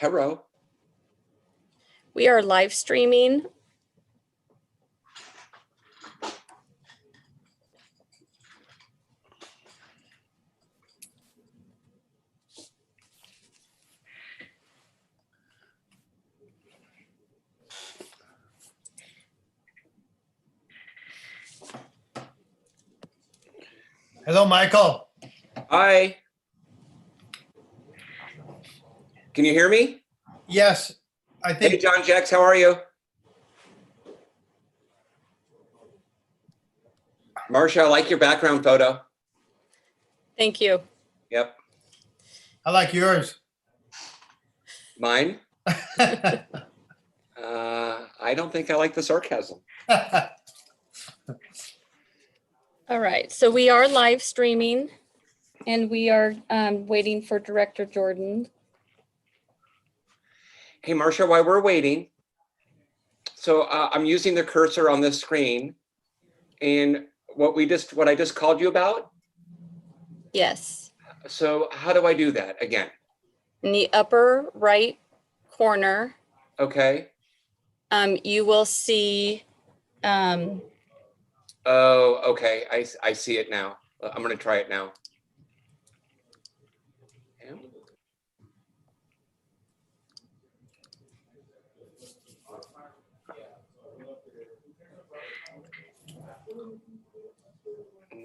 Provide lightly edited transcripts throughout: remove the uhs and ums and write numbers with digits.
Hello. We are live streaming. Hello, Michael. Hi. Can you hear me? Yes, I Hey, think. John Jex, how are you? Marcia, I like your background photo. Thank you. Yep. I like yours. Mine? I don't think I like the sarcasm. All right, so we are live streaming and we are waiting for Director Jordan. Hey, Marcia, while we're waiting, so I'm using the cursor on this screen, and what I just called you about. Yes. So how do I do that again? In the upper right corner, Okay. you will see. Oh, okay. I see it now. I'm going to try it now. Yeah.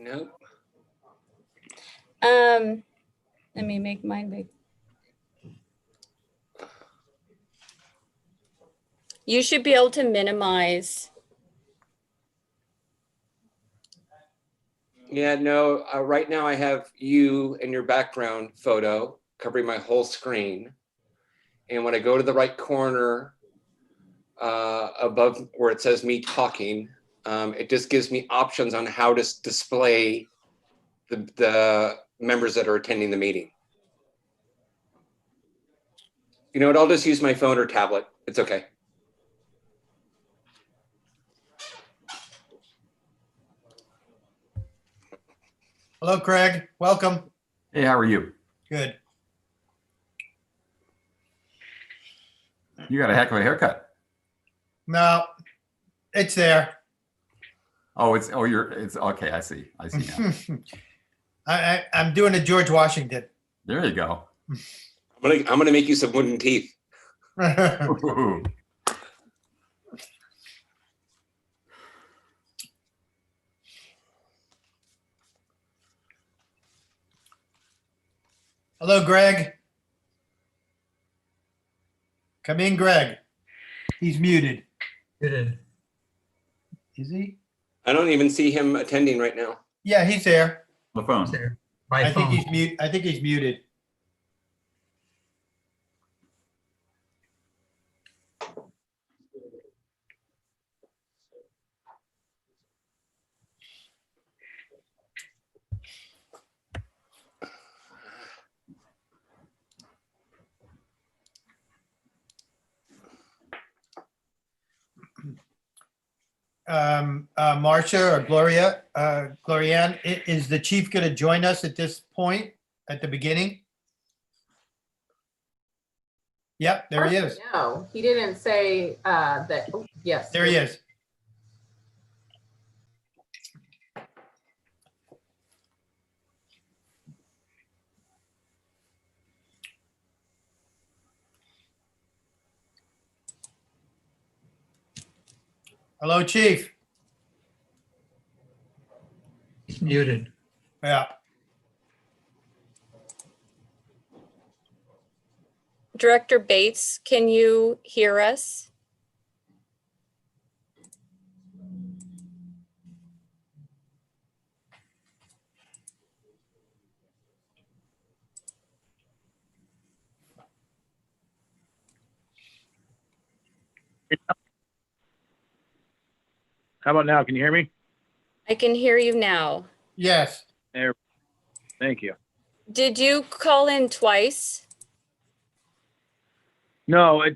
Nope. Let me make mine big. You should be able to minimize. Yeah, no, right now I have you and your background photo covering my whole screen. And when I go to the right corner above where it says me talking, it just gives me options on how to display the members that are attending the meeting. You know what, I'll just use my phone or tablet. It's okay. Hello, Craig. Welcome. Hey, how are you? Good. You got a heck of a haircut. No, it's there. Oh, it's okay. I see now. I'm doing a George Washington. There you go. I'm gonna make you some wooden teeth. Ooh. Hello, Greg. Come in, Greg. He's muted. Muted. Is he? I don't even see him attending right now. Yeah, he's there. The phone. There. My I think phone. he's mute. I think he's muted. Marcia or Gloria, Glorianne, is the chief going to join us at this point at the beginning? Yep, there he is. No, he didn't say that. Oh, yes. There he is. Hello, Chief. He's muted. Yeah. Director Bates, can you hear us? How about now? Can you hear me? I can hear you now. Yes. There. Thank you. Did you call in twice? No, I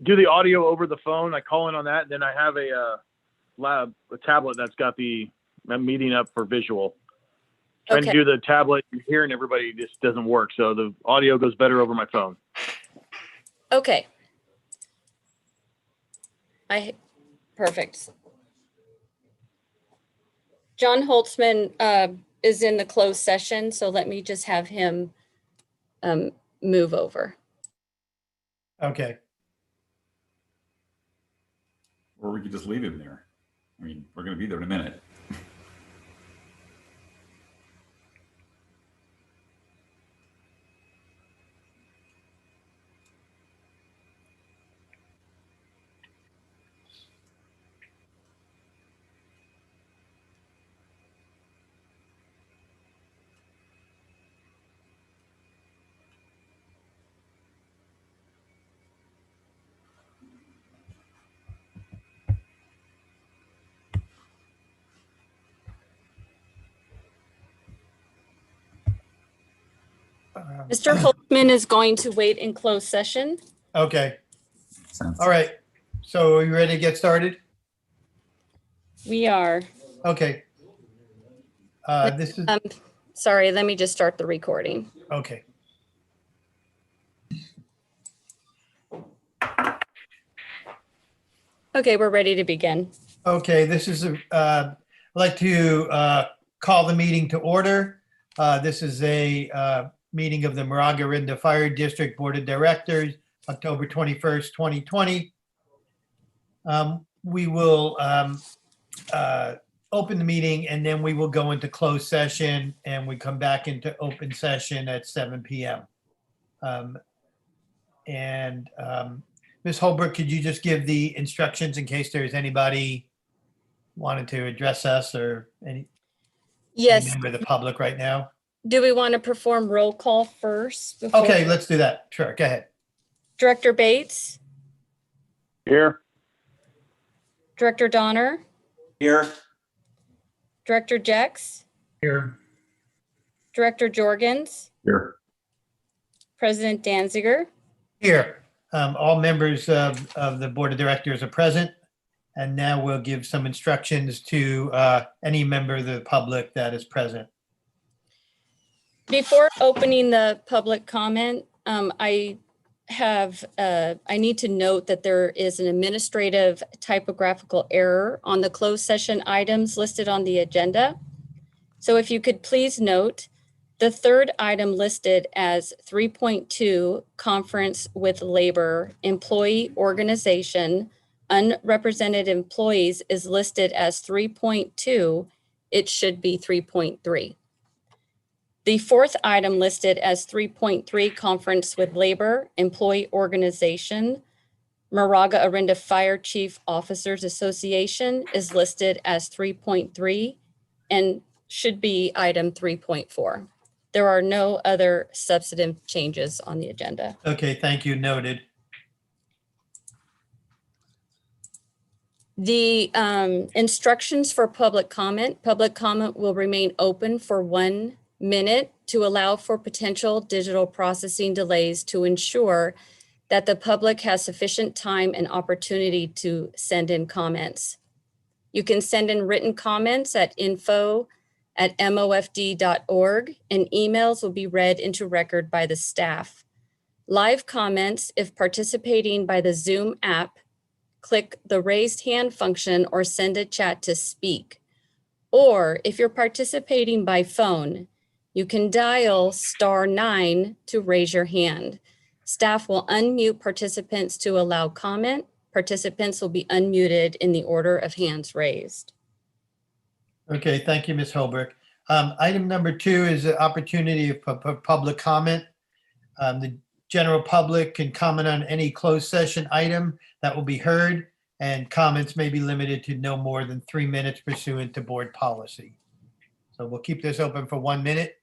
do the audio over the phone. I call in on that. Then I have a tablet that's got the meeting up for visual. Trying Okay. to do the tablet and hearing everybody just doesn't work. So the audio goes better over my phone. Okay. Perfect. John Holtzman is in the closed session, so let me just have him move over. Okay. Or we could just leave him there. I mean, we're going to be there in a minute. Mr. Holtzman is going to wait in closed session. Okay. Sense. All right. So are you ready to get started? We are. Okay. This is, Sorry, let me just start the recording. okay. Okay, we're ready to begin. Okay, this is, I'd like to call the meeting to order. This is a meeting of the Moraga-Orinda Fire District Board of Directors, October 21st, 2020. We will open the meeting and then we will go into closed session and we come back into open session at 7 p.m. Ms. Holbrook, could you just give the instructions in case there's anybody wanted to address us or any Yes. member of the public right now? Do we want to perform roll call first? before- Okay, let's do that. Sure, go ahead. Director Bates, Here. Director Donner, Here, Director Jex, Here. Director Jorgens, Here. President Danziger. Here, all members of the Board of Directors are present. And now we'll give some instructions to any member of the public that is present. Before opening the public comment, I need to note that there is an administrative typographical error on the closed session items listed on the agenda. So if you could please note the third item listed as 3.2, Conference with Labor Employee Organization, Unrepresented Employees is listed as 3.2. It should be 3.3. The fourth item listed as 3.3, Conference with Labor Employee Organization, Moraga-Orinda Fire Chief Officers Association is listed as 3.3 and should be item 3.4. There are no other substantive changes on the agenda. Okay, thank you, noted. The instructions for public comment will remain open for 1 minute to allow for potential digital processing delays to ensure that the public has sufficient time and opportunity to send in comments. You can send in written comments at info@mofd.org, and emails will be read into record by the staff. Live comments, if participating by the Zoom app, click the raised hand function or send a chat to speak. Or if you're participating by phone, you can dial *9 to raise your hand. Staff will unmute participants to allow comment. Participants will be unmuted in the order of hands raised. Okay, thank you, Ms. Holbrook. Item number 2 is the opportunity for public comment. The general public can comment on any closed session item that will be heard, and comments may be limited to no more than 3 minutes pursuant to board policy. So we'll keep this open for 1 minute.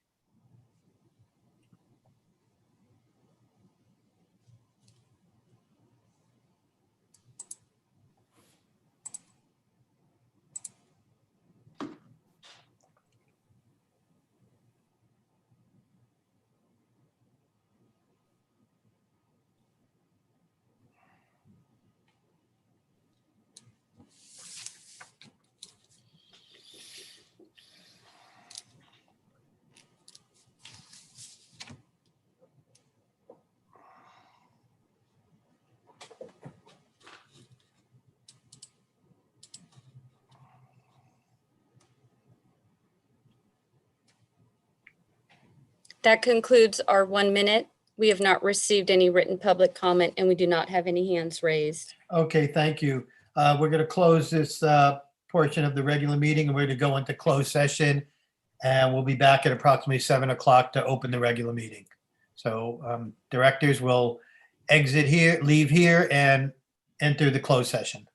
That concludes our 1 minute. We have not received any written public comment and we do not have any hands raised. Okay, thank you. We're going to close this portion of the regular meeting and we're going to go into closed session. And we'll be back at approximately 7 o'clock to open the regular meeting. So directors will exit here, leave here, and enter the closed session.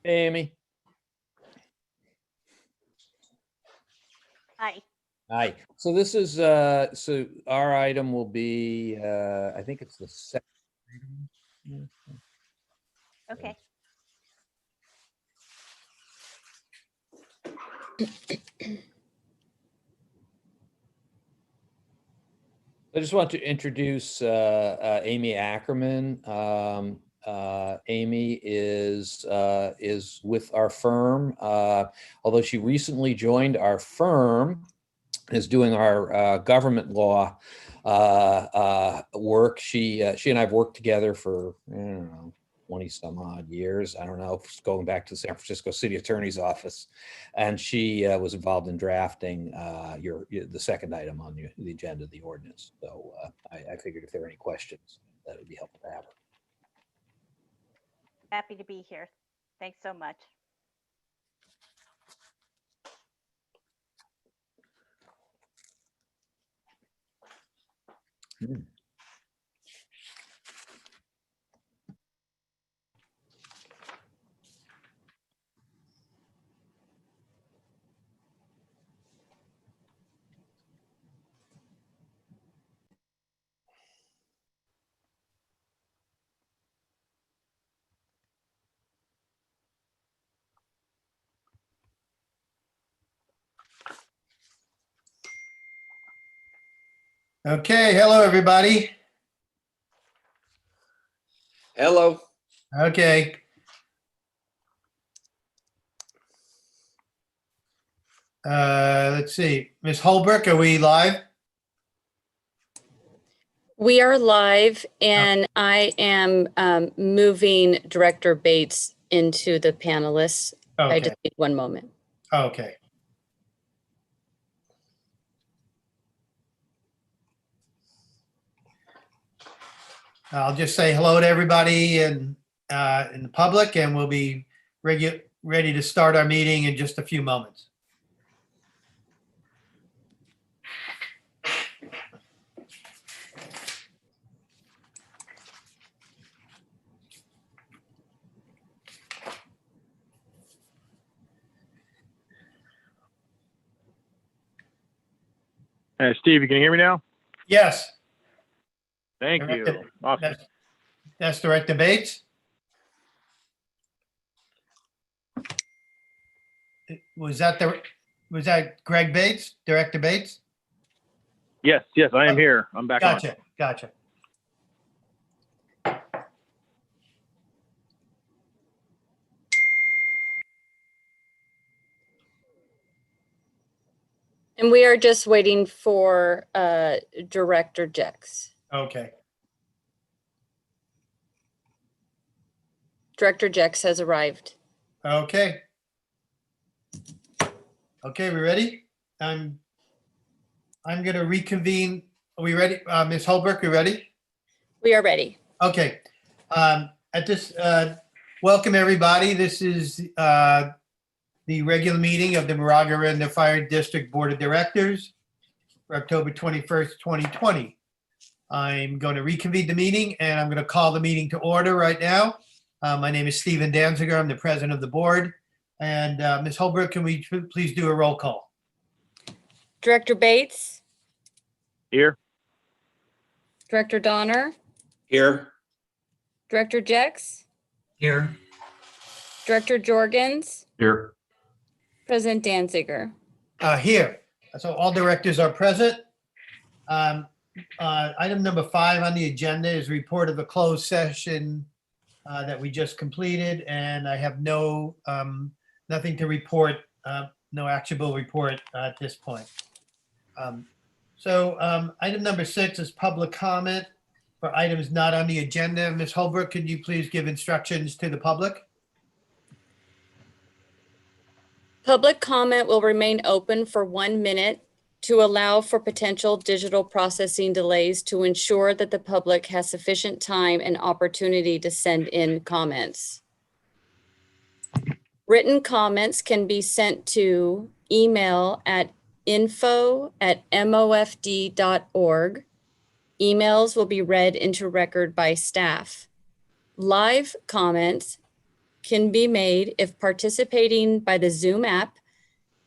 Hey, Amy. Hi. Hi. So this is, so our item will be, I think it's the second. item. Okay. I just want to introduce Amy Ackerman. Amy is with our firm. Although she recently joined our firm, is doing our government law work. She and I've worked together for, I don't know, 20 some odd years. I don't know, going back to the San Francisco City Attorney's Office. And she was involved in drafting the second item on the agenda, the ordinance. So I figured if there were any questions, that would be helpful to have her. Happy to be here. Thanks so much. Okay, hello, everybody. Hello. Okay. Let's see. Ms. Holbrook, are we live? We are live, and I am moving Director Bates into the panelists. I Okay, just need one moment. okay. I'll just say hello to everybody in the public, and we'll be ready to start our meeting in just a few moments. Hey, Steve, you can hear me now? Yes, Thank you. Awesome. that's Director Bates. Was that Greg Bates, Director Bates? Yes, I am here. I'm back on. Gotcha. And we are just waiting for Director Jex. Okay. Director Jex has arrived. Okay. Okay, we ready? I'm going to reconvene. Are we ready? Ms. Holbrook, we ready? We are ready. Okay. Welcome, everybody. This is the regular meeting of the Moraga-Orinda Fire District Board of Directors for October 21st, 2020. I'm going to reconvene the meeting, and I'm going to call the meeting to order right now. My name is Stephen Danziger. I'm the president of the board. And Ms. Holbrook, can we please do a roll call? Director Bates, Here? Director Donner, Here. Director Jex, Here. Director Jorgens, Here. President Danziger. Here. So all directors are present. Item number 5 on the agenda is report of the closed session that we just completed, and I have nothing to report, no actionable report at this point. Item number 6 is public comment for items not on the agenda. Ms. Holbrook, could you please give instructions to the public? Public comment will remain open for 1 minute to allow for potential digital processing delays to ensure that the public has sufficient time and opportunity to send in comments. Written comments can be sent to email at info@mofd.org. Emails will be read into record by staff. Live comments can be made if participating by the Zoom app,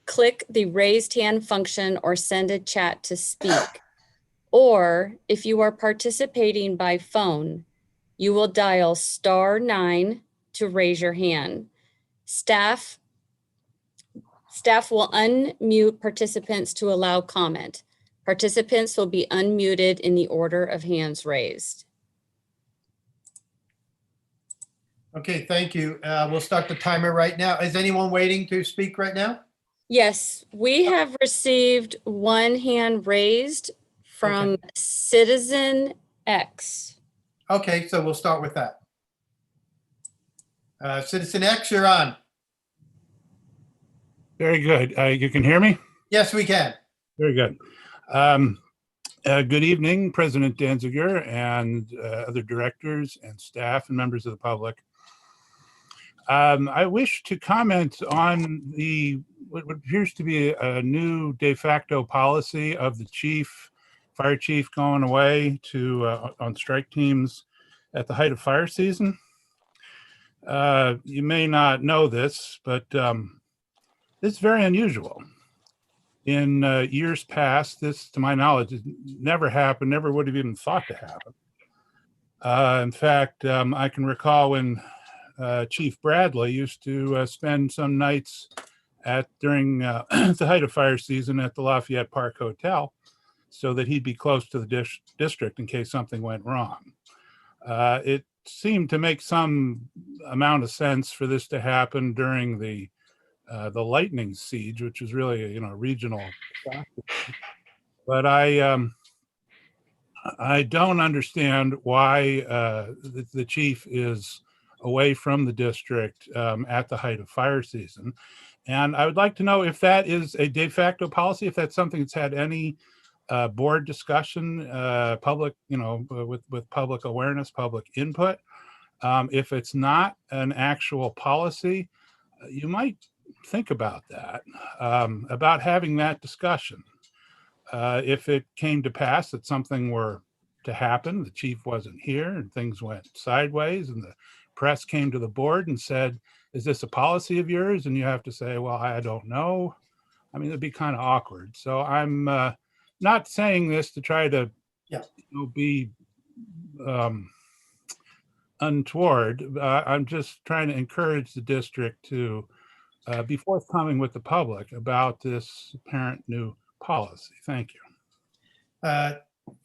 click the raised hand function or send a chat to speak. Or if you are participating by phone, you will dial *9 to raise your hand. Staff will unmute participants to allow comment. Participants will be unmuted in the order of hands raised. Okay, thank you. We'll start the timer right now. Is anyone waiting to speak right now? Yes, we have received one hand raised from Citizen X. Okay, so we'll start with that. Citizen X, you're on. Very good. You can hear me? Yes, we can. Very good. Good evening, President Danziger and other directors and staff and members of the public. I wish to comment on what appears to be a new de facto policy of the fire chief going away on strike teams at the height of fire season. You may not know this, but it's very unusual. In years past, this, to my knowledge, has never happened, never would have even thought to happen. In fact, I can recall when Chief Bradley used to spend some nights during the height of fire season at the Lafayette Park Hotel so that he'd be close to the district in case something went wrong. It seemed to make some amount of sense for this to happen during the lightning siege, which is really a regional factor. But I don't understand why the chief is away from the district at the height of fire season. And I would like to know if that is a de facto policy, if that's something that's had any board discussion, public, with public awareness, public input. If it's not an actual policy, you might think about that, about having that discussion. If it came to pass that something were to happen, the chief wasn't here and things went sideways and the press came to the board and said, is this a policy of yours? And you have to say, well, I don't know. I mean, it'd be kind of awkward. So I'm not saying this to try to be untoward. I'm just trying to encourage the district to be forthcoming with the public about this apparent new policy. Thank you.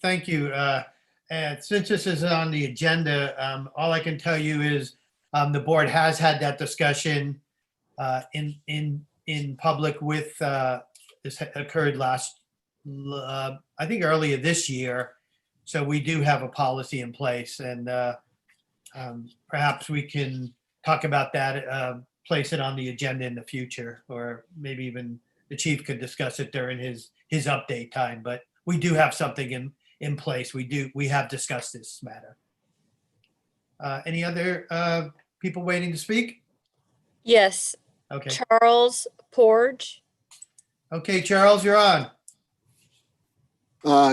Thank you. And since this is on the agenda, all I can tell you is the board has had that discussion in public with, this occurred I think earlier this year. So we do have a policy in place, and perhaps we can talk about that, place it on the agenda in the future, or maybe even the chief could discuss it during his update time. But we do have something in place. We have discussed this matter. Any other people waiting to speak? Yes, Okay. Charles Porge. Okay, Charles, you're on.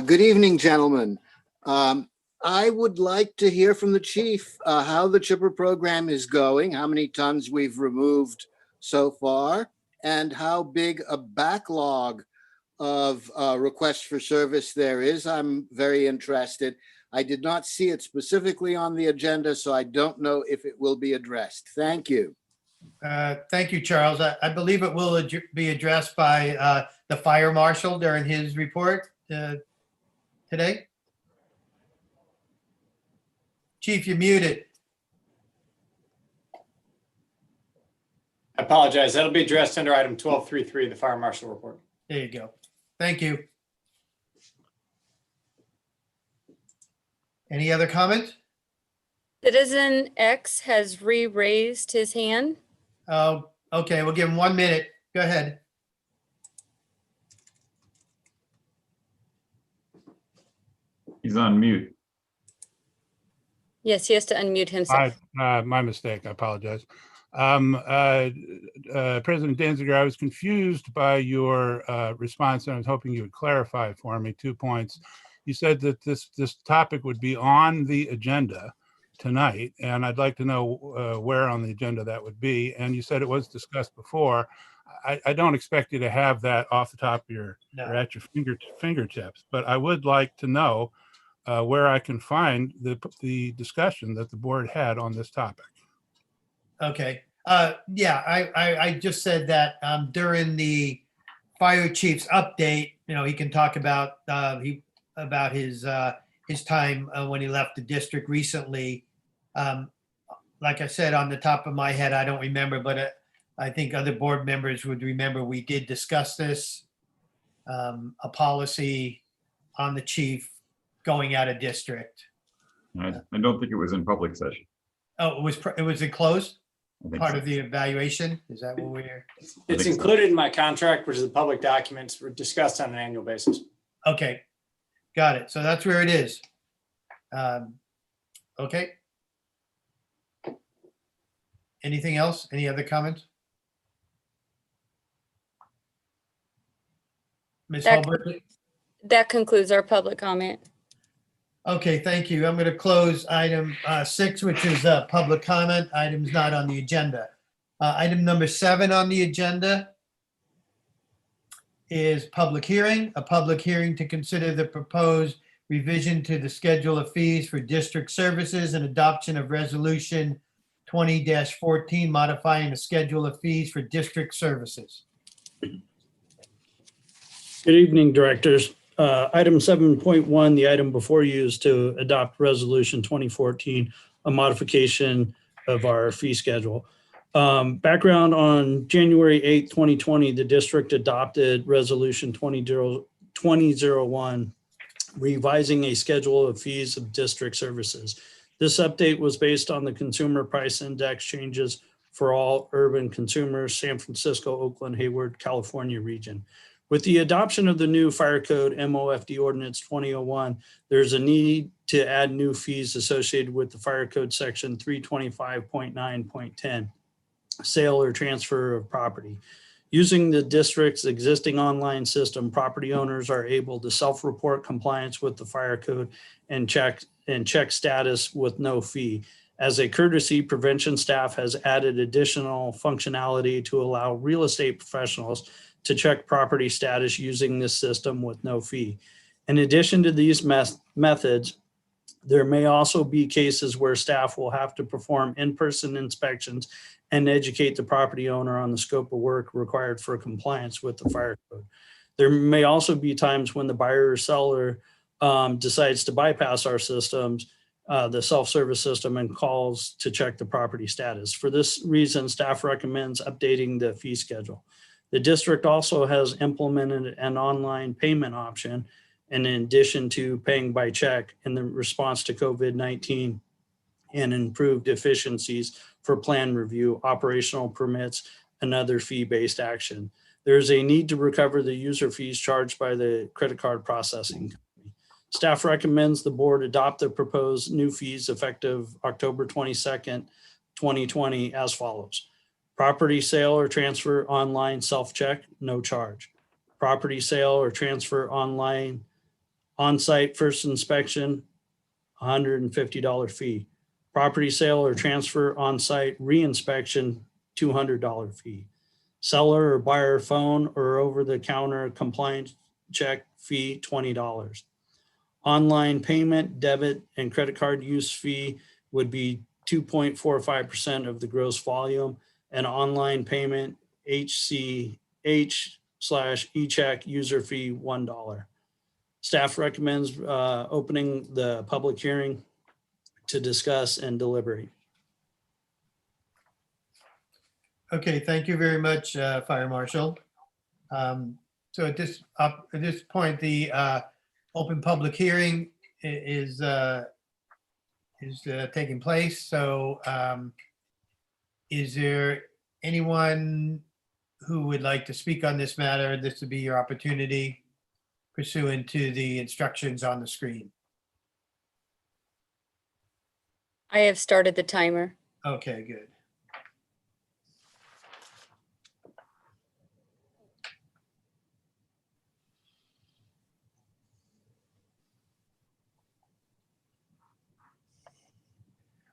Good evening, gentlemen. I would like to hear from the chief how the chipper program is going, how many tons we've removed so far, and how big a backlog of requests for service there is. I'm very interested. I did not see it specifically on the agenda, so I don't know if it will be addressed. Thank you. Thank you, Charles. I believe it will be addressed by the fire marshal during his report today. Chief, you're muted. I apologize. That'll be addressed under item 12.3.3, the fire marshal report. There you go. Thank you. Any other comments? Citizen X has re-raised his hand. Oh, okay. We'll give him 1 minute. Go ahead. He's on mute. Yes, he has to unmute himself. My mistake. I apologize. President Danziger, I was confused by your response, and I was hoping you would clarify for me 2 points. You said that this topic would be on the agenda, tonight, and I'd like to know where on the agenda that would be. And you said it was discussed before. I don't expect you to have that off the top of your No. or at your fingertips, but I would like to know where I can find the discussion that the board had on this topic. Okay. Yeah, I just said that during the fire chief's update, he can talk about his time when he left the district recently. Like I said, on the top of my head, I don't remember, but I think other board members would remember we did discuss this, a policy on the chief going out of district. I don't think it was in public session. Oh, it was enclosed? I think Part so. of the evaluation? Is that what we're? It's think so. included in my contract, which is the public documents were discussed on an annual basis. Okay, got it. So that's where it is. Okay. Anything else? Any other comments? Ms. That- Holbrook? That concludes our public comment. Okay, thank you. I'm going to close item 6, which is public comment. Item's not on the agenda. Item number 7 on the agenda is public hearing. A public hearing to consider the proposed revision to the schedule of fees for district services and adoption of resolution 20-14 modifying the schedule of fees for district services. Good evening, directors. Item 7.1, the item before you is to adopt resolution 2014, a modification of our fee schedule. Background: on January 8, 2020, the district adopted resolution 2001, revising a schedule of fees of district services. This update was based on the consumer price index changes for all urban consumers, San Francisco, Oakland, Hayward, California region. With the adoption of the new fire code MOFD ordinance 2001, there's a need to add new fees associated with the fire code section 325.9.10, sale or transfer of property. Using the district's existing online system, property owners are able to self-report compliance with the fire code and check status with no fee. As a courtesy, prevention staff has added additional functionality to allow real estate professionals to check property status using this system with no fee. In addition to these methods, there may also be cases where staff will have to perform in-person inspections and educate the property owner on the scope of work required for compliance with the fire code. There may also be times when the buyer or seller decides to bypass our systems, the self-service system, and calls to check the property status. For this reason, staff recommends updating the fee schedule. The district also has implemented an online payment option, and in addition to paying by check in the response to COVID-19 and improved efficiencies for plan review, operational permits, and other fee-based action. There's a need to recover the user fees charged by the credit card processing company. Staff recommends the board adopt the proposed new fees effective October 22nd, 2020 as follows. Property sale or transfer online self-check, no charge. Property sale or transfer online on-site first inspection, $150 fee. Property sale or transfer on-site re-inspection, $200 fee. Seller or buyer phone or over-the-counter compliance check fee, $20. Online payment, debit, and credit card use fee would be 2.45% of the gross volume. And online payment HCH/eCheck user fee, $1. Staff recommends opening the public hearing to discuss and deliberate. Okay, thank you very much, Fire Marshal. So at this point, the open public hearing is taking place. So is there anyone who would like to speak on this matter? This would be your opportunity pursuant to the instructions on the screen. I have started the timer. Okay, good.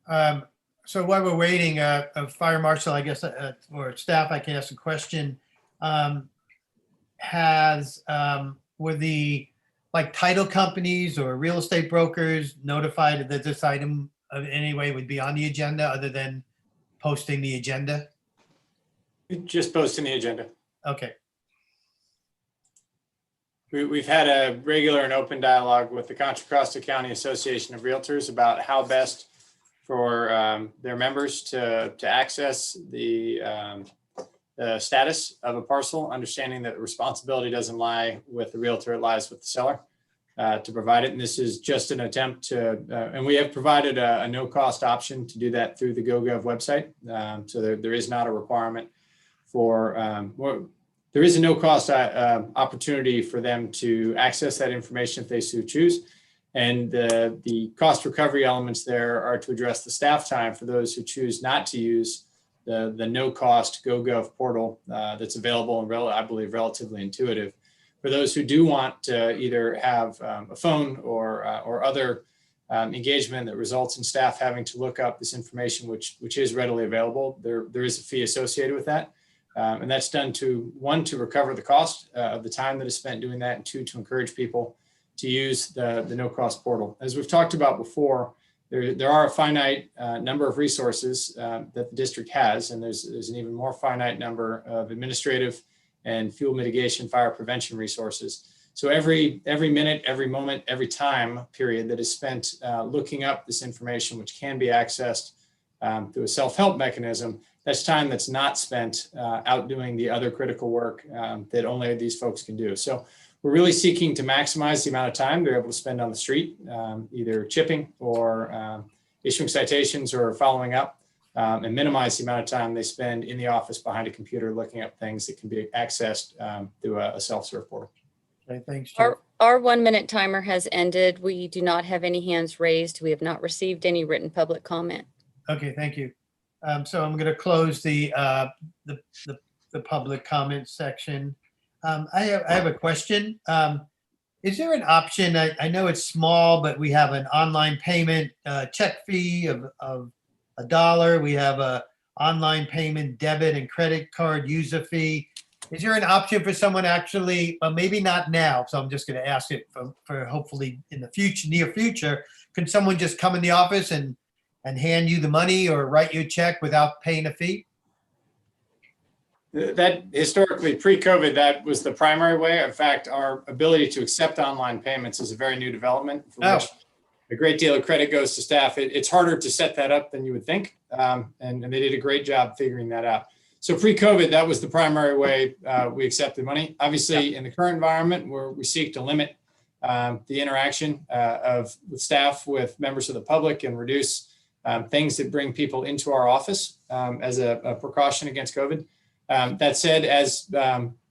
So while we're waiting, Fire Marshal, I guess, or staff, I can ask a question. Were the title companies or real estate brokers notified that this item of any way would be on the agenda other than posting the agenda? Just posting the agenda. Okay, We've had a regular and open dialogue with the Contra Costa County Association of Realtors about how best for their members to access the status of a parcel, understanding that the responsibility doesn't lie with the realtor, it lies with the seller to provide it. And this is just an attempt to, and we have provided a no-cost option to do that through the GoGov website. So there is not a requirement for, there is a no-cost opportunity for them to access that information if they so choose. And the cost recovery elements there are to address the staff time for those who choose not to use the no-cost GoGov portal that's available and I believe relatively intuitive. For those who do want to either have a phone or other engagement that results in staff having to look up this information, which is readily available, there is a fee associated with that. And that's done to, one, to recover the cost of the time that is spent doing that, and two, to encourage people to use the no-cost portal. As we've talked about before, there are a finite number of resources that the district has, and there's an even more finite number of administrative and fuel mitigation, fire prevention resources. So every minute, every moment, every time period that is spent looking up this information, which can be accessed through a self-help mechanism, that's time that's not spent out doing the other critical work that only these folks can do. So we're really seeking to maximize the amount of time they're able to spend on the street, either chipping or issuing citations or following up, and minimize the amount of time they spend in the office behind a computer looking up things that can be accessed through a self-serve portal. okay, thanks, Joe. Our 1-minute timer has ended. We do not have any hands raised. We have not received any written public comment. Okay, thank you. So I'm going to close the public comment section. I have a question. Is there an option? I know it's small, but we have an online payment check fee of $1. We have a online payment debit and credit card user fee. Is there an option for someone actually, well, maybe not now, so I'm just going to ask it for hopefully in the future, near future, can someone just come in the office and hand you the money or write you a check without paying a fee? That historically, pre-COVID, that was the primary way. In fact, our ability to accept online payments is a very new development for which a great deal of credit goes to staff. It's harder to set that up than you would think, and they did a great job figuring that out. So pre-COVID, that was the primary way we accepted money. Obviously, in the current environment, where we seek to limit the interaction with staff with members of the public and reduce things that bring people into our office as a precaution against COVID. That said, as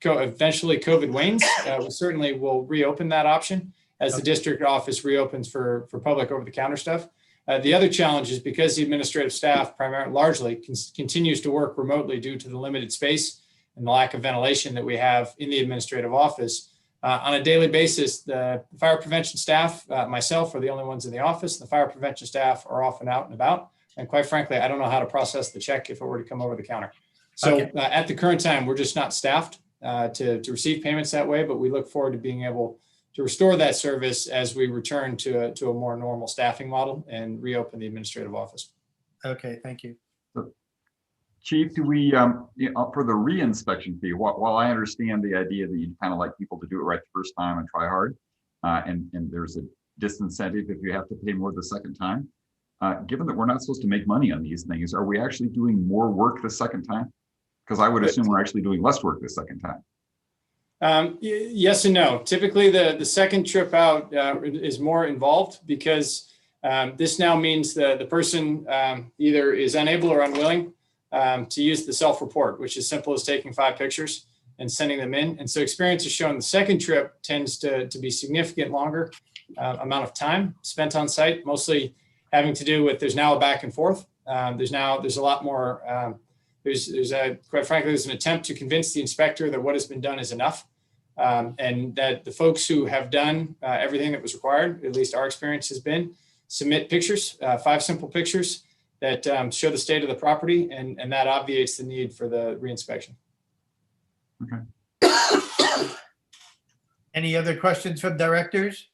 eventually COVID wanes, we certainly will reopen that option as the district office reopens for public over-the-counter stuff. The other challenge is because the administrative staff largely continues to work remotely due to the limited space and the lack of ventilation that we have in the administrative office. On a daily basis, the fire prevention staff, myself, are the only ones in the office. The fire prevention staff are often out and about. And quite frankly, I don't know how to process the check if it were to come over the counter. So at the current time, we're just not staffed to receive payments that way, but we look forward to being able to restore that service as we return to a more normal staffing model and reopen the administrative office. Okay, thank you. Chief, do we, for the re-inspection fee, while I understand the idea that you'd kind of like people to do it right the first time and try hard, and there's a disincentive if you have to pay more the second time, given that we're not supposed to make money on these things, are we actually doing more work the second time? Because I would assume we're actually doing less work the second time. Yes and no. Typically, the second trip out is more involved because this now means the person either is unable or unwilling to use the self-report, which is simple as taking 5 pictures and sending them in. And so experience has shown the second trip tends to be significant longer amount of time spent on site, mostly having to do with there's now a back and forth. There's a lot more. Quite frankly, there's an attempt to convince the inspector that what has been done is enough, and that the folks who have done everything that was required, at least our experience has been, submit pictures, 5 simple pictures, that show the state of the property, and that obviates the need for the reinspection. Any other questions from directors?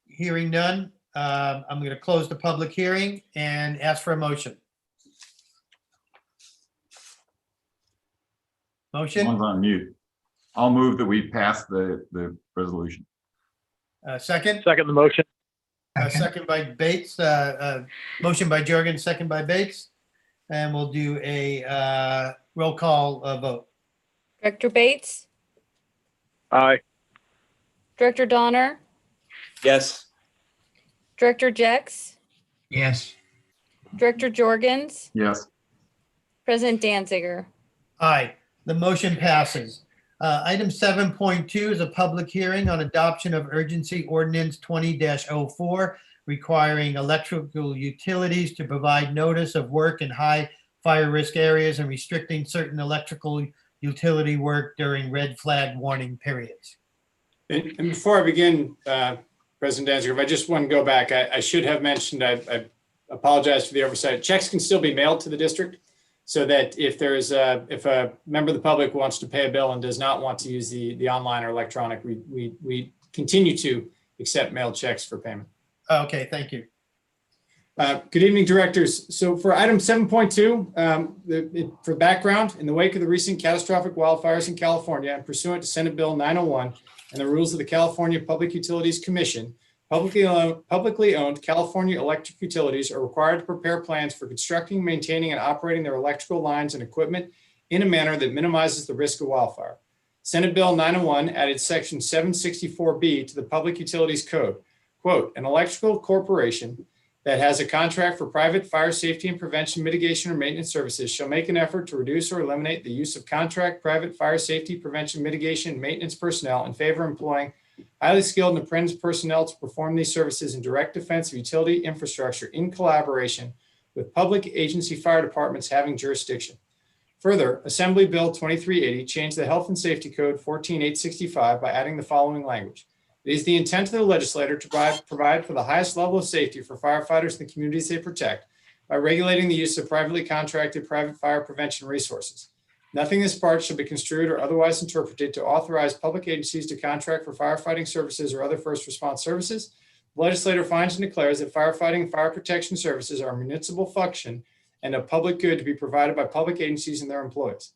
Hearing none, I'm going to close the public hearing and ask for a motion. Motion, Someone's on mute. I'll move that we pass the resolution. second, Second the motion. second by Bates, motion by Jorgen, second by Bates. And we'll do a roll call vote. Director Bates, Aye. Director Donner, Yes. Director Jex, Yes. Director Jorgens, Yes. President Danziger. Aye, the motion passes. Item 7.2 is a public hearing on adoption of urgency ordinance 20-04, requiring electrical utilities to provide notice of work in high fire risk areas and restricting certain electrical utility work during red flag warning periods. And before I begin, President Danziger, if I just want to go back, I should have mentioned, I apologize for the oversight. Checks can still be mailed to the district, so that if a member of the public wants to pay a bill and does not want to use the online or electronic, we continue to accept mailed checks for payment. Okay, thank you. Good evening, directors. So for item 7.2, for background, in the wake of the recent catastrophic wildfires in California and pursuant to Senate Bill 901 and the rules of the California Public Utilities Commission, publicly owned California electric utilities are required to prepare plans for constructing, maintaining, and operating their electrical lines and equipment in a manner that minimizes the risk of wildfire. Senate Bill 901 added section 764B to the Public Utilities Code. Quote, an electrical corporation that has a contract for private fire safety and prevention, mitigation, or maintenance services shall make an effort to reduce or eliminate the use of contract private fire safety, prevention, mitigation, and maintenance personnel in favor of employing highly skilled and apprentice personnel to perform these services in direct defense of utility infrastructure in collaboration with public agency fire departments having jurisdiction. Further, Assembly Bill 2380 changed the Health and Safety Code 14865 by adding the following language. It is the intent of the legislator to provide for the highest level of safety for firefighters and the communities they protect by regulating the use of privately contracted private fire prevention resources. Nothing in this part shall be construed or otherwise interpreted to authorize public agencies to contract for firefighting services or other first response services. The legislator finds and declares that firefighting and fire protection services are a municipal function and a public good to be provided by public agencies and their employees.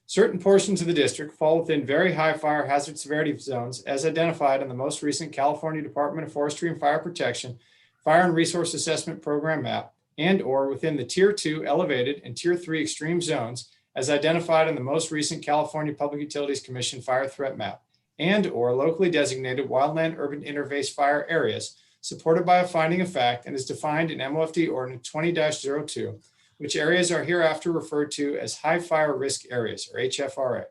Certain portions of the district fall within very high fire hazard severity zones as identified in the most recent California Department of Forestry and Fire Protection Fire and Resource Assessment Program map, and or within the Tier 2 elevated and Tier 3 extreme zones as identified in the most recent California Public Utilities Commission fire threat map, and or locally designated wildland urban interface fire areas supported by a finding of fact and is defined in MOFD Ordinance 20-02, which areas are hereafter referred to as high fire risk areas, or HFRA.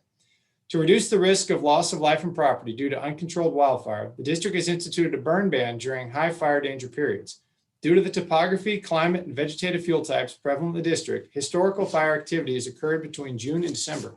To reduce the risk of loss of life and property due to uncontrolled wildfire, the district has instituted a burn ban during high fire danger periods. Due to the topography, climate, and vegetative fuel types prevalent in the district, historical fire activity has occurred between June and December.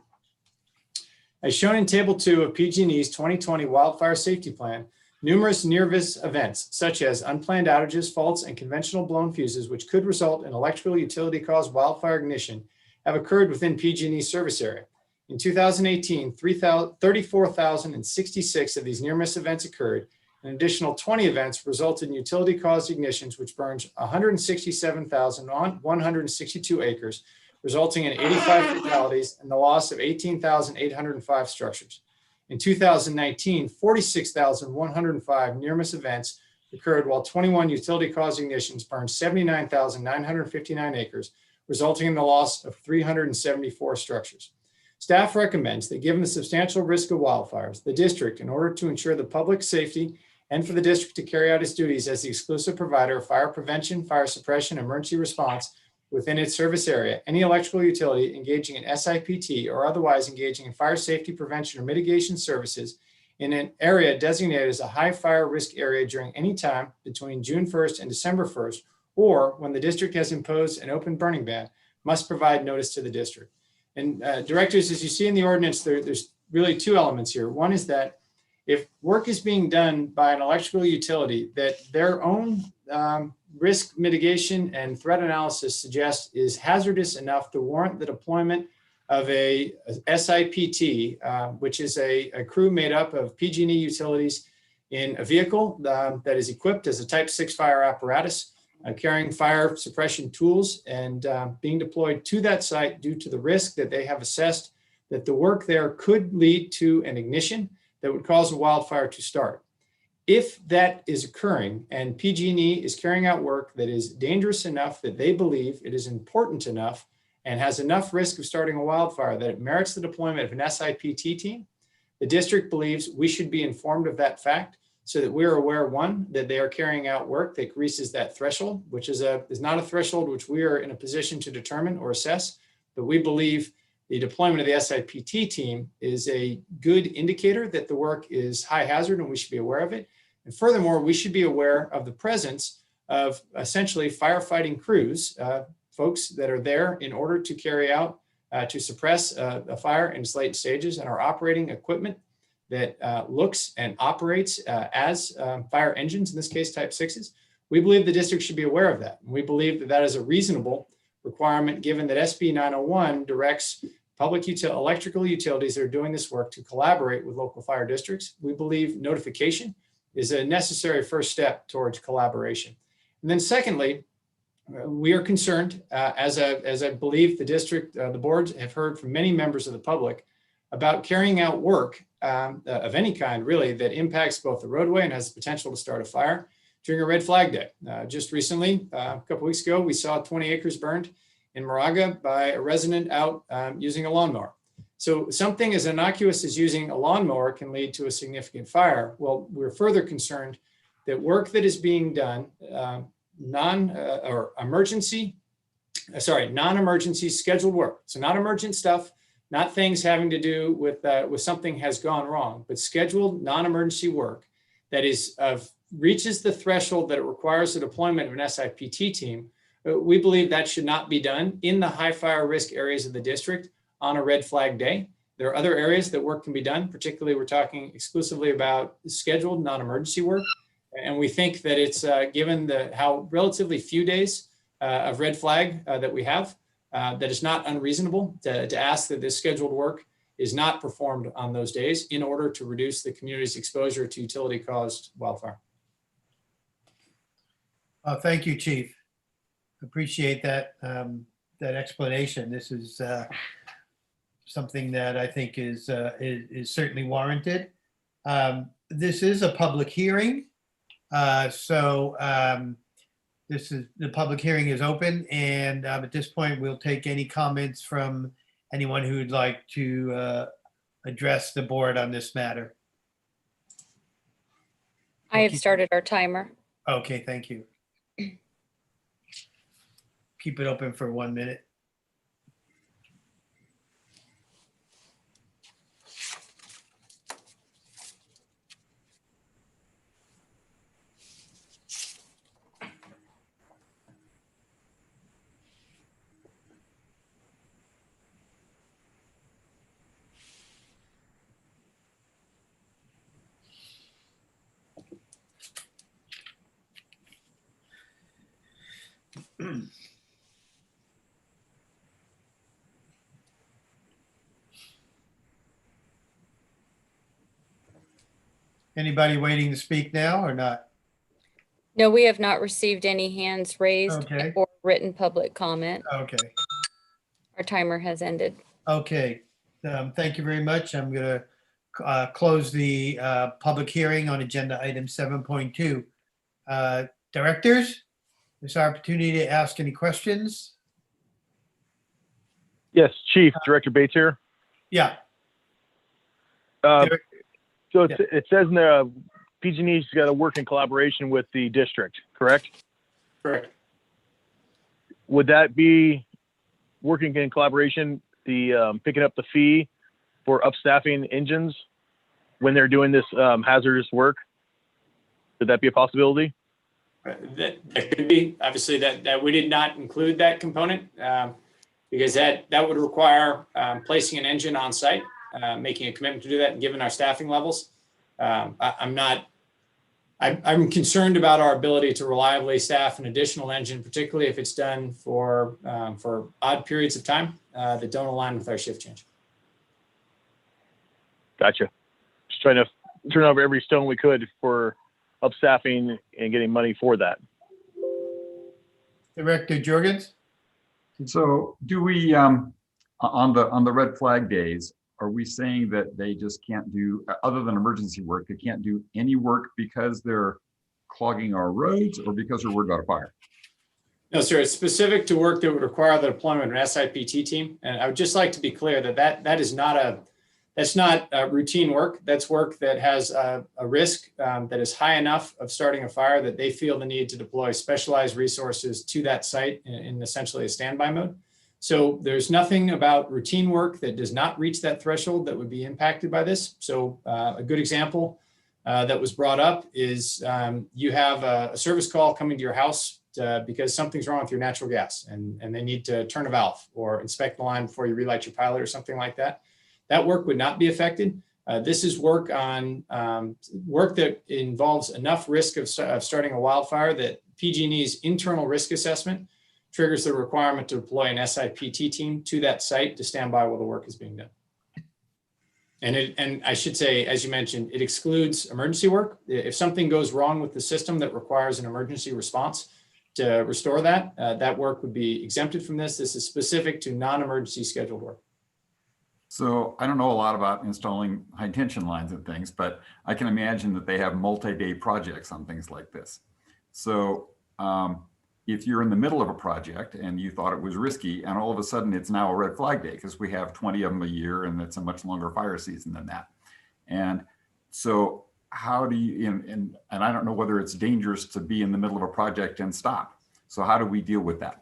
As shown in Table 2 of PG&E's 2020 Wildfire Safety Plan, numerous near-miss events, such as unplanned outages, faults, and conventional blown fuses, which could result in electrical utility-caused wildfire ignition, have occurred within PG&E's service area. In 2018, 34,066 of these near-miss events occurred. An additional 20 events resulted in utility-caused ignitions, which burned 167,162 acres, resulting in 85 fatalities and the loss of 18,805 structures. In 2019, 46,105 near-miss events occurred, while 21 utility-caused ignitions burned 79,959 acres, resulting in the loss of 374 structures. Staff recommends that given the substantial risk of wildfires, the district, in order to ensure the public safety and for the district to carry out its duties as the exclusive provider of fire prevention, fire suppression, and emergency response within its service area, any electrical utility engaging in SIPT or otherwise engaging in fire safety prevention or mitigation services in an area designated as a high fire risk area during any time between June 1st and December 1st, or when the district has imposed an open burning ban, must provide notice to the district. And directors, as you see in the ordinance, there's really two elements here. One is that if work is being done by an electrical utility that their own risk mitigation and threat analysis suggests is hazardous enough to warrant the deployment of a SIPT, which is a crew made up of PG&E utilities in a vehicle that is equipped as a Type 6 fire apparatus, carrying fire suppression tools and being deployed to that site due to the risk that they have assessed that the work there could lead to an ignition that would cause a wildfire to start. If that is occurring and PG&E is carrying out work that is dangerous enough that they believe it is important enough and has enough risk of starting a wildfire that it merits the deployment of an SIPT team, the district believes we should be informed of that fact so that we're aware, one, that they are carrying out work that reaches that threshold, which is not a threshold which we are in a position to determine or assess, but we believe the deployment of the SIPT team is a good indicator that the work is high hazard and we should be aware of it. And furthermore, we should be aware of the presence of essentially firefighting crews, folks that are there in order to carry out, to suppress a fire in its late stages and are operating equipment that looks and operates as fire engines, in this case, Type 6s. We believe the district should be aware of that. We believe that that is a reasonable requirement given that SB 901 directs public electrical utilities that are doing this work to collaborate with local fire districts. We believe notification is a necessary first step towards collaboration. And then secondly, we are concerned, as I believe the district, the boards have heard from many members of the public about carrying out work of any kind really that impacts both the roadway and has the potential to start a fire during a red flag day. Just recently, a couple weeks ago, we saw 20 acres burned in Moraga by a resident out using a lawnmower. So something as innocuous as using a lawnmower can lead to a significant fire. Well, we're further concerned that work that is being done, non-emergency scheduled work. So not emergent stuff, not things having to do with something has gone wrong, but scheduled non-emergency work that is reaches the threshold that it requires the deployment of an SIPT team. We believe that should not be done in the high fire risk areas of the district on a red flag day. There are other areas that work can be done, particularly we're talking exclusively about scheduled non-emergency work. And we think that it's given how relatively few days of red flag that we have, that it's not unreasonable to ask that this scheduled work is not performed on those days in order to reduce the community's exposure to utility caused wildfire. Thank you, Chief. Appreciate that explanation. This is something that I think is certainly warranted. This is a public hearing, so the public hearing is open, and at this point, we'll take any comments from anyone who would like to address the board on this matter. I have started our timer. Okay, thank you. Keep it open for 1 minute. Anybody waiting to speak now or not? No, we have not received any hands raised Okay. or written public comment. Okay. Our timer has ended. Okay. Thank you very much. I'm going to close the public hearing on agenda item 7.2. Directors, this opportunity to ask any questions? Yes, Chief, Director Bates here. Yeah. So it says in the PG&E's got to work in collaboration with the district, correct? Correct. Would that be working in collaboration, the picking up the fee for upstaffing engines when they're doing this hazardous work? Could that be a possibility? That could be. Obviously, that we did not include that component because that would require placing an engine on site, making a commitment to do that, and given our staffing levels, I'm not I'm concerned about our ability to reliably staff an additional engine, particularly if it's done for odd periods of time that don't align with our shift change. Gotcha. Just trying to turn over every stone we could for upstaffing and getting money for that. Director Jorgens? So do we, on the red flag days, are we saying that they just can't do, other than emergency work, they can't do any work because they're clogging our roads or because they're worried about a fire? No, sir, it's specific to work that would require the deployment of an SIPT team. And I would just like to be clear that's not routine work. That's work that has a risk that is high enough of starting a fire that they feel the need to deploy specialized resources to that site in essentially a standby mode. So there's nothing about routine work that does not reach that threshold that would be impacted by this. So a good example that was brought up is you have a service call coming to your house because something's wrong with your natural gas and they need to turn a valve or inspect the line before you relight your pilot or something like that. That work would not be affected. This is work on work that involves enough risk of starting a wildfire that PG&E's internal risk assessment triggers the requirement to deploy an SIPT team to that site to stand by while the work is being done. And I should say, as you mentioned, it excludes emergency work. If something goes wrong with the system that requires an emergency response to restore that, that work would be exempted from this. This is specific to non-emergency scheduled work. So I don't know a lot about installing high tension lines and things, but I can imagine that they have multi-day projects on things like this. So if you're in the middle of a project and you thought it was risky and all of a sudden it's now a red flag day because we have 20 of them a year and it's a much longer fire season than that. And so how do you, and I don't know whether it's dangerous to be in the middle of a project and stop. So how do we deal with that?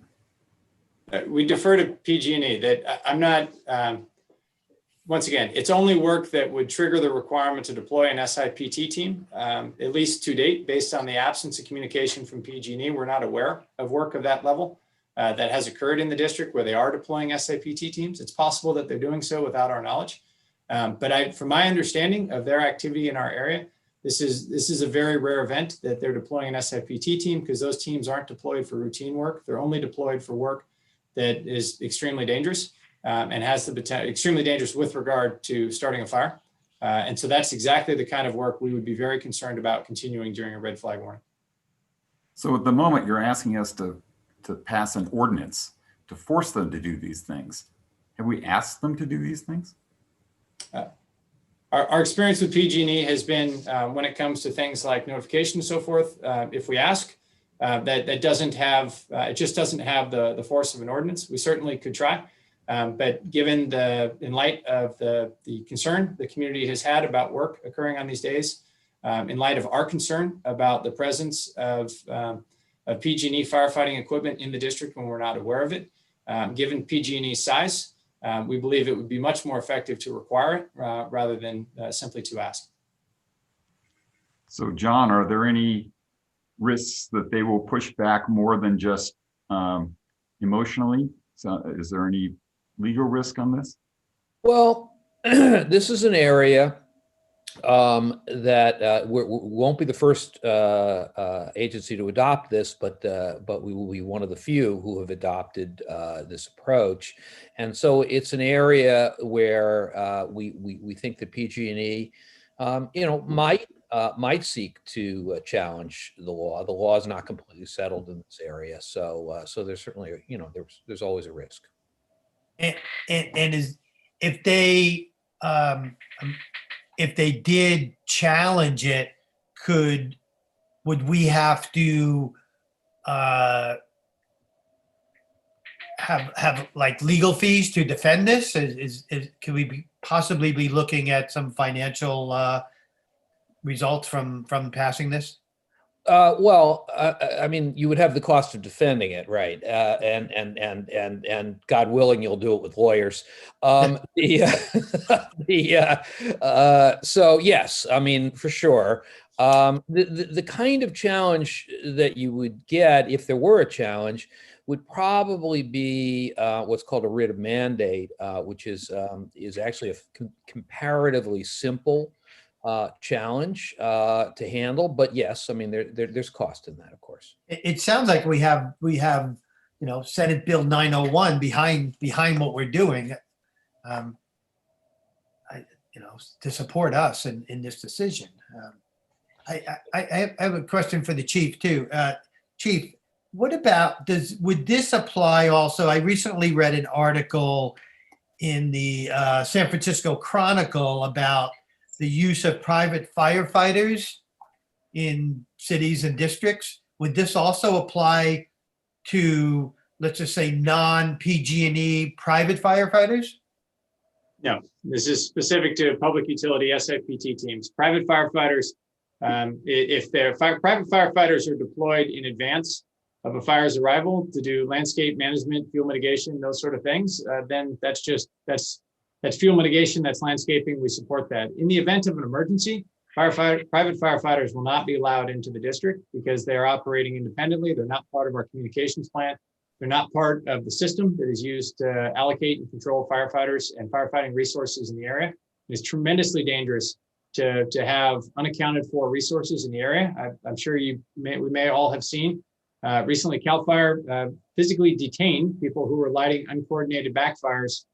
We defer to PG&E. That I'm not, once again, it's only work that would trigger the requirement to deploy an SIPT team, at least to date, based on the absence of communication from PG&E. We're not aware of work of that level that has occurred in the district where they are deploying SIPT teams. It's possible that they're doing so without our knowledge. But from my understanding of their activity in our area, this is a very rare event that they're deploying an SIPT team because those teams aren't deployed for routine work. They're only deployed for work that is extremely dangerous. And has the potential, extremely dangerous with regard to starting a fire. And so that's exactly the kind of work we would be very concerned about continuing during a red flag warning. So at the moment you're asking us to pass an ordinance to force them to do these things. Have we asked them to do these things? Our experience with PG&E has been when it comes to things like notification and so forth, if we ask, that doesn't have, it just doesn't have the force of an ordinance. We certainly could try. But given in light of the concern the community has had about work occurring on these days, in light of our concern about the presence of PG&E firefighting equipment in the district when we're not aware of it, given PG&E's size, we believe it would be much more effective to require it rather than simply to ask. So John, are there any risks that they will push back more than just emotionally? So is there any legal risk on this? Well, this is an area that we won't be the first agency to adopt this, but we will be one of the few who have adopted this approach. And so it's an area where we think that PG&E, might seek to challenge the law. The law is not completely settled in this area, so there's certainly there's always a risk. And is if they did challenge it, would we have to have like legal fees to defend this? Could we possibly be looking at some financial results from passing this? I mean, you would have the cost of defending it, right? And God willing, you'll do it with lawyers. So yes, I mean, for sure. The kind of challenge that you would get if there were a challenge would probably be what's called a writ of mandate, which is actually a comparatively simple challenge to handle, but yes, I mean, there's cost in that, of course. It sounds like we have, Senate Bill 901 behind what we're doing. To support us in this decision. I have a question for the chief too. Chief, what about, would this apply also? I recently read an article in the San Francisco Chronicle about the use of private firefighters in cities and districts. Would this also apply to, let's just say, non-PG&E private firefighters? No, this is specific to public utility SFPT teams. Private firefighters, if their private firefighters are deployed in advance of a fire's arrival to do landscape management, fuel mitigation, those sort of things, then that's fuel mitigation, that's landscaping. We support that. In the event of an emergency, private firefighters will not be allowed into the district because they are operating independently. They're not part of our communications plan. They're not part of the system that is used to allocate and control firefighters and firefighting resources in the area. It's tremendously dangerous to have unaccounted for resources in the area. I'm sure we may all have seen recently CAL FIRE physically detained people who were lighting uncoordinated backfires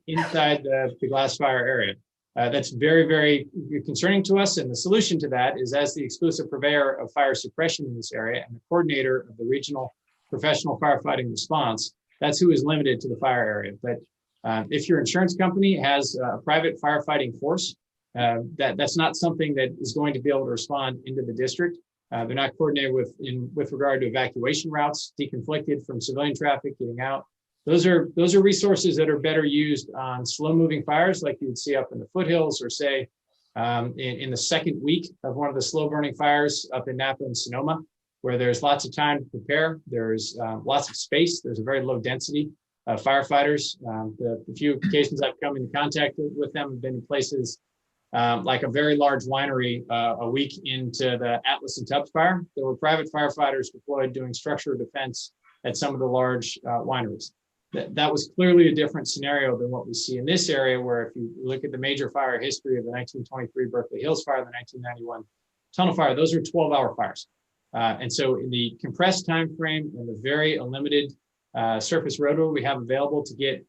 inside the glass fire area. That's very, very concerning to us. And the solution to that is, as the exclusive purveyor of fire suppression in this area and the coordinator of the regional professional firefighting response, that's who is limited to the fire area. But if your insurance company has a private firefighting force, that's not something that is going to be able to respond into the district. They're not coordinated with regard to evacuation routes, deconflicted from civilian traffic getting out. Those are resources that are better used on slow-moving fires, like you would see up in the foothills, or say in the second week of one of the slow-burning fires up in Napa and Sonoma, where there's lots of time to prepare. There's lots of space. There's a very low density of firefighters. The few occasions I've come into contact with them have been in places like a very large winery a week into the Atlas and Tubbs fire. There were private firefighters deployed doing structural defense at some of the large wineries. That was clearly a different scenario than what we see in this area, where if you look at the major fire history of the 1923 Berkeley Hills fire, the 1991 Tunnel fire, those are 12-hour fires. And so in the compressed time frame and the very limited surface roadway we have available to get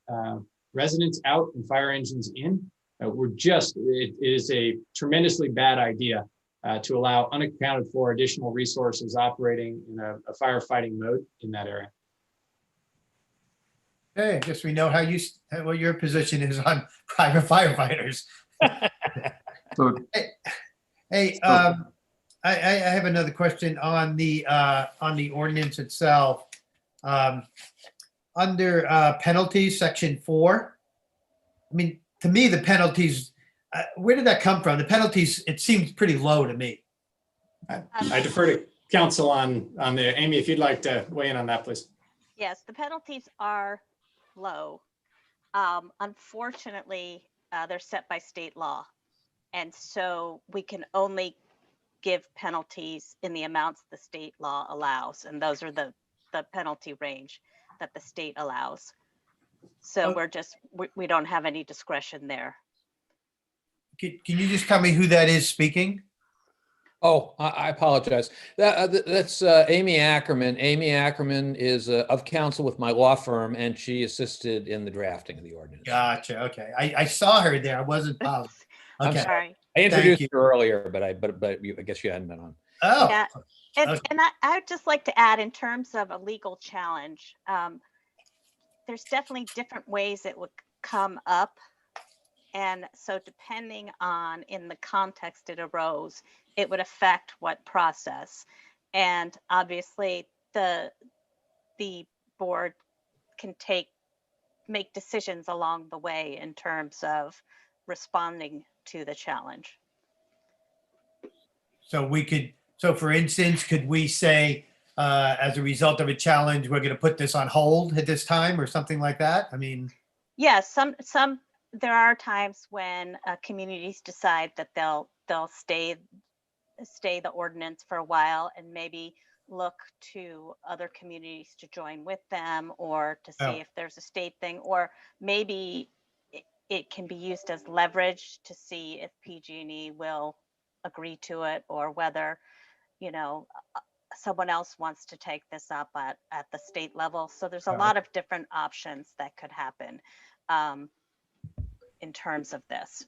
residents out and fire engines in, it is a tremendously bad idea to allow unaccounted for additional resources operating in a firefighting mode in that area. Okay, I guess we know what your position is on private firefighters. So, Hey, I have another question on the ordinance itself. Under penalties, section 4. I mean, to me, the penalties, where did that come from? The penalties, it seems pretty low to me. I defer to counsel on the, Amy, if you'd like to weigh in on that, please. Yes, the penalties are low. Unfortunately, they're set by state law. And so we can only give penalties in the amounts the state law allows. And those are the penalty range that the state allows. So we don't have any discretion there. Can you just tell me who that is speaking? Oh, I apologize. That's Amy Ackerman. Amy Ackerman is of counsel with my law firm, and she assisted in the drafting of the ordinance. Gotcha. Okay, I saw her there. I wasn't positive. Okay. Sorry. I introduced you earlier, but I guess you hadn't been on. Oh. Yeah. And Okay. I'd just like to add, in terms of a legal challenge, there's definitely different ways it would come up. And so depending on in the context it arose, it would affect what process. And obviously the board can make decisions along the way in terms of responding to the challenge. So for instance, could we say, as a result of a challenge, we're going to put this on hold at this time or something like that? I mean, yes, there are times when communities decide that they'll stay the ordinance for a while and maybe look to other communities to join with them, or to see if there's a state thing, or maybe it can be used as leverage to see if PG&E will agree to it, or whether, you know, someone else wants to take this up at the state level. So there's a lot of different options that could happen in terms of this.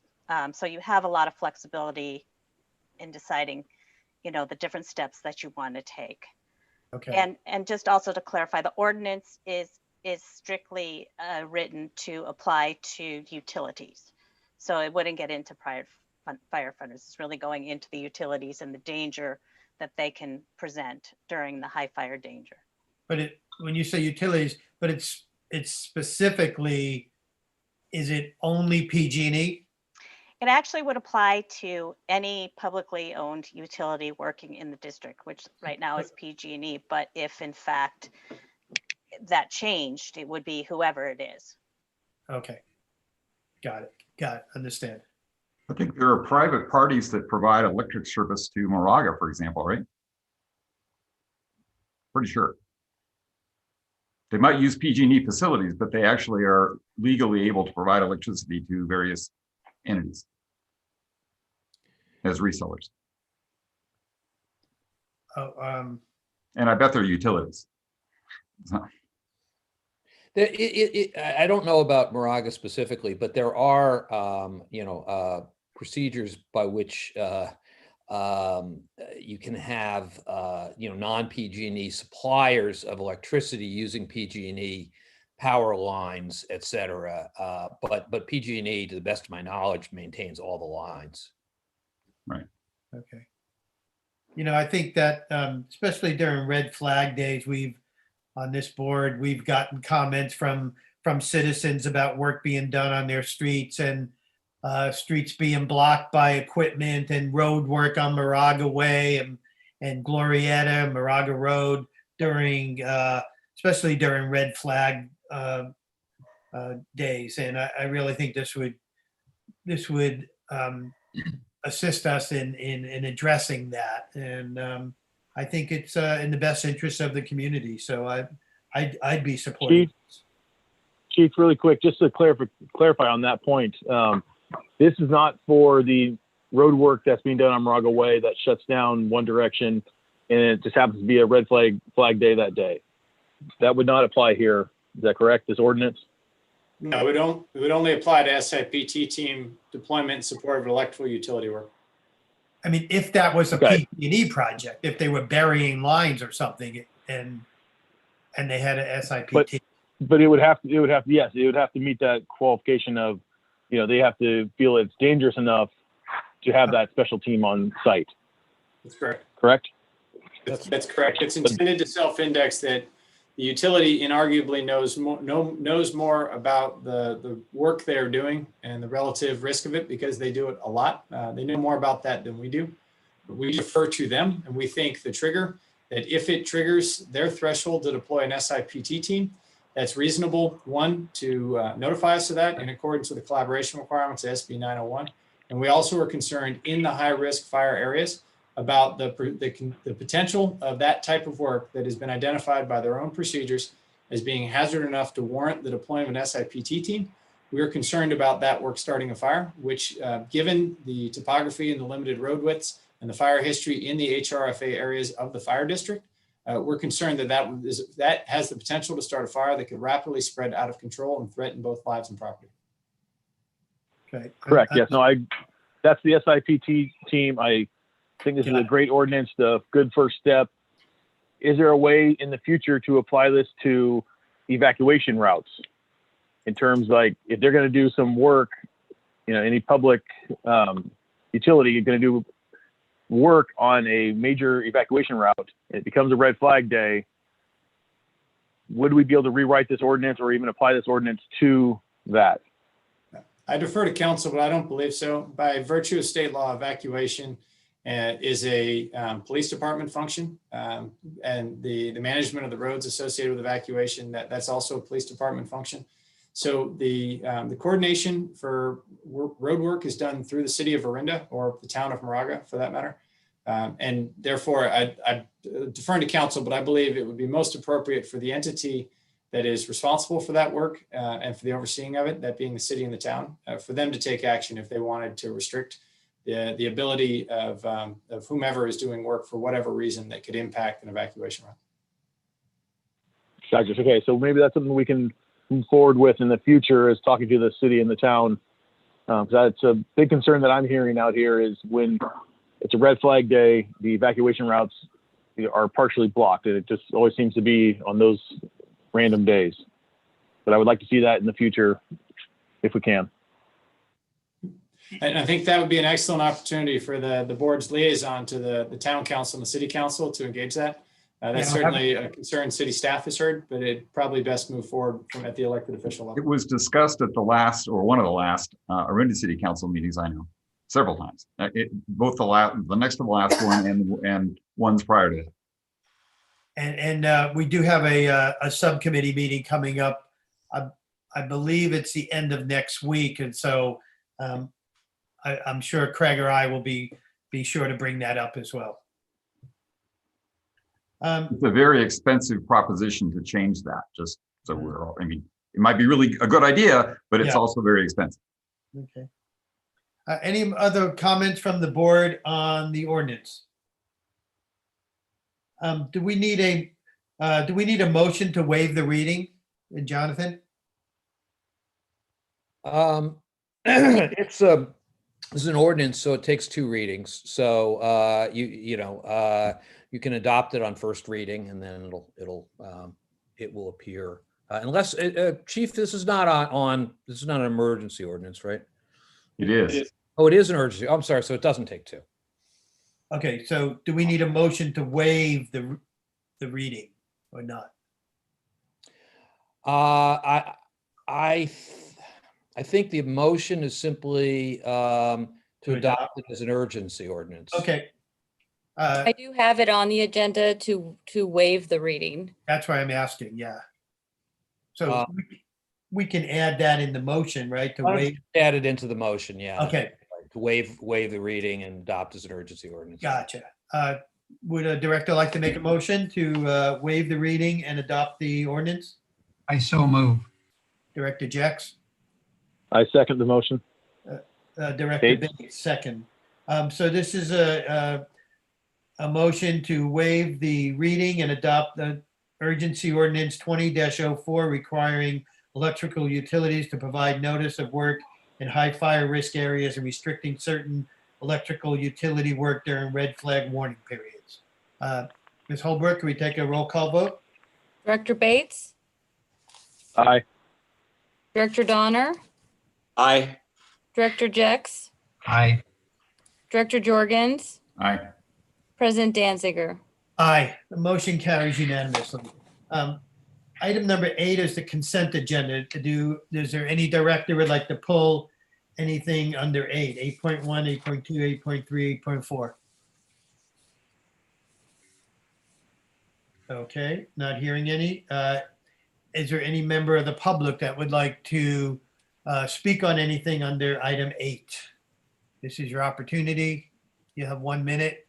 So you have a lot of flexibility in deciding, you know, the different steps that you want to take. Okay. And just also to clarify, the ordinance is strictly written to apply to utilities. So it wouldn't get into private firefighters. It's really going into the utilities and the danger that they can present during the high fire danger. But when you say utilities, but it's specifically, is it only PG&E? It actually would apply to any publicly owned utility working in the district, which right now is PG&E. But if in fact that changed, it would be whoever it is. Okay. Got it. Understand. I think there are private parties that provide electric service to Moraga, for example, right? Pretty sure. They might use PG&E facilities, but they actually are legally able to provide electricity to various entities as resellers. Oh, And I bet they're utilities. I don't know about Moraga specifically, but there are, procedures by which you can have, non-PG&E suppliers of electricity using PG&E power lines, et cetera. But PG&E, to the best of my knowledge, maintains all the lines. Right. okay. I think that especially during red flag days, on this board, we've gotten comments from citizens about work being done on their streets, and streets being blocked by equipment, and road work on Moraga Way and Glorietta, Moraga Road during, especially during red flag days. And I really think this would assist us in addressing that. And I think it's in the best interest of the community. So I'd be supportive. Chief, really quick, just to clarify on that point. This is not for the road work that's being done on Moraga Way that shuts down one direction, and it just happens to be a red flag day that day. That would not apply here. Is that correct, this ordinance? No, it would only apply to SIPT team deployment in support of electrical utility work. I mean, if that was a PG&E project, if they were burying lines or something, and they had a SIPT. But it would have to meet that qualification of, they have to feel it's dangerous enough to have that special team on site. That's correct. Correct? That's correct. It's intended to self-index that the utility inarguably knows more about the work they're doing and the relative risk of it, because they do it a lot. They know more about that than we do. But we defer to them, and we think the trigger, that if it triggers their threshold to deploy an SIPT team, that's reasonable, one, to notify us of that in accordance with the collaboration requirements of SB 901. And we also are concerned in the high-risk fire areas about the potential of that type of work that has been identified by their own procedures as being hazard enough to warrant the deployment of an SIPT team. We are concerned about that work starting a fire, which given the topography and the limited road widths and the fire history in the HRFA areas of the fire district, we're concerned that has the potential to start a fire that could rapidly spread out of control and threaten both lives and property. Okay. Correct. Yes. No, that's the SIPT team. I think this is a great ordinance, the good first step. Is there a way in the future to apply this to evacuation routes? In terms like, if they're going to do some work, any public utility is going to do work on a major evacuation route, it becomes a red flag day, would we be able to rewrite this ordinance or even apply this ordinance to that? I defer to council, but I don't believe so. By virtue of state law, evacuation is a police department function, and the management of the roads associated with evacuation, that's also a police department function. So the coordination for road work is done through the city of Orinda, or the town of Moraga for that matter. And therefore I defer to council, but I believe it would be most appropriate for the entity that is responsible for that work and for the overseeing of it, that being the city and the town, for them to take action if they wanted to restrict the ability of whomever is doing work for whatever reason that could impact an evacuation route. Gotcha. Okay, so maybe that's something we can move forward with in the future, is talking to the city and the town. That's a big concern that I'm hearing out here, is when it's a red flag day, the evacuation routes are partially blocked, and it just always seems to be on those random days. But I would like to see that in the future if we can. And I think that would be an excellent opportunity for the board's liaison to the town council and the city council to engage that. That's certainly a concern city staff has heard, but it probably best move forward from at the elected official level. It was discussed at the last, or one of the last, Orinda City Council meetings, I know, several times. Both the next to the last one and ones prior to it. And we do have a subcommittee meeting coming up. I believe it's the end of next week, and so I'm sure Craig or I will be sure to bring that up as well. It's a very expensive proposition to change that, just so we're all, I mean, it might be really a good idea, but it's also very expensive. Okay. Any other comments from the board on the ordinance? Do we need a motion to waive the reading, Jonathan? It's an ordinance, so it takes 2 readings. So you can adopt it on first reading, and then it will appear unless Chief, this is not an emergency ordinance, right? It is. Oh, it is an emergency. I'm sorry. So it doesn't take 2. Okay, so do we need a motion to waive the reading or not? I think the motion is simply to adopt it as an urgency ordinance. Okay. I do have it on the agenda to waive the reading. That's why I'm asking, yeah. So we can add that in the motion, right? To waive. Add it into the motion, yeah. Okay. To waive the reading and adopt as an urgency ordinance. Gotcha. Would a director like to make a motion to waive the reading and adopt the ordinance? I so move. Director Jex? I second the motion. Director Bates, second. So this is a motion to waive the reading and adopt the urgency ordinance 20-04 requiring electrical utilities to provide notice of work in high fire risk areas and restricting certain electrical utility work during red flag warning periods. Ms. Holbrook, can we take a roll call vote? Director Bates? Aye. Director Donner? Aye. Director Jex? Aye. Director Jorgens? Aye. President Danziger? Aye, the motion carries unanimously. Item number 8 is the consent agenda. Is there any director would like to pull anything under 8, 8.1, 8.2, 8.3, 8.4? Okay, not hearing any. Is there any member of the public that would like to speak on anything under item 8? This is your opportunity. You have 1 minute.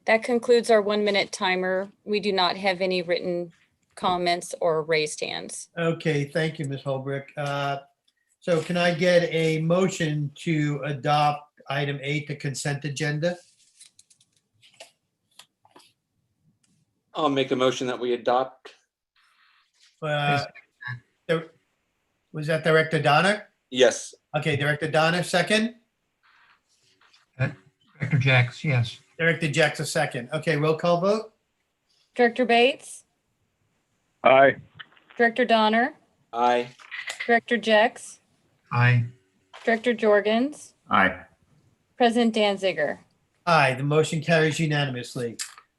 That concludes our 1-minute timer. We do not have any written comments or raised hands. Okay, thank you, Ms. Holbrook. So can I get a motion to adopt item 8, the consent agenda? I'll make a motion that we adopt. Was that Director Donner? Yes. Okay, Director Donner, second. Director Jacks, yes. Director Jex, a second. Okay, roll call vote. Director Bates, Aye. Director Donner, Aye. Director Jex, Aye. Director Jorgens, Aye. President Danziger. Aye, the motion carries unanimously.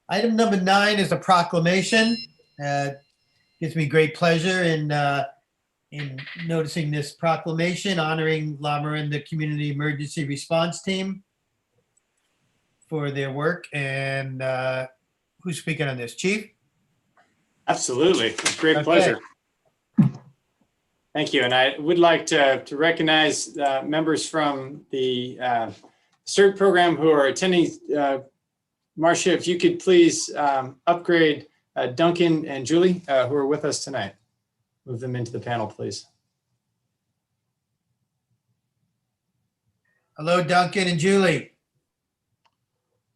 Item number 9 is a proclamation. Gives me great pleasure in noticing this proclamation honoring La Miranda Community Emergency Response Team for their work. And who's speaking on this? Chief? Absolutely. It's a great Okay. pleasure. Thank you. And I would like to recognize members from the CERT program who are attending. Marcia, if you could please upgrade Duncan and Julie who are with us tonight. Move them into the panel, please. Hello, Duncan and Julie.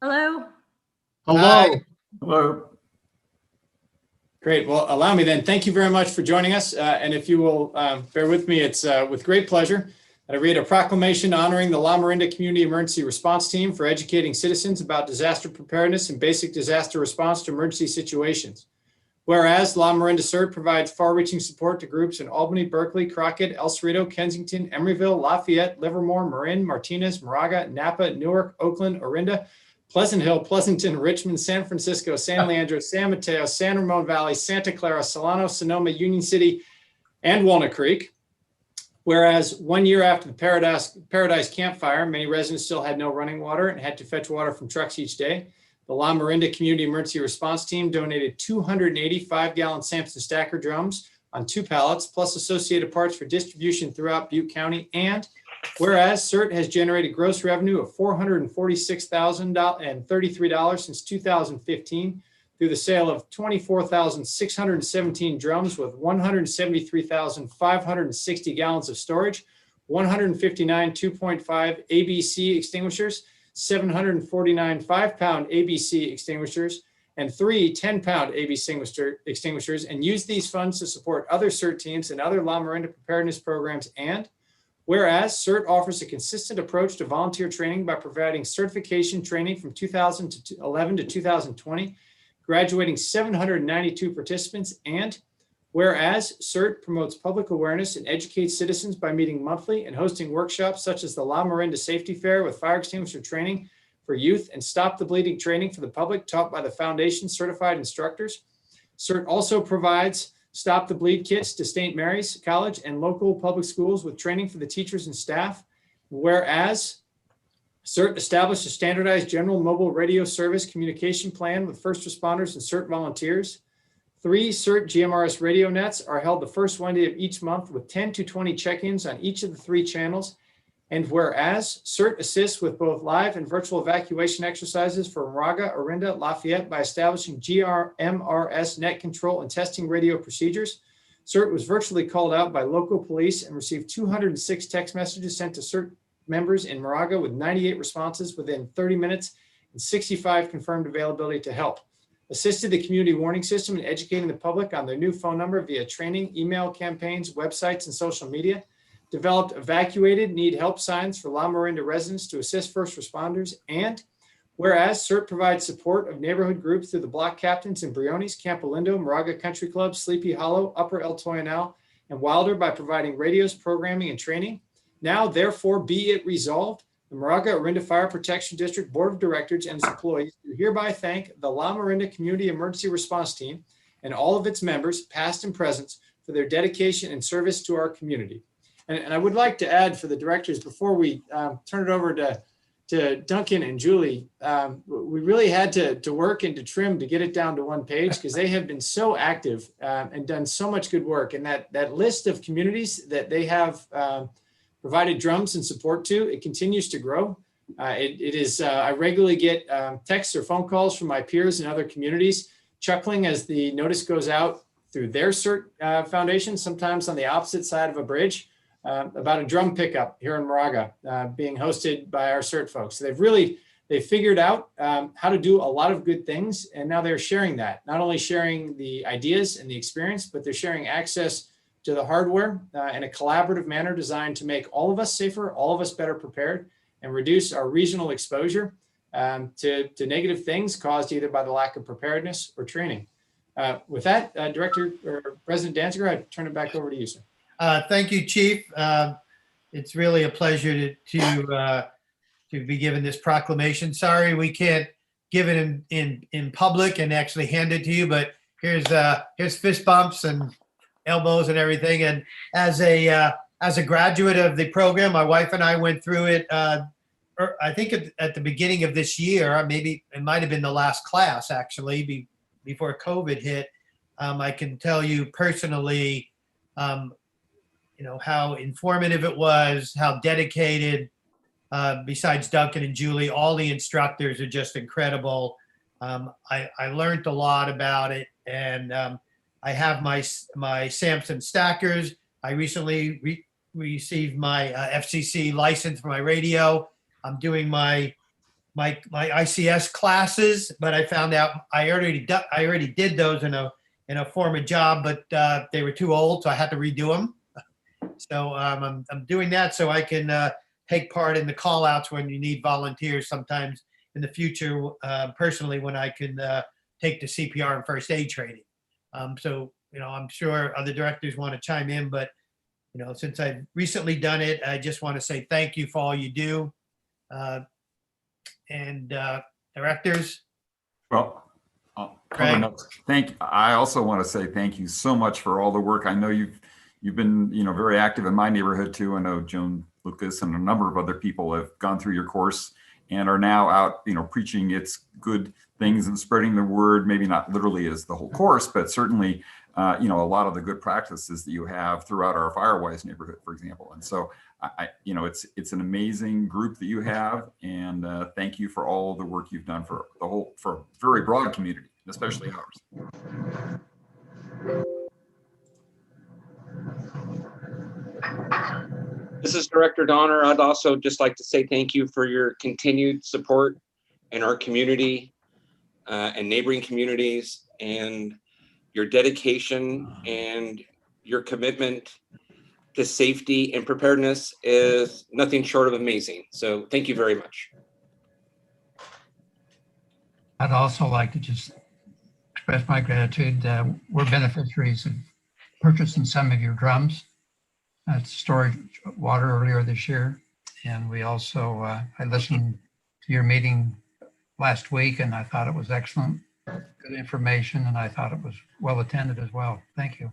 Hello. Hello. Hello. Great. Well, allow me then. Thank you very much for joining us. And if you will bear with me, it's with great pleasure that I read a proclamation honoring the La Miranda Community Emergency Response Team for educating citizens about disaster preparedness and basic disaster response to emergency situations. Whereas La Miranda CERT provides far-reaching support to groups in Albany, Berkeley, Crockett, El Cerrito, Kensington, Emeryville, Lafayette, Livermore, Marin, Martinez, Moraga, Napa, Newark, Oakland, Orinda, Pleasant Hill, Pleasanton, Richmond, San Francisco, San Leandro, San Mateo, San Ramon Valley, Santa Clara, Solano, Sonoma, Union City, and Walnut Creek. Whereas 1 year after the Paradise Campfire, many residents still had no running water and had to fetch water from trucks each day. The La Miranda Community Emergency Response Team donated 285-gallon Samson Stacker drums on 2 pallets, plus associated parts for distribution throughout Butte County. And whereas CERT has generated gross revenue of $446,033 since 2015 through the sale of 24,617 drums with 173,560 gallons of storage, 159 2.5 ABC extinguishers, 749 5-pound ABC extinguishers, and 3 10-pound ABC extinguishers, and use these funds to support other CERT teams and other La Miranda preparedness programs. And whereas CERT offers a consistent approach to volunteer training by providing certification training from 2011 to 2020, graduating 792 participants. And whereas CERT promotes public awareness and educates citizens by meeting monthly and hosting workshops such as the La Miranda Safety Fair with fire extinguisher training for youth and Stop the Bleeding training for the public taught by the foundation certified instructors. CERT also provides Stop the Bleed kits to St. Mary's College and local public schools with training for the teachers and staff. Whereas CERT established a standardized general mobile radio service communication plan with first responders and CERT volunteers. 3 CERT GMRS radio nets are held the first Wednesday of each month with 10 to 20 check-ins on each of the 3 channels. And whereas CERT assists with both live and virtual evacuation exercises for Moraga-Orinda, Lafayette by establishing GMRS net control and testing radio procedures. CERT was virtually called out by local police and received 206 text messages sent to CERT members in Moraga with 98 responses within 30 minutes and 65 confirmed availability to help. Assisted the community warning system in educating the public on their new phone number via training, email campaigns, websites, and social media. Developed evacuated need help signs for La Miranda residents to assist first responders. And whereas CERT provides support of neighborhood groups through the block captains in Briones, Campo Lindo, Moraga Country Club, Sleepy Hollow, Upper El Toyanal, and Wilder by providing radios, programming, and training. Now, therefore, be it resolved, the Moraga-Orinda Fire Protection District Board of Directors and its employees do hereby thank the La Miranda Community Emergency Response Team and all of its members, past and present, for their dedication and service to our community. And I would like to add for the directors, before we turn it over to Duncan and Julie, we really had to work and to trim to get it down to 1 page because they have been so active and done so much good work. And that list of communities that they have provided drums and support to, it continues to grow. It is, I regularly get texts or phone calls from my peers in other communities, chuckling as the notice goes out through their CERT foundation, sometimes on the opposite side of a bridge, about a drum pickup here in Moraga being hosted by our CERT folks. So they've figured out how to do a lot of good things. And now they're sharing that, not only sharing the ideas and the experience, but they're sharing access to the hardware in a collaborative manner designed to make all of us safer, all of us better prepared, and reduce our regional exposure to negative things caused either by the lack of preparedness or training. With that, Director or President Danziger, I turn it back over to you, sir. Thank you, Chief. It's really a pleasure to be given this proclamation. Sorry, we can't give it in public and actually hand it to you, but here's fist bumps and elbows and everything. And as a graduate of the program, my wife and I went through it. I think at the beginning of this year, maybe it might have been the last class actually before COVID hit. I can tell you personally, how informative it was, how dedicated. Besides Duncan and Julie, all the instructors are just incredible. I learned a lot about it, and I have my Samson stackers. I recently received my FCC license for my radio. I'm doing my ICS classes, but I found out I already did those in a former job, but they were too old, so I had to redo them. So I'm doing that so I can take part in the call outs when you need volunteers sometimes in the future, personally, when I can take the CPR and first aid training. So, I'm sure other directors want to chime in, but, since I've recently done it, I just want to say thank you for all you do. And directors. Well, I also want to say thank you so much for all the work. I know you've been, very active in my neighborhood too. I know Joan Lucas and a number of other people have gone through your course and are now out, preaching its good things and spreading the word, maybe not literally as the whole course, but certainly, a lot of the good practices that you have throughout our Firewise neighborhood, for example. And so it's an amazing group that you have. And thank you for all the work you've done for a very broad community, especially ours. This is Director Donner. I'd also just like to say thank you for your continued support in our community and neighboring communities, and your dedication and your commitment to safety and preparedness is nothing short of amazing. So thank you very much. I'd also like to just express my gratitude. We're beneficiaries of purchasing some of your drums at storage water earlier this year. And we also, I listened to your meeting last week and I thought it was excellent, good information, and I thought it was well attended as well. Thank you.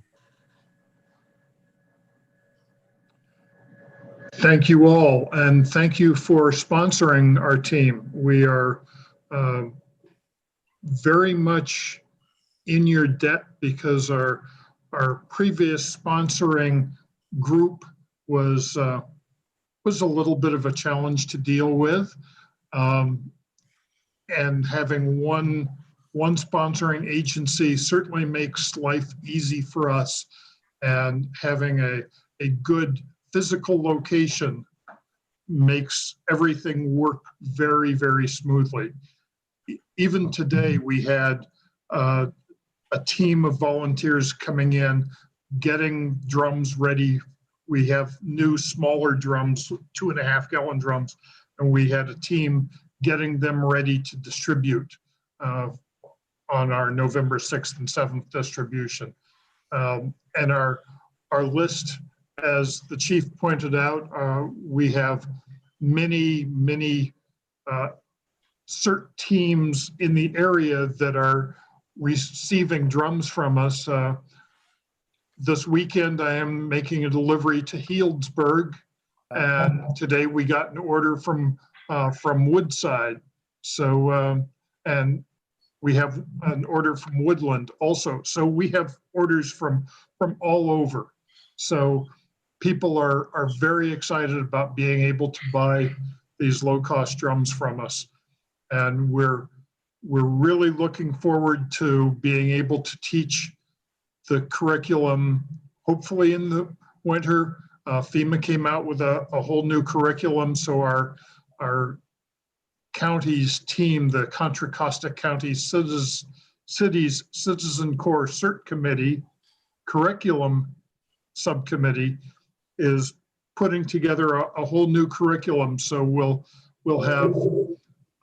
Thank you all, and thank you for sponsoring our team. We are very much in your debt because our previous sponsoring group was a little bit of a challenge to deal with, and having one sponsoring agency certainly makes life easy for us, and having a good physical location makes everything work very, very smoothly. Even today, we had a team of volunteers coming in, getting drums ready. We have new smaller drums, 2.5 gallon drums, and we had a team getting them ready to distribute on our November 6th and 7th distribution. And our list, as the chief pointed out, we have many CERT teams in the area that are receiving drums from us. This weekend, I am making a delivery to Healdsburg, and today we got an order from Woodside. So, and we have an order from Woodland also. So we have orders from all over. So people are very excited about being able to buy these low-cost drums from us. And we're really looking forward to being able to teach the curriculum, hopefully in the winter. FEMA came out with a whole new curriculum, so our county's team, the Contra Costa County Cities Citizen Corps CERT Committee curriculum subcommittee is putting together a whole new curriculum. So we'll have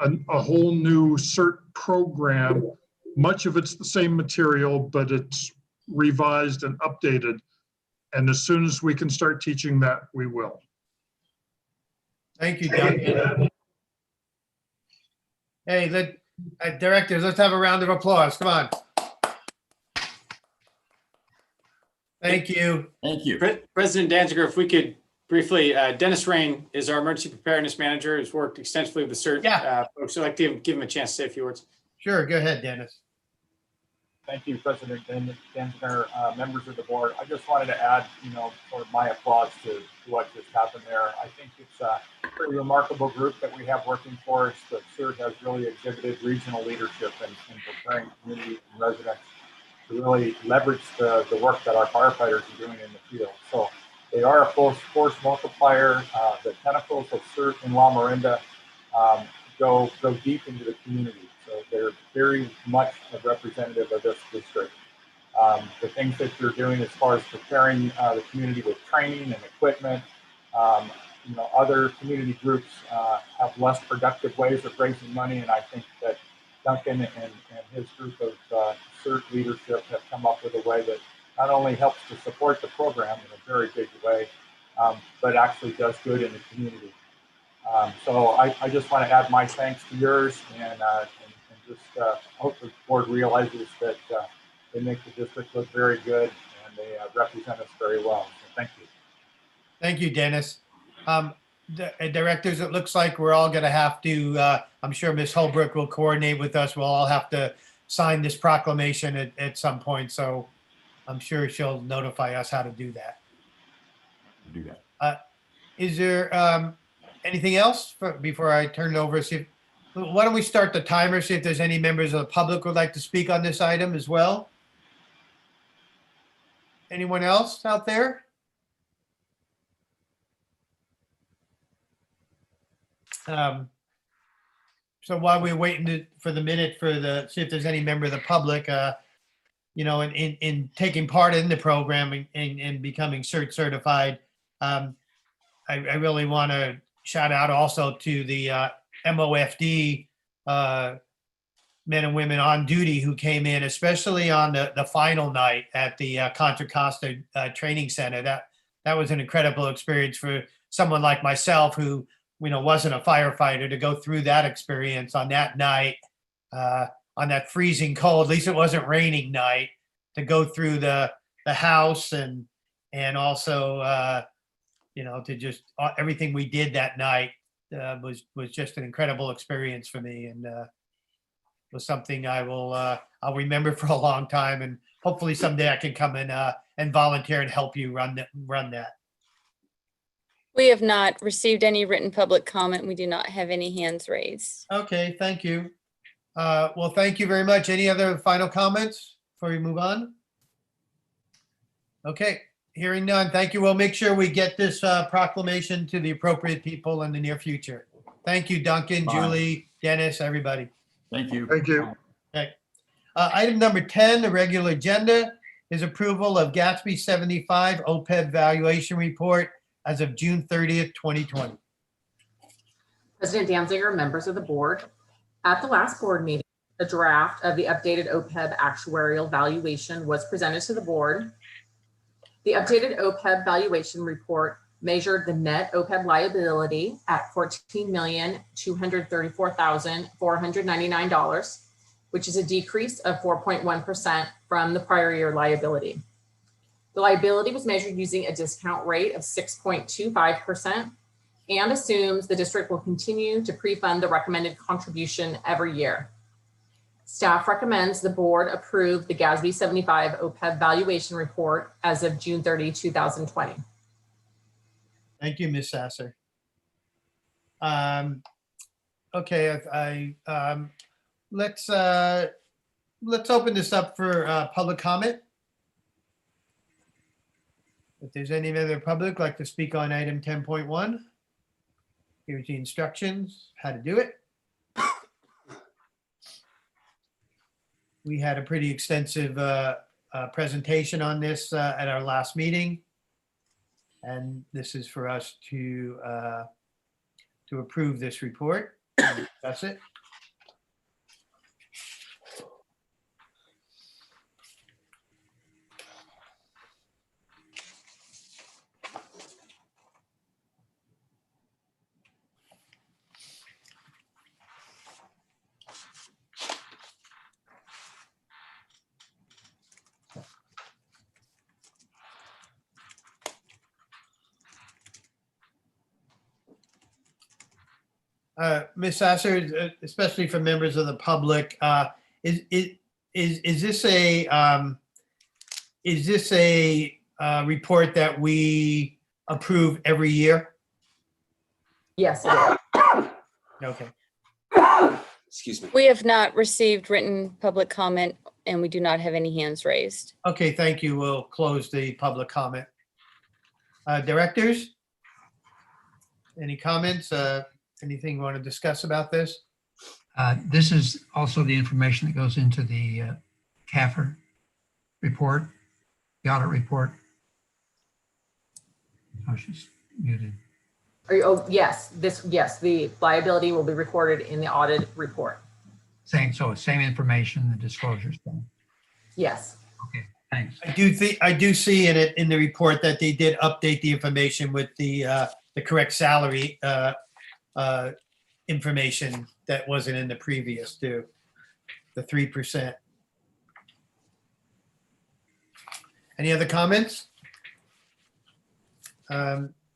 a whole new CERT program. Much of it's the same material, but it's revised and updated. And as soon as we can start teaching that, we will. Thank you, Duncan. Hey, directors, let's have a round of applause. Come on. Thank you. Thank you. President Danziger, if we could briefly, Dennis Rain is our emergency preparedness manager, who's worked extensively with the CERT folks. I'd like to give him a chance to say a few words. Sure, go ahead, Dennis. Thank you, President Danziger, members of the board. I just wanted to add, sort of my applause to what just happened there. I think it's a pretty remarkable group that we have working for us. The CERT has really exhibited regional leadership in preparing community and residents to really leverage the work that our firefighters are doing in the field. So they are a force multiplier. The tentacles of CERT in Moraga-Orinda go deep into the community. So they're very much a representative of this district. The things that you're doing as far as preparing the community with training and equipment, other community groups have less productive ways of raising money, and I think that Duncan and his group of CERT leadership have come up with a way that not only helps to support the program in a very big way, but actually does good in the community. So I just want to add my thanks to yours, and just hope the board realizes that they make the district look very good and they represent us very well. So thank you. Thank you, Dennis. Directors, it looks like we're all going to have to, I'm sure Ms. Holbrook will coordinate with us. We'll all have to sign this proclamation at some point. So I'm sure she'll notify us how to do that. Is there anything else before I turn it over? Why don't we start the timer, see if there's any members of the public who would like to speak on this item as well? Anyone else out there? So while we're waiting for the minute see if there's any member of the public, in taking part in the program and becoming CERT certified, I really want to shout out also to the MOFD men and women on duty who came in, especially on the final night at the Contra Costa Training Center. That was an incredible experience for someone like myself who wasn't a firefighter, to go through that experience on that night, on that freezing cold, at least it wasn't raining night, to go through the house and also to just everything we did that night was just an incredible experience for me, and was something I'll remember for a long time, and hopefully someday I can come in and volunteer and help you run that. We have not received any written public comment. We do not have any hands raised. Okay, thank you. Well, thank you very much. Any other final comments before we move on? Okay, hearing none. Thank you. We'll make sure we get this proclamation to the appropriate people in the near future. Thank you, Duncan, Bye. Julie, Dennis, everybody. Thank you. Thank you. Okay. Item number 10, the regular agenda, is approval of Gatsby 75 OPEB valuation report as of June 30th, 2020. President Danziger, members of the board, at the last board meeting, a draft of the updated OPEB actuarial valuation was presented to the board. The updated OPEB valuation report measured the net OPEB liability at $14,234,499, which is a decrease of 4.1% from the prior year liability. The liability was measured using a discount rate of 6.25% and assumes the district will continue to pre-fund the recommended contribution every year. Staff recommends the board approve the GASB 75 OPEB valuation report as of June 30, 2020. Thank you, Ms. Sasser. Okay, let's open this up for public comment. If there's any other public like to speak on item 10.1, here's the instructions, how to do it. We had a pretty extensive presentation on this at our last meeting. And this is for us to approve this report. That's it. Ms. Sasser, especially for members of the public, is this a report that we approve every year? Yes, it is. Okay. Excuse me. We have not received written public comment and we do not have any hands raised. Okay, thank you. We'll close the public comment. Directors? Any comments? Anything you want to discuss about this? This is also the information that goes into the CAFR report, the audit report. Oh, she's muted. Are you, oh, yes, the liability will be recorded in the audit report. Same information, the disclosures thing. Yes. Okay, thanks. I do see in the report that they did update the information with the correct salary information that wasn't in the previous too, the 3%. Any other comments?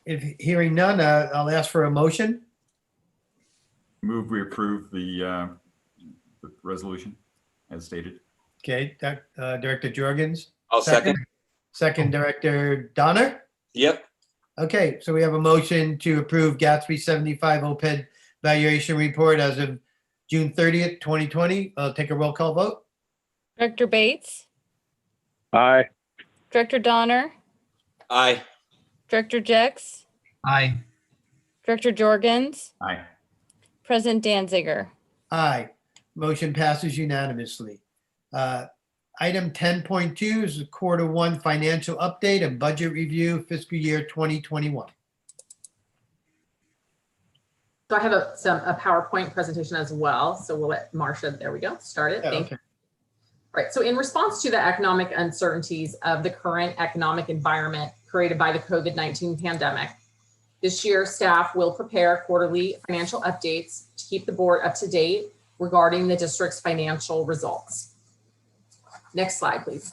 If hearing none, I'll ask for a motion. Move we approve the resolution as stated. Okay, Director Jorgens. I'll second. Second, Director Donner. Yep. Okay, so we have a motion to approve Gatsby 75 OPEB valuation report as of June 30th, 2020. I'll take a roll call vote. Director Bates, Aye. Director Donner, Aye. Director Jex, Aye. Director Jorgens, Aye. President Danziger. Aye. Motion passes unanimously. Item 10.2 is the Q1 financial update and budget review fiscal year 2021. So I have a PowerPoint presentation as well. So we'll let Marcia, there we go, start it. Thank you. All right, so in response to the economic uncertainties of the current economic environment created by the COVID-19 pandemic, this year staff will prepare quarterly financial updates to keep the board up to date regarding the district's financial results. Next slide, please.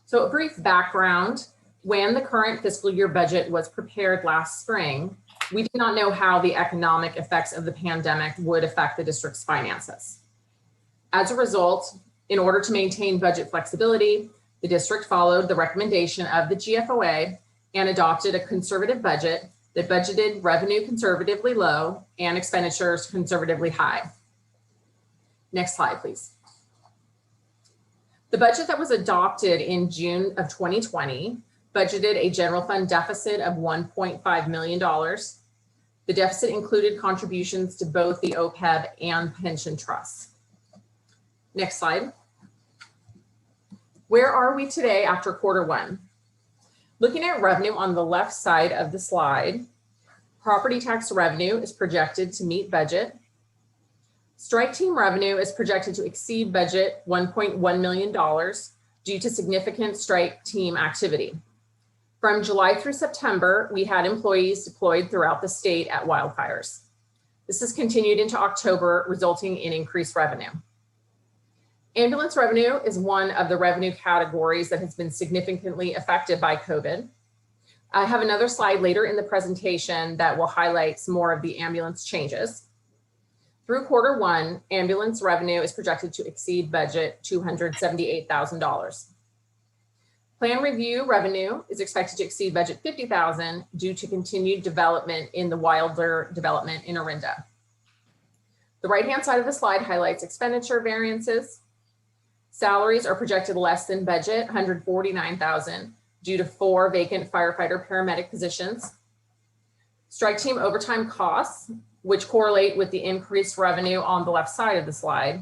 So a brief background, when the current fiscal year budget was prepared last spring, we did not know how the economic effects of the pandemic would affect the district's finances. As a result, in order to maintain budget flexibility, the district followed the recommendation of the GFOA and adopted a conservative budget that budgeted revenue conservatively low and expenditures conservatively high. Next slide, please. The budget that was adopted in June of 2020 budgeted a general fund deficit of $1.5 million. The deficit included contributions to both the OPEB and pension trusts. Next slide. Where are we today after Q1? Looking at revenue on the left side of the slide, property tax revenue is projected to meet budget. Strike team revenue is projected to exceed budget $1.1 million due to significant strike team activity. From July through September, we had employees deployed throughout the state at wildfires. This has continued into October, resulting in increased revenue. Ambulance revenue is one of the revenue categories that has been significantly affected by COVID. I have another slide later in the presentation that will highlight some more of the ambulance changes. Through Q1, ambulance revenue is projected to exceed budget $278,000. Plan review revenue is expected to exceed budget $50,000 due to continued development in the Wilder development in Orinda. The right-hand side of the slide highlights expenditure variances. Salaries are projected less than budget, $149,000, due to 4 vacant firefighter paramedic positions. Strike team overtime costs, which correlate with the increased revenue on the left side of the slide,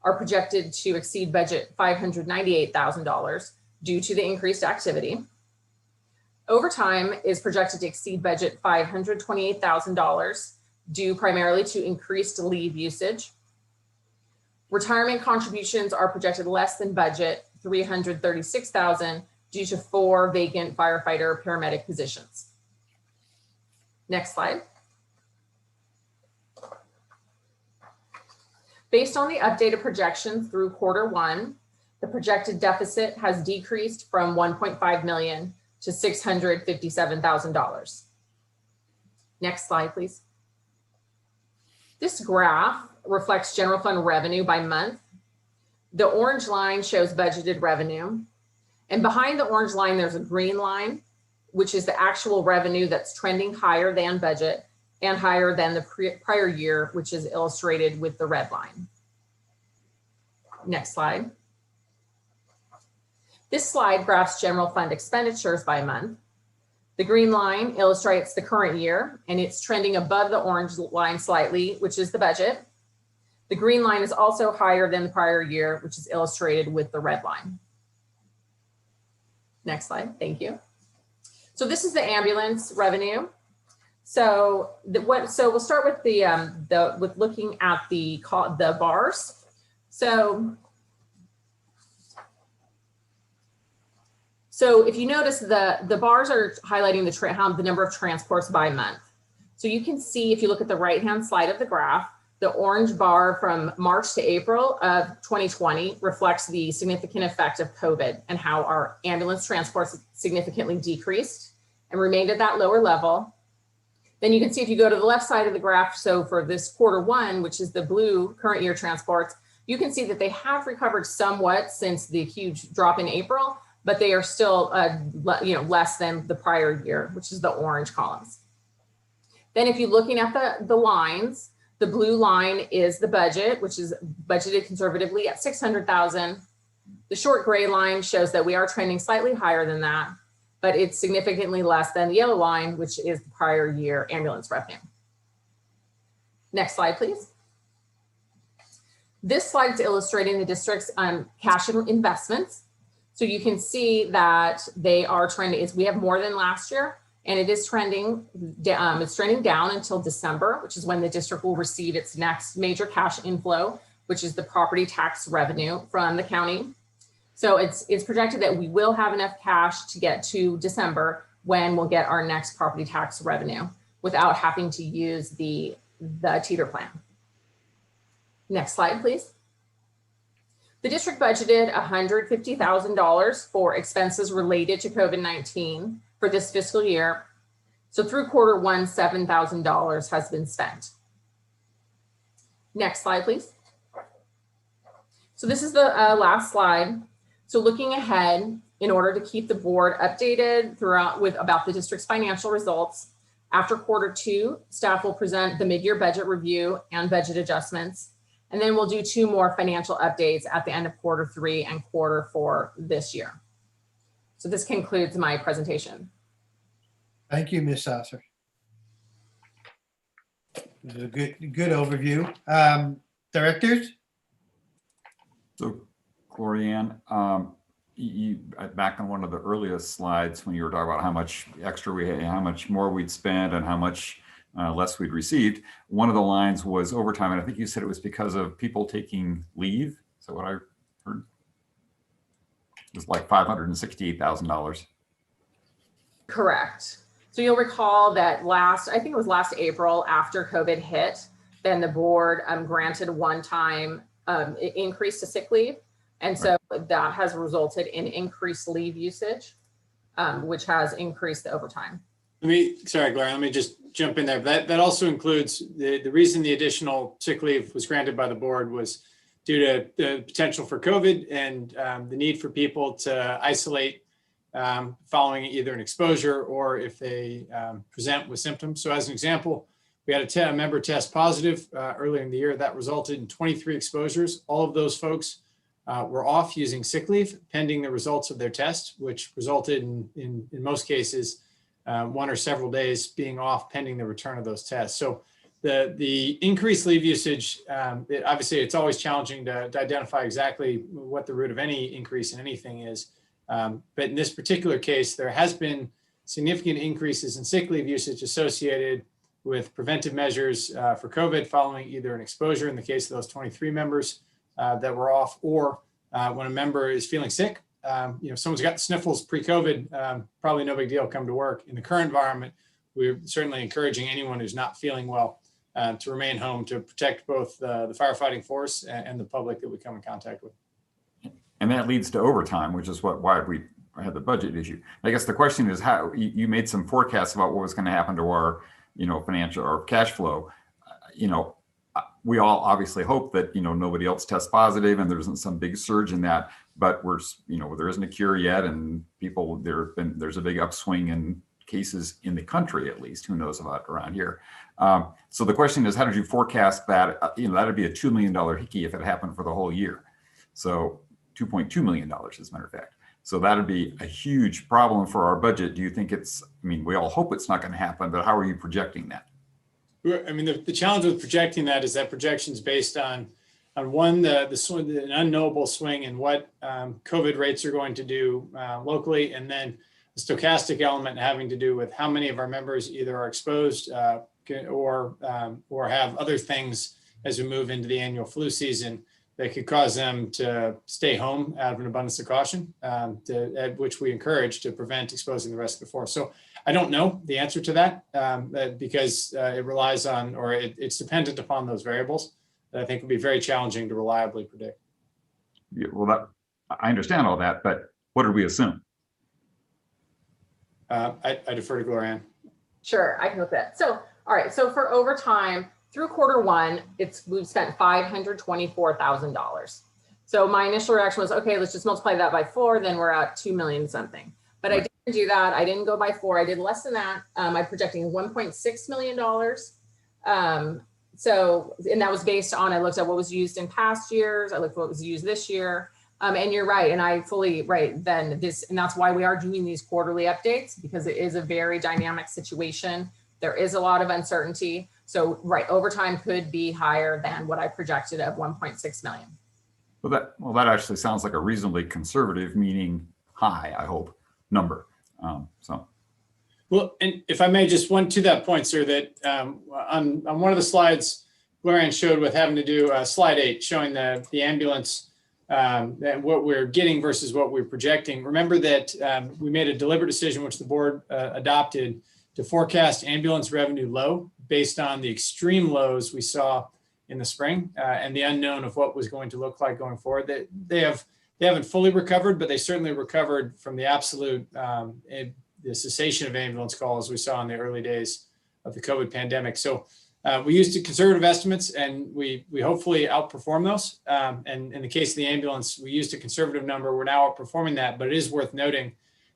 are projected to exceed budget $598,000 due to the increased activity. Overtime is projected to exceed budget $528,000 due primarily to increased leave usage. Retirement contributions are projected less than budget, $336,000 due to 4 vacant firefighter paramedic positions. Next slide. Based on the updated projections through Q1, the projected deficit has decreased from 1.5 million to $657,000. Next slide, please. This graph reflects general fund revenue by month. The orange line shows budgeted revenue. And behind the orange line, there's a green line, which is the actual revenue that's trending higher than budget and higher than the prior year, which is illustrated with the red line. Next slide. This slide graphs general fund expenditures by month. The green line illustrates the current year, and it's trending above the orange line slightly, which is the budget. The green line is also higher than the prior year, which is illustrated with the red line. Next slide, thank you. So this is the ambulance revenue. So we'll start with with looking at the bars. So if you notice, the bars are highlighting the number of transports by month. So you can see, if you look at the right-hand side of the graph, the orange bar from March to April of 2020 reflects the significant effect of COVID and how our ambulance transports significantly decreased and remained at that lower level. Then you can see, if you go to the left side of the graph, so for this Q1, which is the blue current year transports, you can see that they have recovered somewhat since the huge drop in April, but they are still less than the prior year, which is the orange columns. Then if you're looking at the lines, the blue line is the budget, which is budgeted conservatively at 600,000. The short gray line shows that we are trending slightly higher than that, but it's significantly less than the yellow line, which is the prior year ambulance revenue. Next slide, please. This slide is illustrating the district's cash and investments. So you can see that they are trending, we have more than last year, and it is trending, it's trending down until December, which is when the district will receive its next major cash inflow, which is the property tax revenue from the county. So it's projected that we will have enough cash to get to December, when we'll get our next property tax revenue without having to use the teeter plan. Next slide, please. The district budgeted $150,000 for expenses related to COVID-19 for this fiscal year. So through Q1, $7,000 has been spent. Next slide, please. So this is the last slide. So looking ahead, in order to keep the board updated about the district's financial results, after Q2, staff will present the mid-year budget review and budget adjustments. And then we'll do 2 more financial updates at the end of Q3 and Q4 this year. So this concludes my presentation. Thank you, Ms. Sasser. This is a good overview. Directors? So, Glorianne, you back on one of the earliest slides when you were talking about how much extra we had, how much more we'd spend, and how much less we'd received. One of the lines was overtime, and I think you said it was because of people taking leave. Is that what I heard? It was like $568,000. Correct. So you'll recall that I think it was last April, after COVID hit, then the board granted a one-time increase to sick leave. And so that has resulted in increased leave usage, which has increased the overtime. Sorry, Gloria, let me just jump in there. That also includes the reason the additional sick leave was granted by the board was due to the potential for COVID and the need for people to isolate following either an exposure or if they present with symptoms. So as an example, we had a member test positive earlier in the year. That resulted in 23 exposures. All of those folks were off using sick leave pending the results of their test, which resulted in most cases, 1 or several days being off pending the return of those tests. So the increased leave usage, obviously it's always challenging to identify exactly what the root of any increase in anything is. But in this particular case, there has been significant increases in sick leave usage associated with preventive measures for COVID following either an exposure in the case of those 23 members that were off, or when a member is feeling sick. If someone's got sniffles pre-COVID, probably no big deal, come to work. In the current environment, we're certainly encouraging anyone who's not feeling well to remain home to protect both the firefighting force and the public that we come in contact with. And that leads to overtime, which is why we had the budget issue. I guess the question is how you made some forecasts about what was going to happen to our, financial or cash flow. We all obviously hope that, nobody else tests positive and there isn't some big surge in that, but there isn't a cure yet, and there's a big upswing in cases in the country, at least. Who knows about around here? So the question is, how did you forecast that? That'd be a $2 million hickey if it happened for the whole year. So $2.2 million, as a matter of fact. So that'd be a huge problem for our budget. Do you think we all hope it's not going to happen, but how are you projecting that? The challenge with projecting that is that projection is based on one, the unknowable swing in what COVID rates are going to do locally, and then the stochastic element having to do with how many of our members either are exposed or have other things as we move into the annual flu season that could cause them to stay home out of an abundance of caution, which we encourage to prevent exposing the rest of the force. So I don't know the answer to that because it relies on, or it's dependent upon those variables that I think would be very challenging to reliably predict. Yeah, well, I understand all that, but what did we assume? I defer to Gloria. Sure, I can look at that. So, all right, so for overtime, through quarter 1, we've spent $524,000. So my initial reaction was, okay, let's just multiply that by 4, then we're at 2 million something. But I didn't do that. I didn't go by 4. I did less than that. I'm projecting $1.6 million. And that was based on, I looked at what was used in past years. I looked at what was used this year. And you're right. And I fully, right, then and that's why we are doing these quarterly updates, because it is a very dynamic situation. There is a lot of uncertainty. So, right, overtime could be higher than what I projected of 1.6 million. Well, that actually sounds like a reasonably conservative, meaning high, I hope, number. Well, and if I may, just one to that point, sir, that on one of the slides Gloria showed with having to do slide 8, showing the ambulance and what we're getting versus what we're projecting. Remember that we made a deliberate decision, which the board adopted, to forecast ambulance revenue low based on the extreme lows we saw in the spring and the unknown of what was going to look like going forward. They haven't fully recovered, but they certainly recovered from the absolute the cessation of ambulance calls we saw in the early days of the COVID pandemic. So we used conservative estimates, and we hopefully outperform those. And in the case of the ambulance, we used a conservative number. We're now outperforming that, but it is worth noting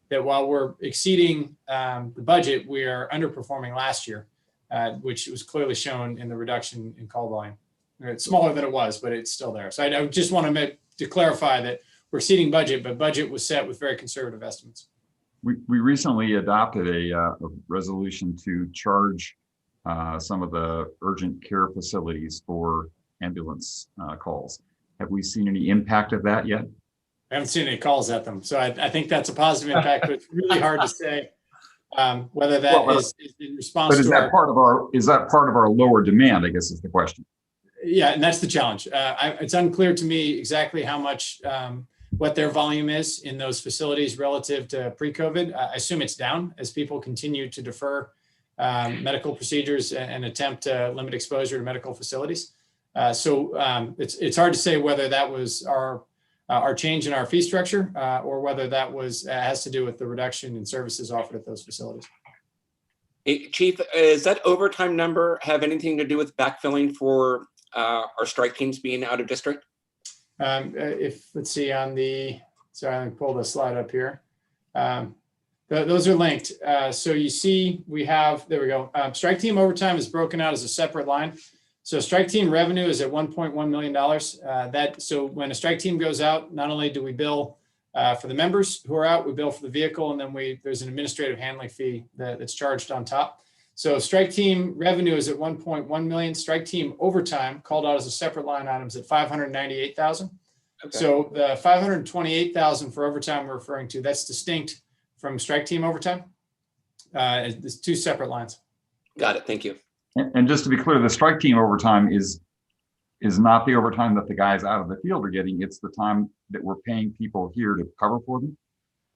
that while we're exceeding the budget, we are underperforming last year, which was clearly shown in the reduction in call volume. It's smaller than it was, but it's still there. So I just want to clarify that we're exceeding budget, but budget was set with very conservative estimates. We recently adopted a resolution to charge some of the urgent care facilities for ambulance calls. Have we seen any impact of that yet? I haven't seen any calls at them. So I think that's a positive impact, but it's really hard to say whether that is in response to is that part of our lower demand, I guess is the question. Yeah, and that's the challenge. It's unclear to me exactly how much, what their volume is in those facilities relative to pre-COVID. I assume it's down as people continue to defer medical procedures and attempt to limit exposure to medical facilities. So it's hard to say whether that was our change in our fee structure or whether that has to do with the reduction in services offered at those facilities. Chief, does that overtime number have anything to do with backfilling for our strike teams being out of district? Let's see sorry, let me pull the slide up here. Those are linked. So you see there we go. Strike team overtime is broken out as a separate line. So strike team revenue is at $1.1 million. So when a strike team goes out, not only do we bill for the members who are out, we bill for the vehicle, and then there's an administrative handling fee that's charged on top. So strike team revenue is at 1.1 million. Strike team overtime, called out as a separate line item, is at 598,000. Okay. So the 528,000 for overtime we're referring to, that's distinct from strike team overtime. It's two separate lines. Got it. Thank you. And just to be clear, the strike team overtime is not the overtime that the guys out of the field are getting. It's the time that we're paying people here to cover for them.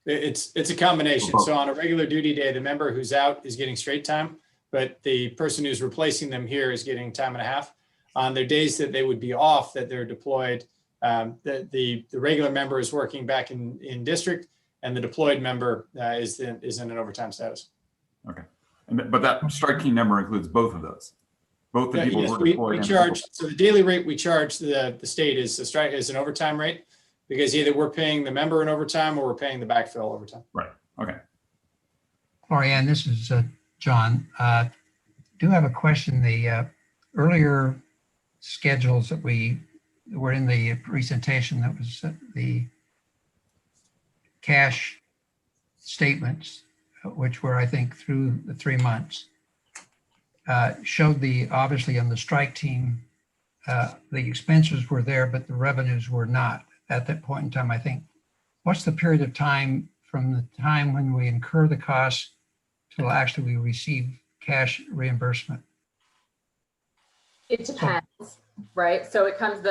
It's a combination. So on a regular duty day, the member who's out is getting straight time, but the person who's replacing them here is getting time and a half. On their days that they would be off, that they're deployed, the regular member is working back in district, and the deployed member is in an overtime status. Okay, but that strike team number includes both of those. Both the people Yes, who are we deployed. charge, so the daily rate we charge the state is an overtime rate, because either we're paying the member in overtime or we're paying the backfill overtime. Right. Okay. Glorianne, this is John. Do have a question. The earlier schedules that were in the presentation, that was the cash statements, which were, I think, through the 3 months, showed obviously on the strike team, the expenses were there, but the revenues were not at that point in time, I think. What's the period of time from the time when we incur the costs till actually we receive cash reimbursement? It depends, right? So it comes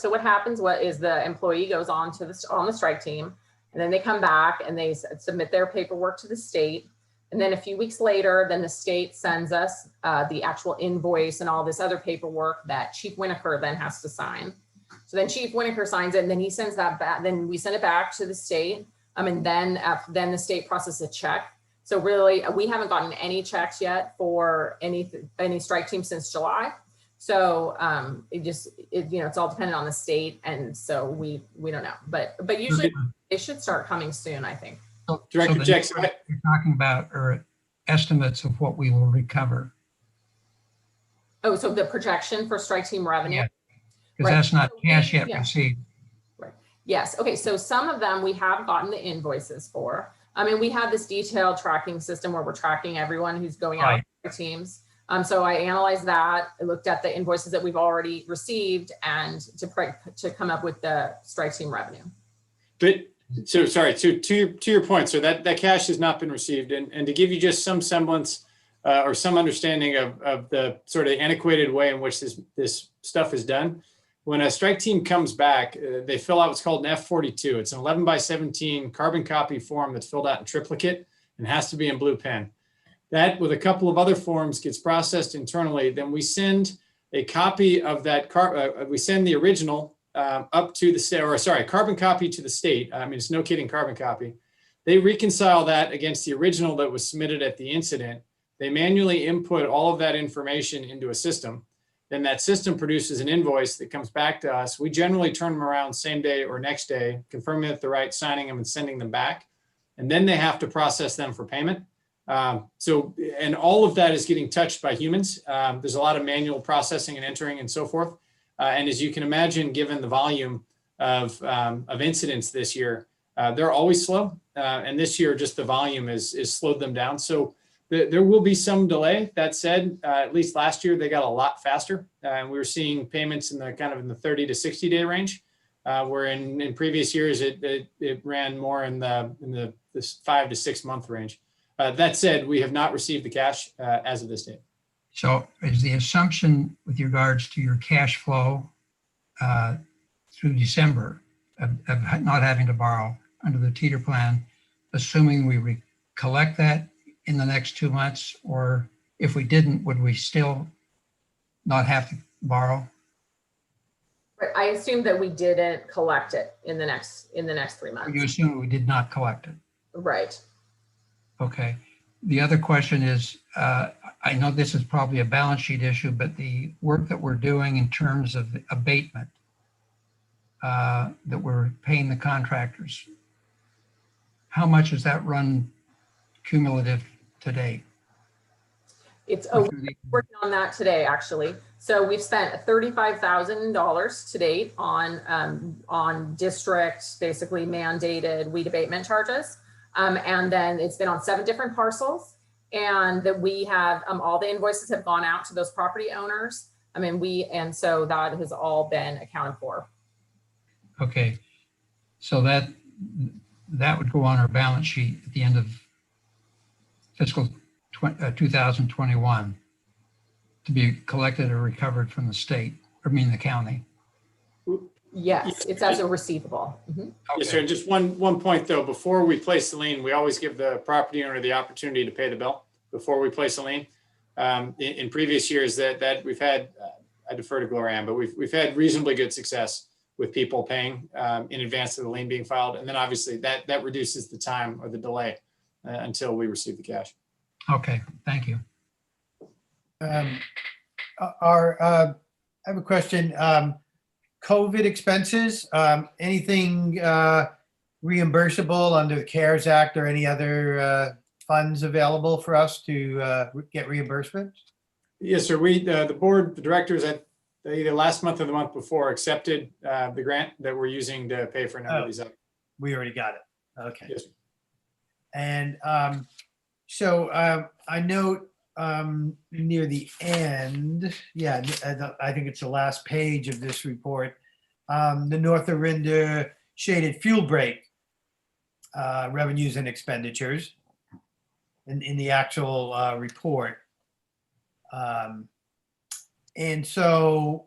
so what happens, the employee goes on the strike team, and then they come back and they submit their paperwork to the state. And then a few weeks later, then the state sends us the actual invoice and all this other paperwork that Chief Winokur then has to sign. So then Chief Winokur signs it, and then he sends that back. Then we send it back to the state. And then the state processes a check. So really, we haven't gotten any checks yet for any strike team since July. So it's all dependent on the state, and so we don't know. But usually it should start coming soon, I think. Director Jackson, you're talking about are estimates of what we will recover. Oh, so the projection for strike team revenue? Yeah, because that's not cash yet received. Right. Yes. Okay. So some of them we have gotten the invoices for. I mean, we have this detailed tracking system where we're tracking everyone who's going out to teams. So I analyzed that. I looked at the invoices that we've already received and to come up with the strike team revenue. But so sorry, to your point, so that cash has not been received, and to give you just some semblance or some understanding of the sort of antiquated way in which this stuff is done, when a strike team comes back, they fill out what's called an F42. It's an 11 by 17 carbon copy form that's filled out in triplicate and has to be in blue pen. That, with a couple of other forms, gets processed internally. Then we send a copy of that, we send the original up to the state, or sorry, carbon copy to the state. I mean, it's no kidding, carbon copy. They reconcile that against the original that was submitted at the incident. They manually input all of that information into a system. Then that system produces an invoice that comes back to us. We generally turn them around same day or next day, confirming that they're right, signing them and sending them back. And then they have to process them for payment. And all of that is getting touched by humans. There's a lot of manual processing and entering and so forth. And as you can imagine, given the volume of incidents this year, they're always slow. And this year, just the volume is slowed them down. So there will be some delay. That said, at least last year, they got a lot faster. And we were seeing payments in the 30 to 60 day range, where in previous years, it ran more in the 5 to 6 month range. That said, we have not received the cash as of this date. So is the assumption with regards to your cash flow through December of not having to borrow under the teeter plan, assuming we collect that in the next 2 months, or if we didn't, would we still not have to borrow? I assume that we didn't collect it in the next 3 months. You assume we did not collect it? Right. Okay. The other question is, I know this is probably a balance sheet issue, but the work that we're doing in terms of abatement that we're paying the contractors, how much has that run cumulative today? We're working on that today, actually. So we've spent $35,000 to date on district, basically mandated weed abatement charges. And then it's been on 7 different parcels, and that we have all the invoices have gone out to those property owners. I mean, and so that has all been accounted for. Okay, so that would go on our balance sheet at the end of fiscal 2021 to be collected or recovered from the state, or the county. Yes, it's as a receivable. Mhm. Yes, sir. And just one point though, before we place the lien, we always give the property owner the opportunity to pay the bill before we place a lien. In previous years that we've had, I defer to Gloria, but we've had reasonably good success with people paying in advance of the lien being filed. And then obviously that reduces the time or the delay until we receive the cash. Okay, thank you. I have a question. COVID expenses, anything reimbursable under the CARES Act or any other funds available for us to get reimbursement? Yes, sir. We, the board, the directors at either last month or the month before accepted the grant that we're using to pay for a number of these. We already got it. Okay. Yes. And so I note near the end, yeah, I think it's the last page of this report, the North Orinda shaded fuel break revenues and expenditures in the actual report. And so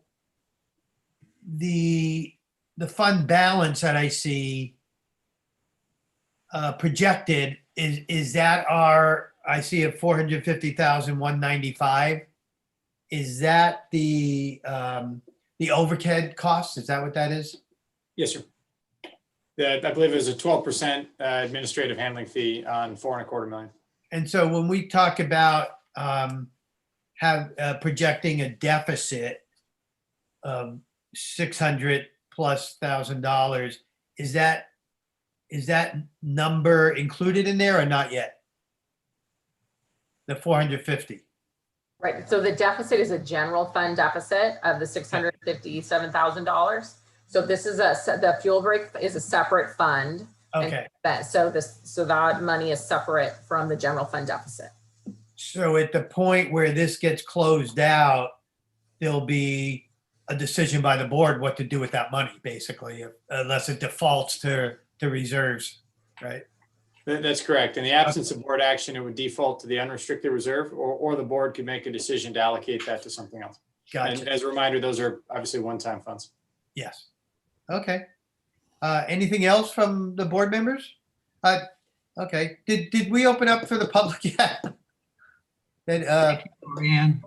the fund balance that I see projected is that I see a 450,195. Is that the overhead cost? Is that what that is? Yes, sir. I believe it was a 12% administrative handling fee on $4.25 million. And so when we talk about projecting a deficit of $600,000+, is that number included in there or not yet? The 450. Right. So the deficit is a general fund deficit of the $657,000. So this is the fuel break is a separate fund. Okay. So that money is separate from the general fund deficit. So at the point where this gets closed out, there'll be a decision by the board what to do with that money, basically, unless it defaults to reserves, right? That's correct. In the absence of board action, it would default to the unrestricted reserve, or the board could make a decision to allocate that to something else. Gotcha. And as a reminder, those are obviously one-time funds. Yes. Okay. Anything else from the board members? Okay. Did we open up for the public yet? Leanne,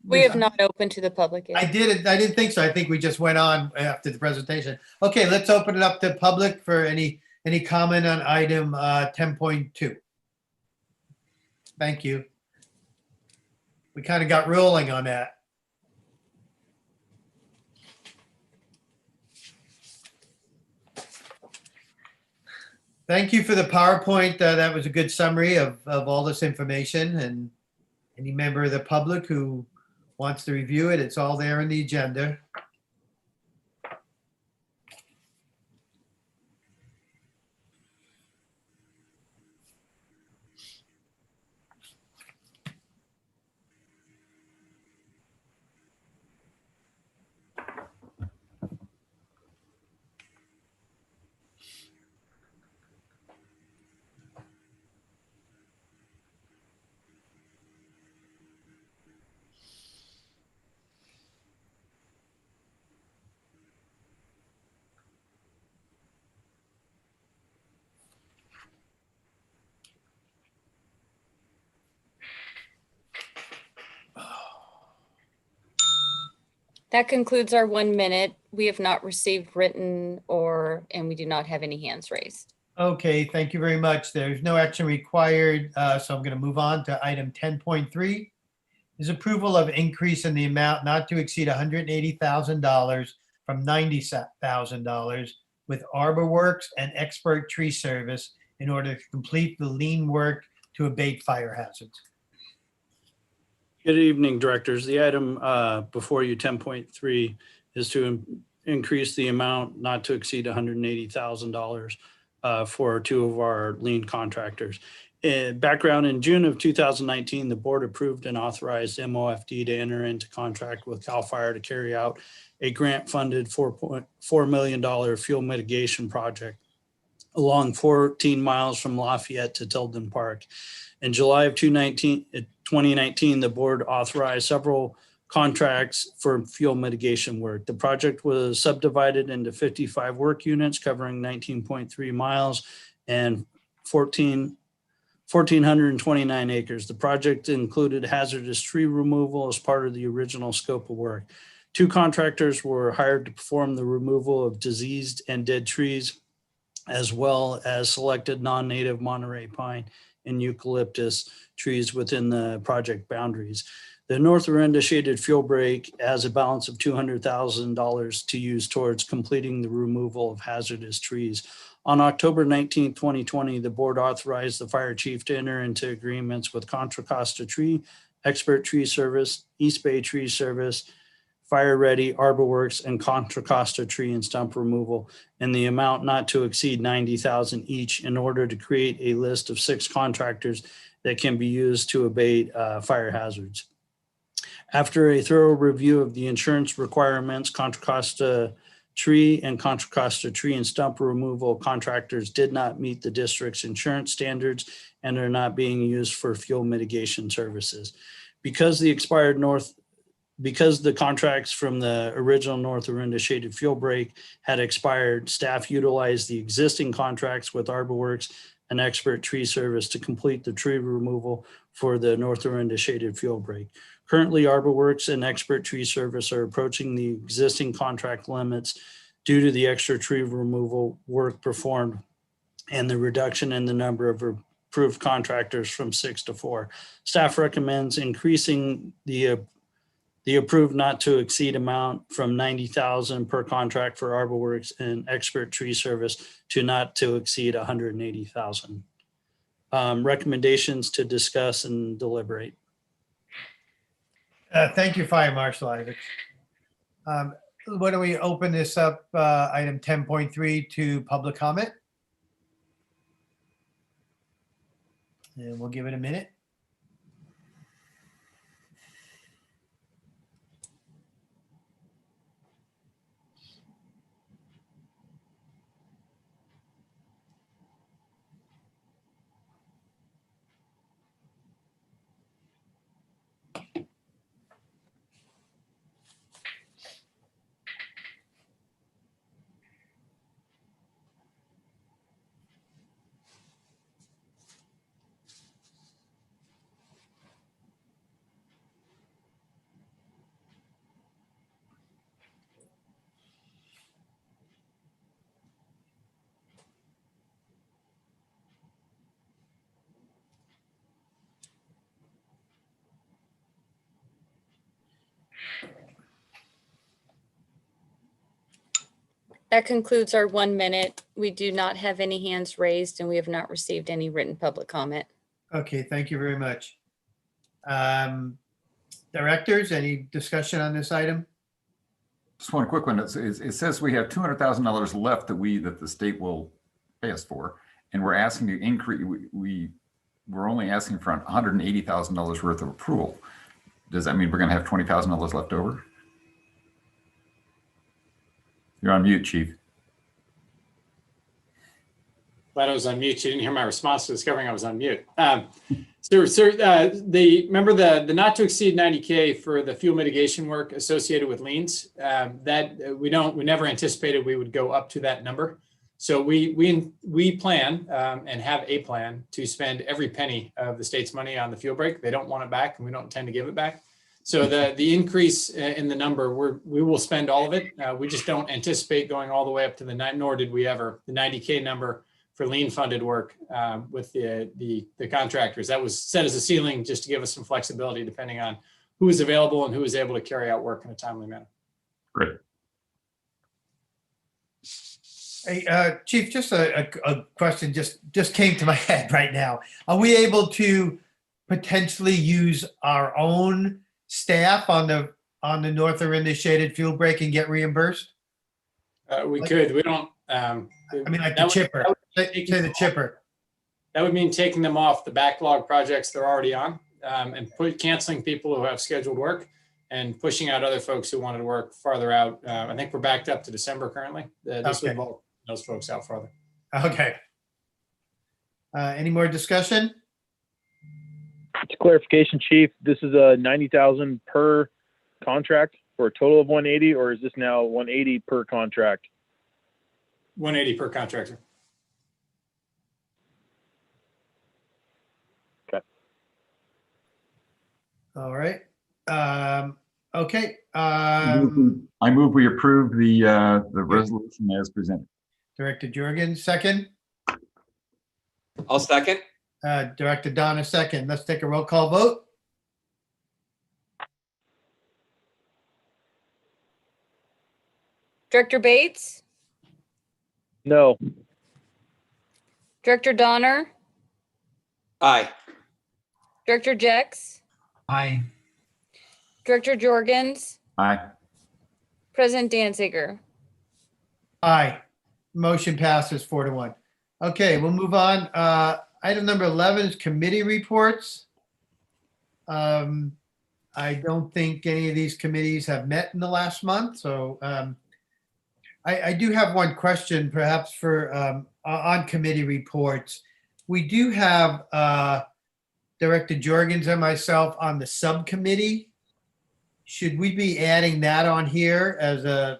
We have not opened to the public I yet. didn't think so. I think we just went on after the presentation. Okay, let's open it up to public for any comment on item 10.2. Thank you. We kind of got rolling on that. Thank you for the PowerPoint. That was a good summary of all this information, and any member of the public who wants to review it, it's all there in the agenda. That concludes our 1 minute. We have not received written and we do not have any hands raised. Okay, thank you very much. There's no action required, so I'm going to move on to item 10.3. Is approval of increase in the amount not to exceed $180,000 from $90,000 with Arbor Works and Expert Tree Service in order to complete the lien work to abate fire hazards. Good evening, directors. The item before you, 10.3, is to increase the amount not to exceed $180,000 for two of our lien contractors. Background: in June of 2019, the board approved and authorized MOFD to enter into contract with CAL FIRE to carry out a grant-funded $4.4 million fuel mitigation project along 14 miles from Lafayette to Tilden Park. In July of 2019, the board authorized several contracts for fuel mitigation work. The project was subdivided into 55 work units covering 19.3 miles and 1,429 acres. The project included hazardous tree removal as part of the original scope of work. 2 contractors were hired to perform the removal of diseased and dead trees, as well as selected non-native Monterey pine and eucalyptus trees within the project boundaries. The North Orinda Shaded Fuel Break has a balance of $200,000 to use towards completing the removal of hazardous trees. On October 19, 2020, the board authorized the fire chief to enter into agreements with Contra Costa Tree, Expert Tree Service, East Bay Tree Service, Fire Ready, ArborWorks, and Contra Costa Tree and Stump Removal in the amount not to exceed $90,000 each in order to create a list of 6 contractors that can be used to abate fire hazards. After a thorough review of the insurance requirements, Contra Costa Tree and Contra Costa Tree and Stump Removal contractors did not meet the district's insurance standards and are not being used for fuel mitigation services. Because the contracts from the original North Orinda Shaded Fuel Break had expired, staff utilized the existing contracts with ArborWorks and Expert Tree Service to complete the tree removal for the North Orinda Shaded Fuel Break. Currently, ArborWorks and Expert Tree Service are approaching the existing contract limits due to the extra tree removal work performed and the reduction in the number of approved contractors from 6 to 4. Staff recommends increasing the approved not to exceed amount from $90,000 per contract for ArborWorks and Expert Tree Service to not to exceed $180,000. Recommendations to discuss and deliberate. Thank you, Fire Marshal Ivix. Why don't we open this up, item 10.3 to public comment? And we'll give it a minute. That concludes our 1 minute. We do not have any hands raised and we have not received any written public comment. Okay, thank you very much. Directors, any discussion on this item? Just one quick one. It says we have $200,000 left that the state will pay us for, and we're asking to increase. We're only asking for $180,000 worth of approval. Does that mean we're going to have $20,000 left over? You're on mute, Chief. Glad I was on mute. You didn't hear my response to discovering I was on mute. Remember the not to exceed 90K for the fuel mitigation work associated with liens, that we never anticipated we would go up to that number. So we plan and have a plan to spend every penny of the state's money on the fuel break. They don't want it back and we don't intend to give it back. So the increase in the number, we will spend all of it. We just don't anticipate going all the way up to nor did we ever, the 90K number for lien funded work with the contractors. That was set as a ceiling just to give us some flexibility depending on who is available and who is able to carry out work in a timely manner. Great. Hey, Chief, just a question just came to my head right now. Are we able to potentially use our own staff on the North Orinda Shaded Fuel Break and get reimbursed? We could. We don't. I mean, like the chipper. Say the chipper. That would mean taking them off the backlog projects they're already on, and canceling people who have scheduled work and pushing out other folks who wanted to work farther out. I think we're backed up to December currently. This would involve those folks out farther. Okay. Any more discussion? It's clarification, Chief. This is a 90,000 per contract for a total of 180, or is this now 180 per contract? 180 per contractor. All right. Okay. I move we approve the resolution as presented. Director Jorgen, second. I'll second. Director Donna, second. Let's take a roll call vote. Director Bates, No. Director Donner, Aye. Director Jex, Aye. Director Jorgens, Aye. President Danziger. Aye. Motion passes 4-1. Okay, we'll move on. Item number 11 is committee reports. I don't think any of these committees have met in the last month, so I do have one question perhaps for on committee reports. We do have Director Jorgens and myself on the subcommittee. Should we be adding that on here as a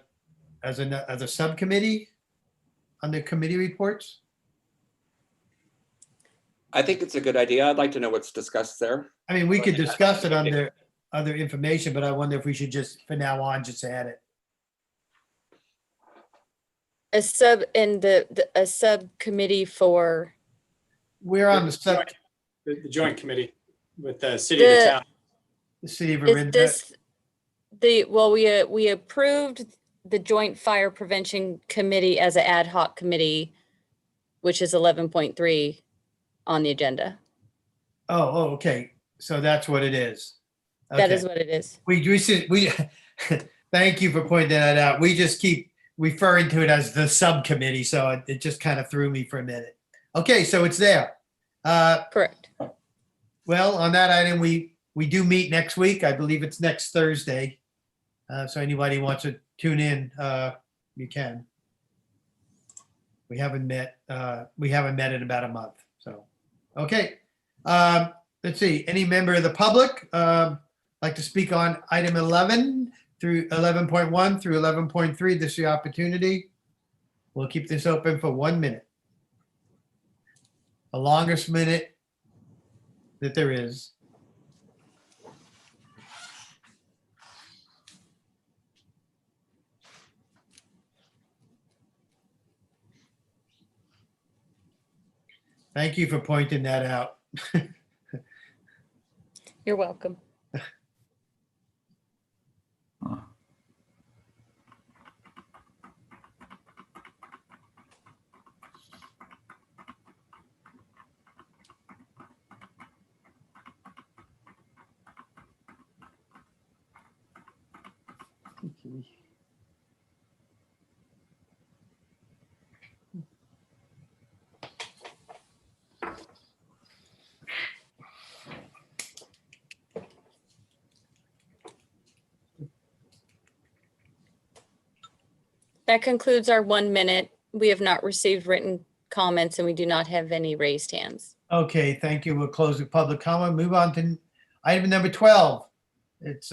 subcommittee on the committee reports? I think it's a good idea. I'd like to know what's discussed there. I mean, we could discuss it under other information, but I wonder if we should just, from now on, just add it. A subcommittee for We're on the sub, The joint committee with the city and the town. the city of is Orinda. this we approved the Joint Fire Prevention Committee as an ad hoc committee, which is 11.3 on the agenda. Oh, okay. So that's what it is. That Okay. is what it is. We thank you for pointing that out. We just keep referring to it as the subcommittee, so it just kind of threw me for a minute. Okay, so it's there. Correct. Well, on that item, we do meet next week. I believe it's next Thursday. So anybody wants to tune in, you can. We haven't met in about a month. So, okay. Let's see. Any member of the public like to speak on item 11 through 11.1 through 11.3? This is your opportunity. We'll keep this open for 1 minute. The longest minute that there is. Thank you for pointing that out. You're welcome. That concludes our 1 minute. We have not received written comments and we do not have any raised hands. Okay, thank you. We'll close the public comment. Move on to item number 12. It's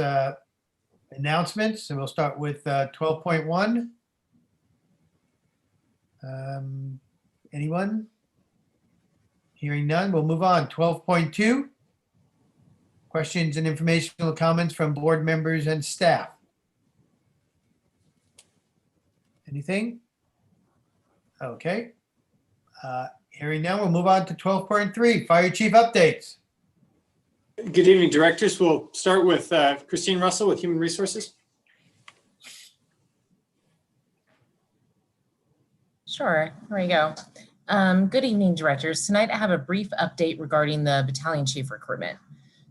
announcements, and we'll start with 12.1. Anyone? Hearing none, we'll move on. 12.2. Questions and informational comments from board members and staff. Anything? Okay. Hearing none, we'll move on to 12.3, Fire Chief updates. Good evening, directors. We'll start with Christine Russell with Human Resources. Sure, here we go. Good evening, directors. Tonight I have a brief update regarding the battalion chief recruitment.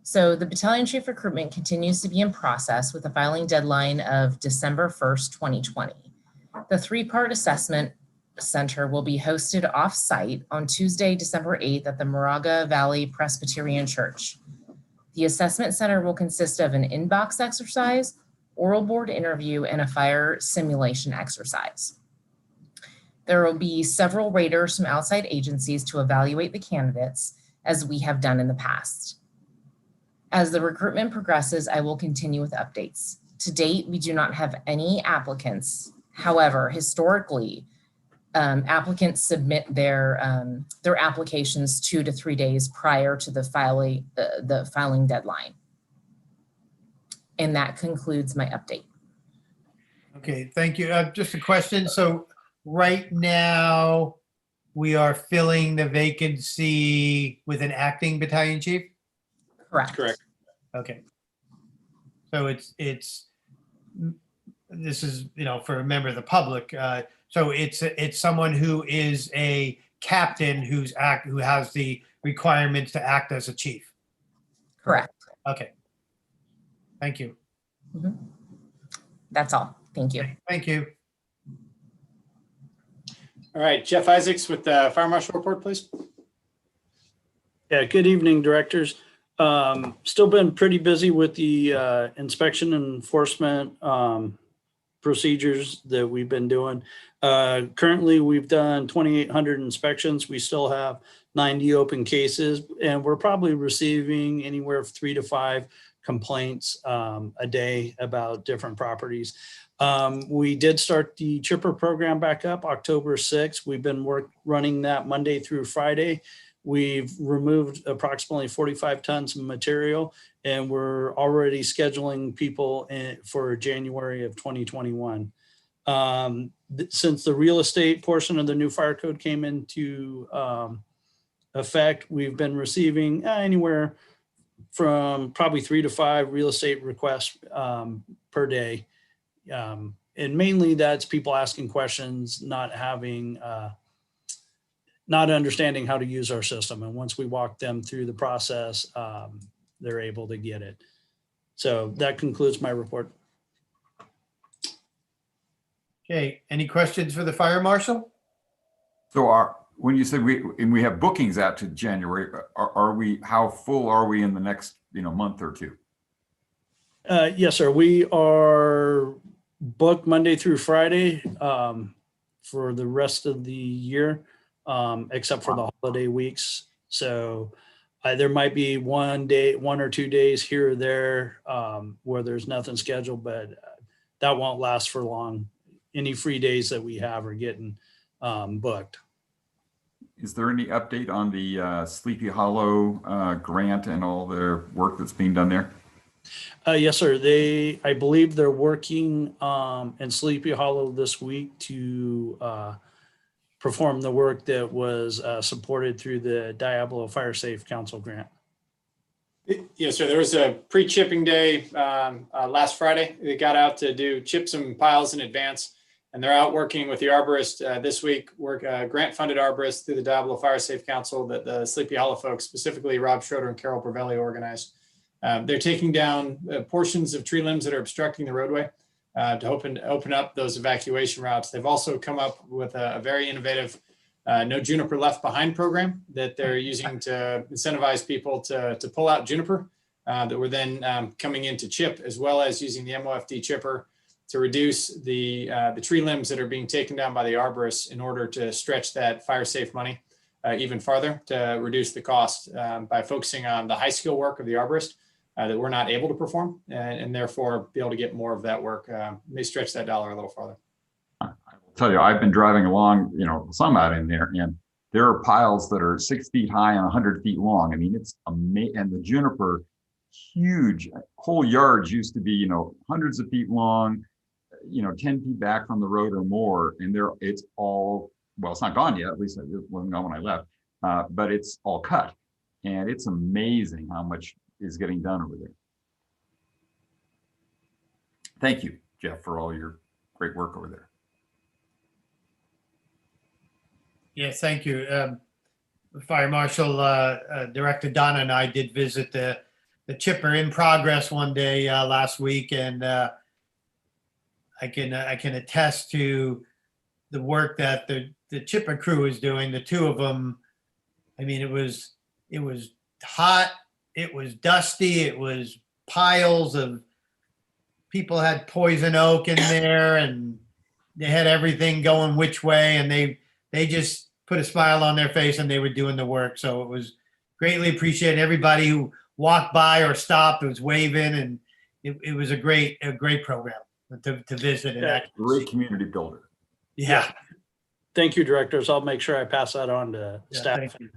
So the battalion chief recruitment continues to be in process with a filing deadline of December 1st, 2020. The 3-part assessment center will be hosted off-site on Tuesday, December 8th at the Moraga Valley Presbyterian Church. The assessment center will consist of an inbox exercise, oral board interview, and a fire simulation exercise. There will be several raters from outside agencies to evaluate the candidates, as we have done in the past. As the recruitment progresses, I will continue with updates. To date, we do not have any applicants. However, historically, applicants submit their applications 2 to 3 days prior to the filing deadline. And that concludes my update. Okay, thank you. Just a question. So right now, we are filling the vacancy with an acting battalion chief? Correct. Correct. Okay. So this is, for a member of the public. So it's someone who is a captain who has the requirements to act as a chief. Correct. Okay. Thank you. Mhm. That's all. Thank you. Thank you. All right, Jeff Isaacs with the Fire Marshal report, please. Yeah, good evening, directors. Still been pretty busy with the inspection and enforcement procedures that we've been doing. Currently, we've done 2,800 inspections. We still have 90 open cases, and we're probably receiving anywhere from 3 to 5 complaints a day about different properties. We did start the chipper program back up October 6th. We've been running that Monday through Friday. We've removed approximately 45 tons of material, and we're already scheduling people for January of 2021. Since the real estate portion of the new fire code came into effect, we've been receiving anywhere from probably 3 to 5 real estate requests per day. And mainly that's people asking questions, not understanding how to use our system. And once we walk them through the process, they're able to get it. So that concludes my report. Okay, any questions for the fire marshal? So when you said we have bookings out to January, how full are we in the next month or two? Yes, sir. We are booked Monday through Friday for the rest of the year, except for the holiday weeks. So there might be 1 or 2 days here or there where there's nothing scheduled, but that won't last for long. Any free days that we have are getting booked. Is there any update on the Sleepy Hollow grant and all the work that's being done there? Yes, sir. I believe they're working in Sleepy Hollow this week to perform the work that was supported through the Diablo Fire Safe Council grant. Yes, sir. There was a pre-chipping day last Friday. They got out to chip some piles in advance, and they're out working with the arborist this week, grant-funded arborists through the Diablo Fire Safe Council that the Sleepy Hollow folks, specifically Rob Schroeder and Carol Bravelli, organized. They're taking down portions of tree limbs that are obstructing the roadway to open up those evacuation routes. They've also come up with a very innovative No Juniper Left Behind program that they're using to incentivize people to pull out juniper that we're then coming in to chip, as well as using the MOFD chipper to reduce the tree limbs that are being taken down by the arborists in order to stretch that fire safe money even farther to reduce the cost by focusing on the high skill work of the arborist that we're not able to perform, and therefore be able to get more of that work. May stretch that dollar a little farther. I will tell you, I've been driving along, some out in there, and there are piles that are 6 feet high and 100 feet long. I mean, it's amazing. And the juniper, huge, whole yards used to be, hundreds of feet long, 10 feet back from the road or more. And it's all, well, it's not gone yet. At least it wasn't gone when I left, but it's all cut. And it's amazing how much is getting done over there. Thank you, Jeff, for all your great work over there. Yes, thank you. Fire Marshal Director Donna and I did visit the chipper in progress one day last week, and I can attest to the work that the chipper crew is doing. The two of them, I mean, it was hot, it was dusty, it was piles of people had poison oak in there, and they had everything going which way, and they just put a smile on their face and they were doing the work. So it was greatly appreciated. Everybody who walked by or stopped was waving, and it was a great program to visit. And Yeah. actually Great see. community builder. Yeah. Thank you, directors. I'll make sure I pass that on to Yeah, staff. thank you.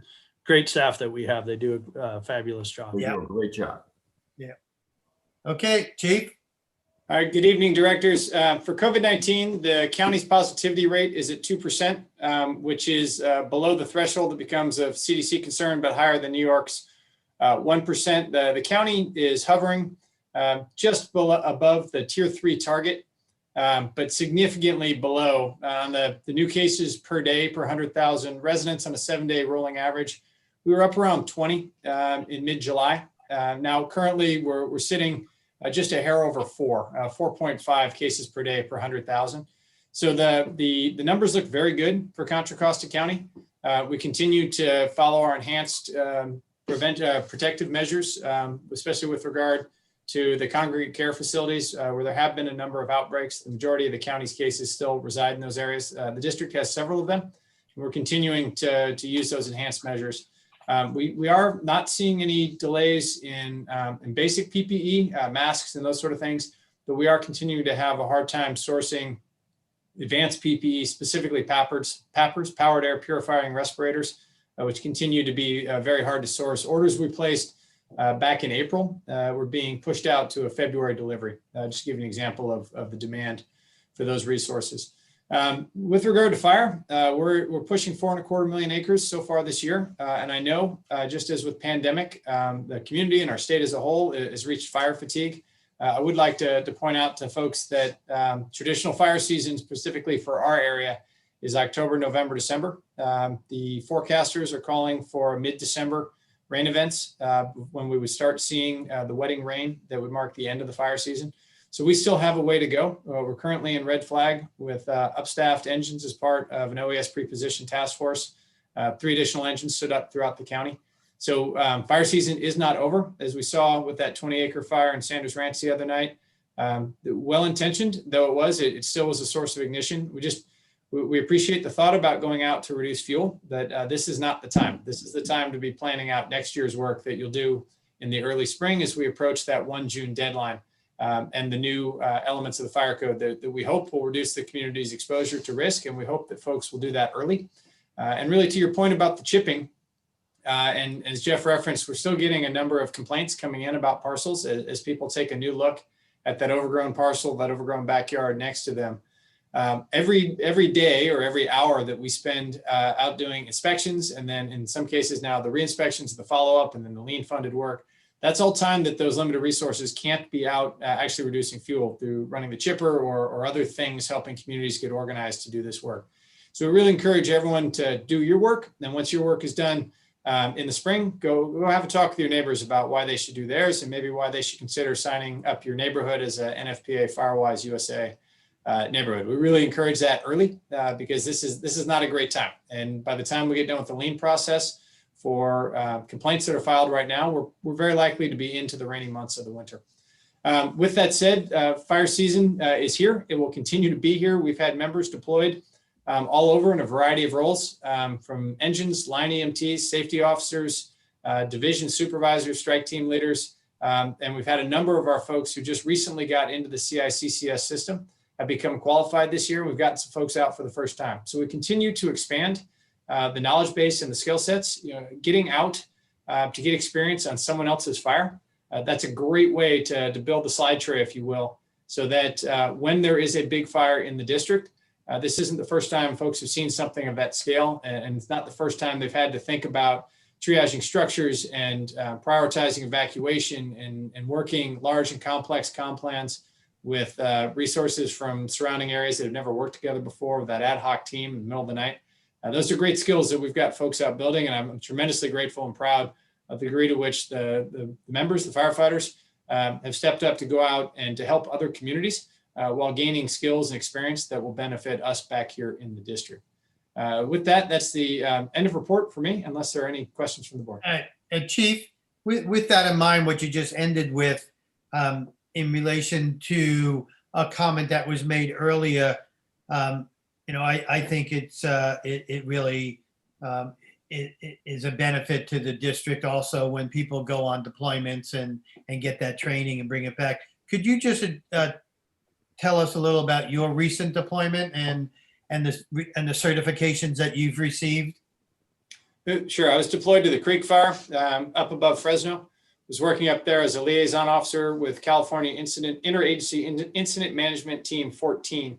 Great staff that we have. They do a fabulous job. They do a great job. Okay, Chief. All right, good evening, directors. For COVID-19, the county's positivity rate is at 2%, which is below the threshold that becomes of CDC concern, but higher than New York's 1%. The county is hovering just above the tier 3 target, but significantly below on the new cases per day per 100,000 residents on a 7-day rolling average. We were up around 20 in mid-July. Now, currently, we're sitting just a hair over 4.5 cases per day per 100,000. So the numbers look very good for Contra Costa County. We continue to follow our enhanced protective measures, especially with regard to the congregate care facilities where there have been a number of outbreaks. The majority of the county's cases still reside in those areas. The district has several of them. And we're continuing to use those enhanced measures. We are not seeing any delays in basic PPE, masks and those sort of things, but we are continuing to have a hard time sourcing advanced PPE, specifically PAPRs, powered air purifying respirators, which continue to be very hard to source. Orders we placed back in April were being pushed out to a February delivery. Just to give you an example of the demand for those resources. With regard to fire, we're pushing 4.25 million acres so far this year. And I know, just as with pandemic, the community and our state as a whole has reached fire fatigue. I would like to point out to folks that traditional fire season, specifically for our area, is October, November, December. The forecasters are calling for mid-December rain events when we would start seeing the wetting rain that would mark the end of the fire season. So we still have a way to go. We're currently in red flag with upstaffed engines as part of an OES pre-position task force. 3 additional engines stood up throughout the county. So fire season is not over, as we saw with that 20-acre fire in Sanders Ranch the other night. Well-intentioned though it was, it still was a source of ignition. We appreciate the thought about going out to reduce fuel, but this is not the time. This is the time to be planning out next year's work that you'll do in the early spring as we approach that 1 June deadline. And the new elements of the fire code that we hope will reduce the community's exposure to risk. And we hope that folks will do that early. And really to your point about the chipping, and as Jeff referenced, we're still getting a number of complaints coming in about parcels as people take a new look at that overgrown parcel, that overgrown backyard next to them. Every day or every hour that we spend out doing inspections, and then in some cases now the re-inspections, the follow-up, and then the lien funded work, that's all time that those limited resources can't be out actually reducing fuel through running the chipper or other things helping communities get organized to do this work. So we really encourage everyone to do your work. And once your work is done in the spring, go have a talk with your neighbors about why they should do theirs and maybe why they should consider signing up your neighborhood as a NFPA Firewise USA neighborhood. We really encourage that early because this is not a great time. And by the time we get done with the lien process, for complaints that are filed right now, we're very likely to be into the rainy months of the winter. With that said, fire season is here. It will continue to be here. We've had members deployed all over in a variety of roles, from engines, line EMTs, safety officers, division supervisors, strike team leaders. And we've had a number of our folks who just recently got into the CICCS system have become qualified this year. We've gotten some folks out for the first time. So we continue to expand the knowledge base and the skill sets. Getting out to get experience on someone else's fire. That's a great way to build the slide tray, if you will, so that when there is a big fire in the district, this isn't the first time folks have seen something of that scale, and it's not the first time they've had to think about triaging structures and prioritizing evacuation and working large and complex comp plans with resources from surrounding areas that have never worked together before with that ad hoc team in the middle of the night. Those are great skills that we've got folks out building, and I'm tremendously grateful and proud of the degree to which the members, the firefighters, have stepped up to go out and to help other communities while gaining skills and experience that will benefit us back here in the district. With that, that's the end of report for me, unless there are any questions from the board. All right. Chief, with that in mind, what you just ended with in relation to a comment that was made earlier, I think it really it is a benefit to the district also when people go on deployments and get that training and bring it back. Could you just tell us a little about your recent deployment and the certifications that you've received? Sure. I was deployed to the Creek Fire up above Fresno. Was working up there as a liaison officer with California Interagency Incident Management Team 14,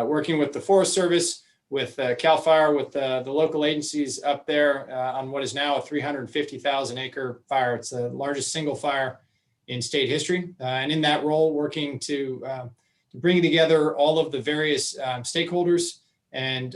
working with the Forest Service, with CAL FIRE, with the local agencies up there on what is now a 350,000 acre fire. It's the largest single fire in state history. And in that role, working to bring together all of the various stakeholders and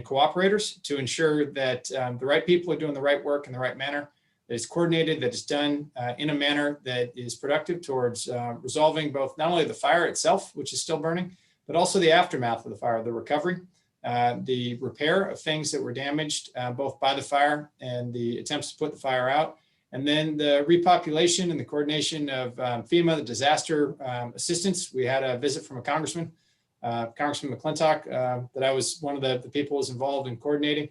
cooperators to ensure that the right people are doing the right work in the right manner, that it's coordinated, that it's done in a manner that is productive towards resolving both not only the fire itself, which is still burning, but also the aftermath of the fire, the recovery, the repair of things that were damaged both by the fire and the attempts to put the fire out, and then the repopulation and the coordination of FEMA, the disaster assistance. We had a visit from a congressman, Congressman McClintock, that I was one of the people who was involved in coordinating,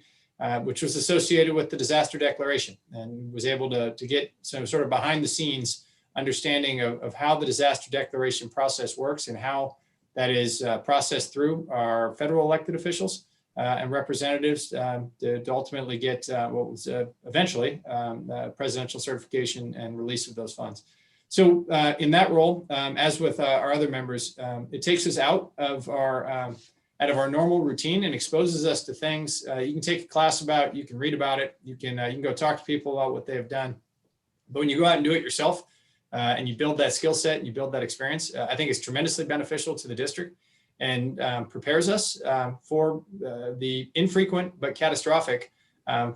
which was associated with the disaster declaration, and was able to get some sort of behind the scenes understanding of how the disaster declaration process works and how that is processed through our federal elected officials and representatives to ultimately get what was eventually presidential certification and release of those funds. So in that role, as with our other members, it takes us out of our normal routine and exposes us to things you can take a class about, you can read about it, you can go talk to people about what they've done. But when you go out and do it yourself and you build that skill set and you build that experience, I think it's tremendously beneficial to the district and prepares us for the infrequent but catastrophic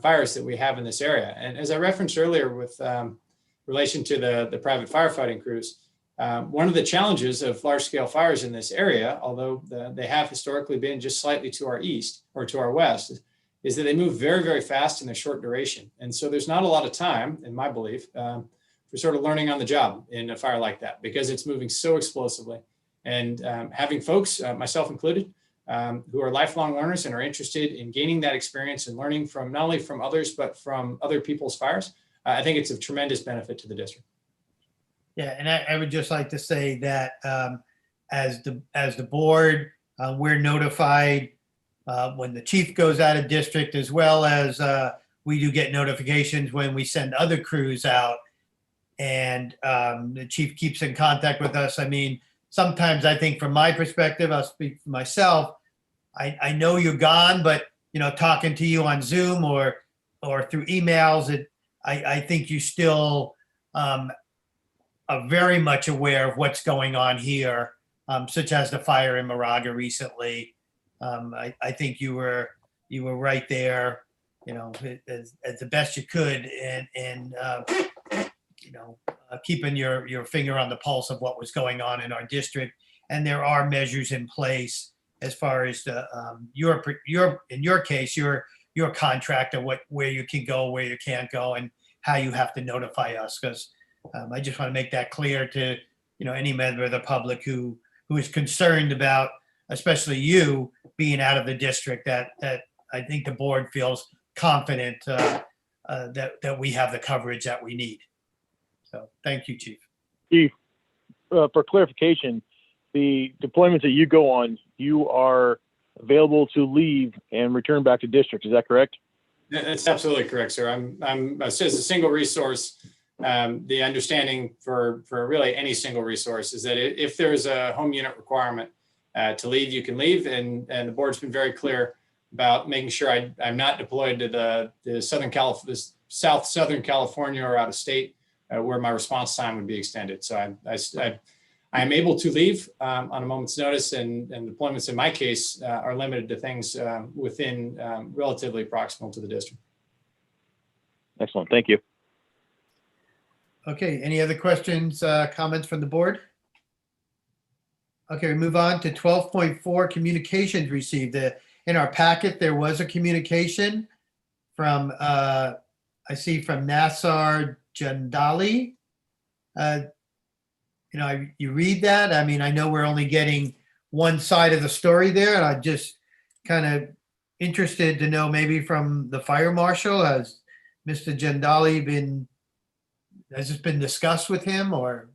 fires that we have in this area. And as I referenced earlier with relation to the private firefighting crews, one of the challenges of large-scale fires in this area, although they have historically been just slightly to our east or to our west, is that they move very, very fast in their short duration. And so there's not a lot of time, in my belief, for sort of learning on the job in a fire like that, because it's moving so explosively. And having folks, myself included, who are lifelong learners and are interested in gaining that experience and learning from not only from others, but from other people's fires, I think it's of tremendous benefit to the district. Yeah, and I would just like to say that as the board, we're notified when the chief goes out of district, as well as we do get notifications when we send other crews out, and the chief keeps in contact with us. I mean, sometimes I think from my perspective, I'll speak for myself, I know you're gone, but talking to you on Zoom or through emails, I think you still are very much aware of what's going on here, such as the fire in Moraga recently. I think you were right there, as the best you could, and keeping your finger on the pulse of what was going on in our district. And there are measures in place as far as the in your case, your contract of where you can go, where you can't go, and how you have to notify us. Because I just want to make that clear to any member of the public who is concerned about, especially you being out of the district, that I think the board feels confident that we have the coverage that we need. So thank you, Chief. Chief, for clarification, the deployments that you go on, you are available to leave and return back to district. Is that correct? That's absolutely correct, sir. I'm as a single resource. The understanding for really any single resource is that if there's a home unit requirement to leave, you can leave, and the board's been very clear about making sure I'm not deployed to the Southern California or out of state where my response time would be extended. So I'm able to leave on a moment's notice, and deployments in my case are limited to things within relatively proximal to the district. Excellent. Thank you. Okay, any other questions, comments from the board? Okay, we move on to 12.4 communications received. In our packet, there was a communication from, I see from Nassar Jandali. You read that? I mean, I know we're only getting one side of the story there, and I'm just kind of interested to know maybe from the fire marshal, has Mr. Gendali has this been discussed with him, or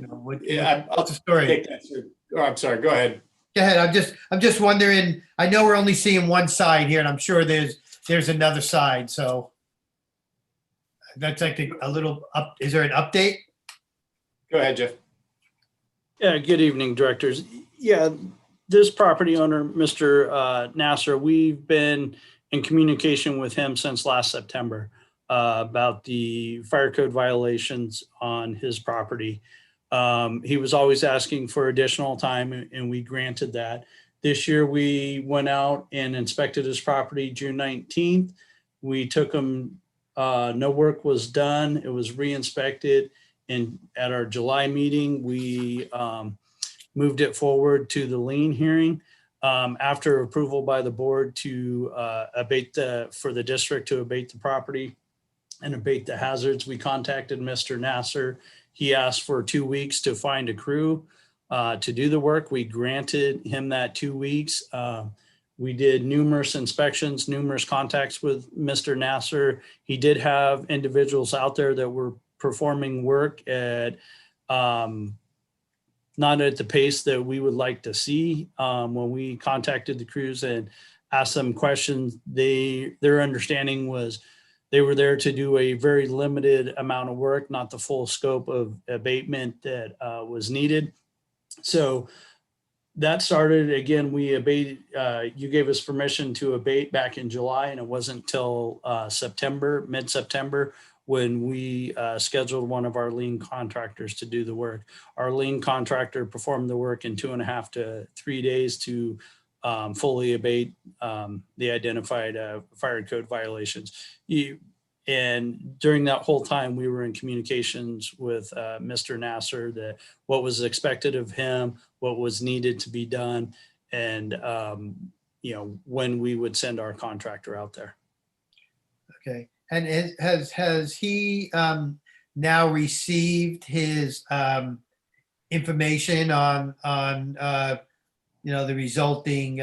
what's the story? Take that through. Oh, I'm sorry, go ahead. Go ahead. I'm just wondering. I know we're only seeing one side here, and I'm sure there's another side. So that's like a little up. Is there an update? Go ahead, Jeff. Yeah, good evening, directors. Yeah, this property owner, Mr. Nasser, we've been in communication with him since last September about the fire code violations on his property. He was always asking for additional time, and we granted that. This year, we went out and inspected his property June 19th. We took him, no work was done. It was re-inspected. And at our July meeting, we moved it forward to the lien hearing. After approval by the board to for the district to abate the property and abate the hazards, we contacted Mr. Nasser. He asked for 2 weeks to find a crew to do the work. We granted him that 2 weeks. We did numerous inspections, numerous contacts with Mr. Nasser. He did have individuals out there that were performing work at not at the pace that we would like to see. When we contacted the crews and asked them questions, their understanding was they were there to do a very limited amount of work, not the full scope of abatement that was needed. So that started, again, we abated, you gave us permission to abate back in July, and it wasn't until September, mid-September, when we scheduled one of our lien contractors to do the work. Our lien contractor performed the work in 2.5 to 3 days to fully abate the identified fire code violations. And during that whole time, we were in communications with Mr. Nasser, that what was expected of him, what was needed to be done, and when we would send our contractor out there. Okay. And has he now received his information on the resulting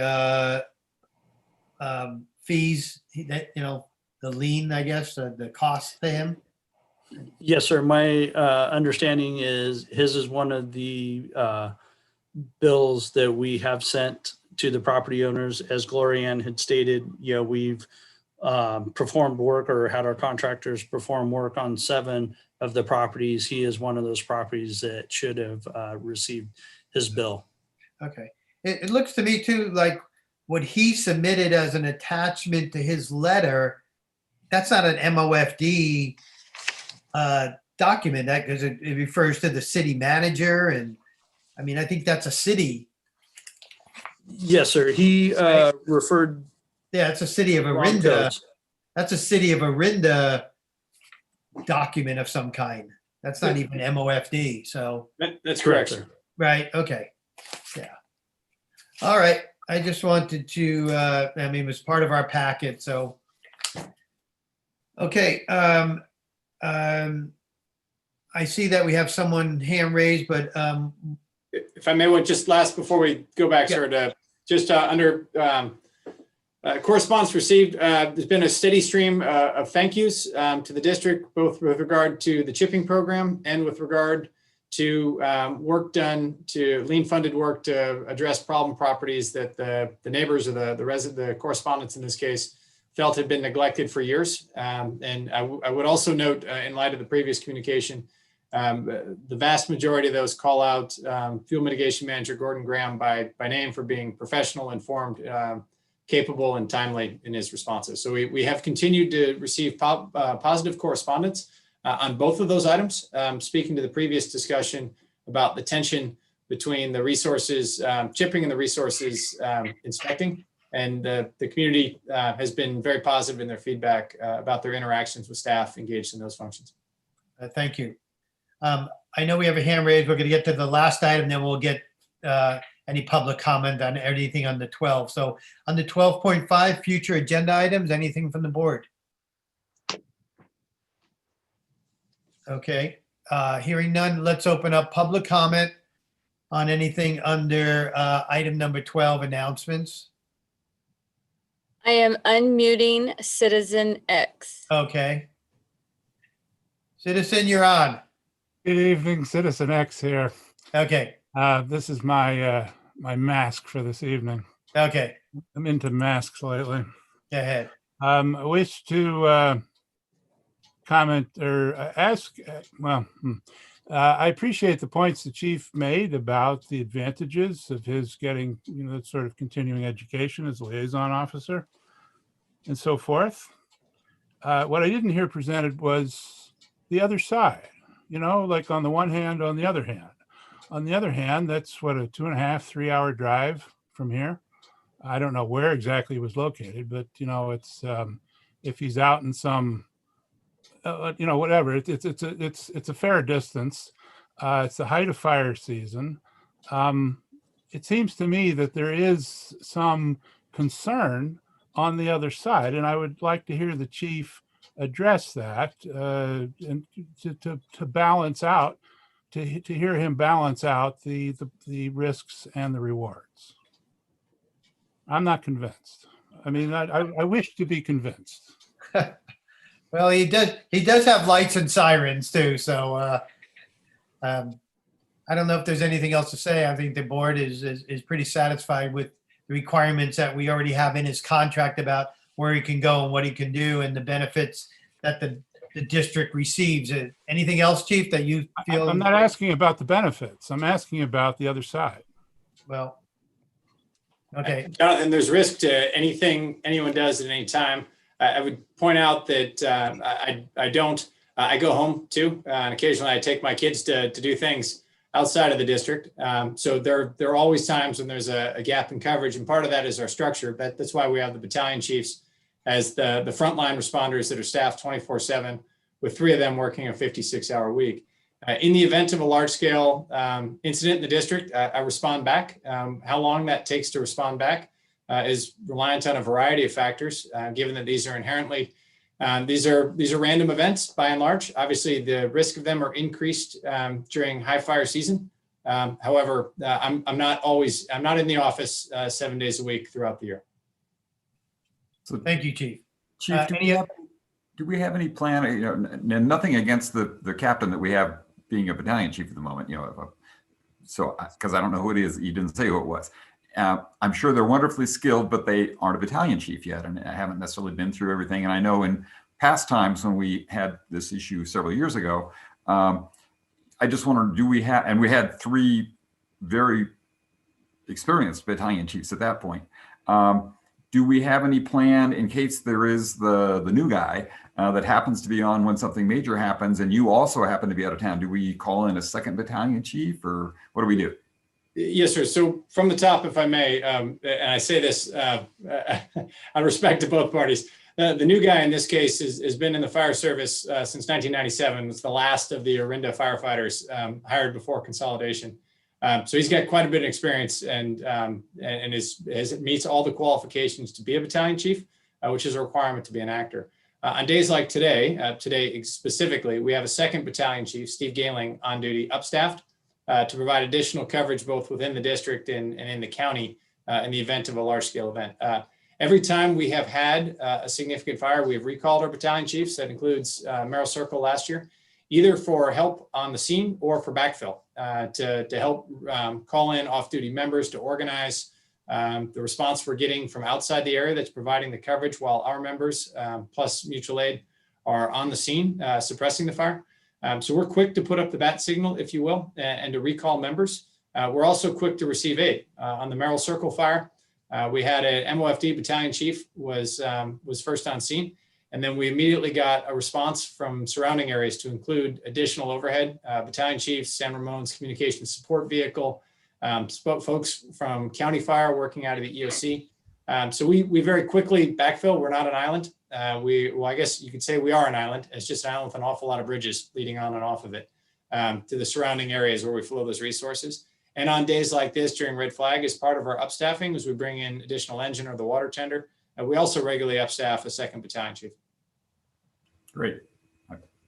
fees that the lien, I guess, the cost to him? Yes, sir. My understanding is his is one of the bills that we have sent to the property owners. As Gloria Ann had stated, we've performed work or had our contractors perform work on 7 of the properties. He is one of those properties that should have received his bill. Okay. It looks to me too like what he submitted as an attachment to his letter, that's not an MOFD document, that because it refers to the city manager, and I mean I think that's a city. Yes, sir. He referred. Yeah, it's a city of Orinda. That's a city of Orinda document of some kind. That's not even MOFD. So that's correct, sir. Right. Okay. Yeah. All right. I just wanted to. It was part of our packet. So. Okay. I see that we have someone hand raised, but if I may, just last before we go back, sir, to just under. Correspondence received, there's been a steady stream of thank yous to the district, both with regard to the chipping program and with regard to work done, to lien funded work to address problem properties that the neighbors or the correspondents in this case felt had been neglected for years. And I would also note, in light of the previous communication, the vast majority of those call out fuel mitigation manager Gordon Graham by name for being professional, informed, capable, and timely in his responses. So we have continued to receive positive correspondence on both of those items. Speaking to the previous discussion about the tension between the resources chipping and the resources inspecting, and the community has been very positive in their feedback about their interactions with staff engaged in those functions. Thank you. I know we have a hand raised. We're going to get to the last item, then we'll get any public comment on anything on the 12. So on the 12.5 future agenda items, anything from the board? Okay, hearing none, let's open up public comment on anything under item number 12, announcements? I am unmuting Citizen X. Okay. Citizen, you're on. Good evening, Citizen X here. Okay, This is my my mask for this evening. okay, I'm into masks lately. go ahead. I wish to comment or ask, I appreciate the points the chief made about the advantages of his getting, sort of continuing education as a liaison officer and so forth. What I didn't hear presented was the other side, like on the one hand, on the other hand. On the other hand, that's what, a 2.5, 3 hour drive from here. I don't know where exactly it was located, but it's if he's out in some, whatever, it's a fair distance. It's the height of fire season. It seems to me that there is some concern on the other side, and I would like to hear the chief address that and to balance out, to hear him balance out the risks and the rewards. I'm not convinced. I mean, I wish to be convinced. Well, he does have lights and sirens too, so I don't know if there's anything else to say. I think the board is pretty satisfied with the requirements that we already have in his contract about where he can go and what he can do and the benefits that the district receives. Anything else, Chief, that you feel? I'm not asking about the benefits. I'm asking about the other side. Well, okay. Jonathan, there's risk to anything anyone does at any time. I would point out that I go home too, and occasionally I take my kids to do things outside of the district. So there are always times when there's a gap in coverage, and part of that is our structure. That's why we have the battalion chiefs as the frontline responders that are staffed 24/7, with 3 of them working a 56-hour week. In the event of a large-scale incident in the district, I respond back. How long that takes to respond back is reliant on a variety of factors, given that these are inherently, these are random events by and large. Obviously, the risk of them are increased during high fire season. However, I'm not in the office 7 days a week throughout the year. So thank you, Chief. Chief, do we have any plan, nothing against the captain that we have being a battalion chief at the moment, so, because I don't know who it is, you didn't say who it was. I'm sure they're wonderfully skilled, but they aren't a battalion chief yet, and I haven't necessarily been through everything. And I know in past times when we had this issue several years ago, I just wondered, do we have, and we had 3 very experienced battalion chiefs at that point. Do we have any plan in case there is the new guy that happens to be on when something major happens and you also happen to be out of town? Do we call in a 2nd battalion chief, or what do we do? Yes, sir. So from the top, if I may, and I say this out of respect to both parties, the new guy in this case has been in the fire service since 1997. It's the last of the Orinda firefighters hired before consolidation. So he's got quite a bit of experience and meets all the qualifications to be a battalion chief, which is a requirement to be an actor. On days like today, specifically, we have a 2nd battalion chief, Steve Gailing, on duty, upstaffed, to provide additional coverage both within the district and in the county in the event of a large-scale event. Every time we have had a significant fire, we have recalled our battalion chiefs. That includes Merrill Circle last year, either for help on the scene or for backfill, to help call in off-duty members, to organize the response we're getting from outside the area that's providing the coverage while our members, plus mutual aid, are on the scene suppressing the fire. So we're quick to put up the bat signal, if you will, and to recall members. We're also quick to receive aid. On the Merrill Circle fire, we had an MOFD battalion chief was first on scene. And then we immediately got a response from surrounding areas to include additional overhead, battalion chiefs, San Ramon's communication support vehicle, folks from County Fire working out of the EOC. So we very quickly backfill. We're not an island. Well, I guess you could say we are an island. It's just an island with an awful lot of bridges leading on and off of it to the surrounding areas where we flow those resources. And on days like this during Red Flag, as part of our upstaffing, as we bring in additional engine or the water tender, we also regularly upstaff a 2nd battalion chief. Great.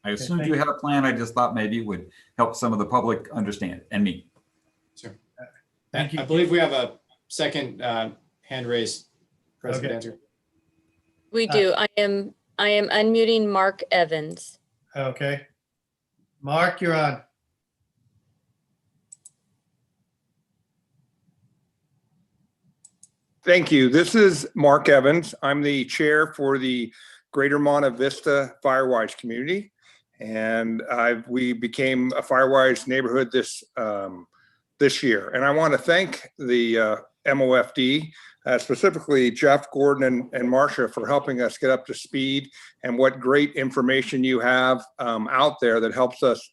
I assumed you had a plan. I just thought maybe it would help some of the public understand, and me. Sure. Thank you. I believe we have a second hand raised, President Danziger. We do. I am unmuting Mark Evans. Okay. Mark, you're on. Thank you. This is Mark Evans. I'm the chair for the Greater Monte Vista Firewise community. And we became a Firewise neighborhood this year. And I want to thank the MOFD, specifically Jeff, Gordon, and Marcia for helping us get up to speed, and what great information you have out there that helps us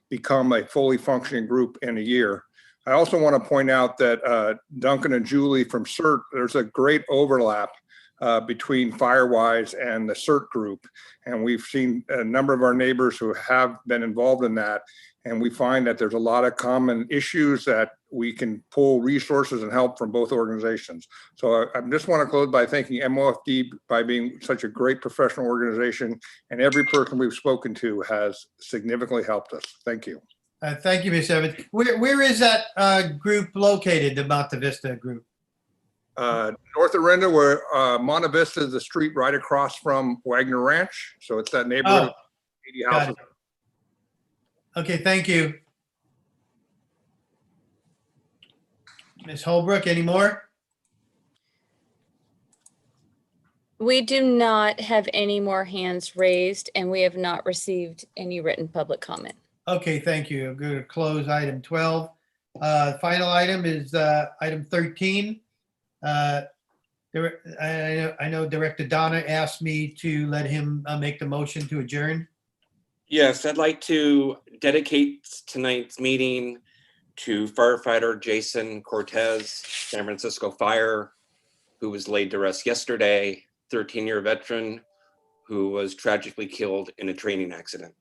become a fully functioning group in a year. I also want to point out that Duncan and Julie from CERT, there's a great overlap between Firewise and the CERT group. And we've seen a number of our neighbors who have been involved in that. And we find that there's a lot of common issues that we can pull resources and help from both organizations. So I just want to close by thanking MOFD by being such a great professional organization. And every person we've spoken to has significantly helped us. Thank you. Thank you, Ms. Evans. Where is that group located, the Monte Vista group? North Orinda, where Monte Vista is the street right across from Wagner Ranch. So it's that neighborhood of 80 houses. Okay, thank you. Ms. Holbrook, any more? We do not have any more hands raised, and we have not received any written public comment. Okay, thank you. I'm going to close item 12. Final item is item 13. I know Director Donner asked me to let him make the motion to adjourn. Yes, I'd like to dedicate tonight's meeting to firefighter Jason Cortez, San Francisco Fire, who was laid to rest yesterday, 13-year veteran who was tragically killed in a training accident.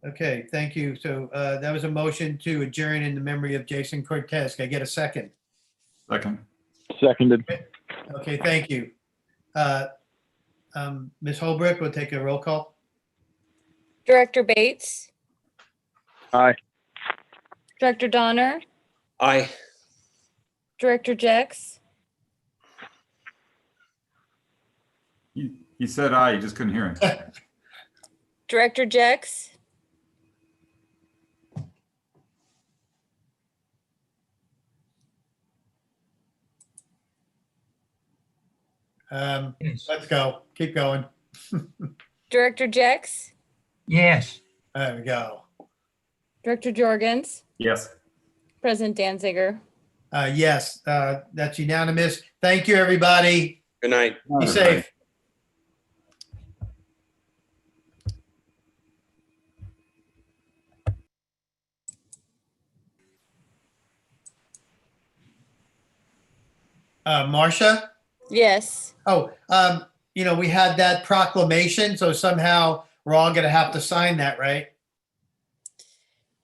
Okay, thank you. So that was a motion to adjourn in the memory of Jason Cortez. Can I get a second? Second. Seconded. Okay, thank you. Ms. Holbrook, we'll take a roll call. Director Bates? Aye. Director Donner? Aye. Director Jex? He said aye, you just couldn't hear him. Director Jex? Let's go. Keep going. Director Jex? Yes. There we go. Director Jorgens? Yes. President Danziger? Yes, that's unanimous. Thank you, everybody. Good night. Be safe. Marcia? Yes. Oh, we had that proclamation, so somehow we're all going to have to sign that, right?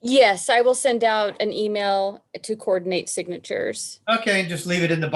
Yes, I will send out an email to coordinate signatures. Okay, and just leave it in the box.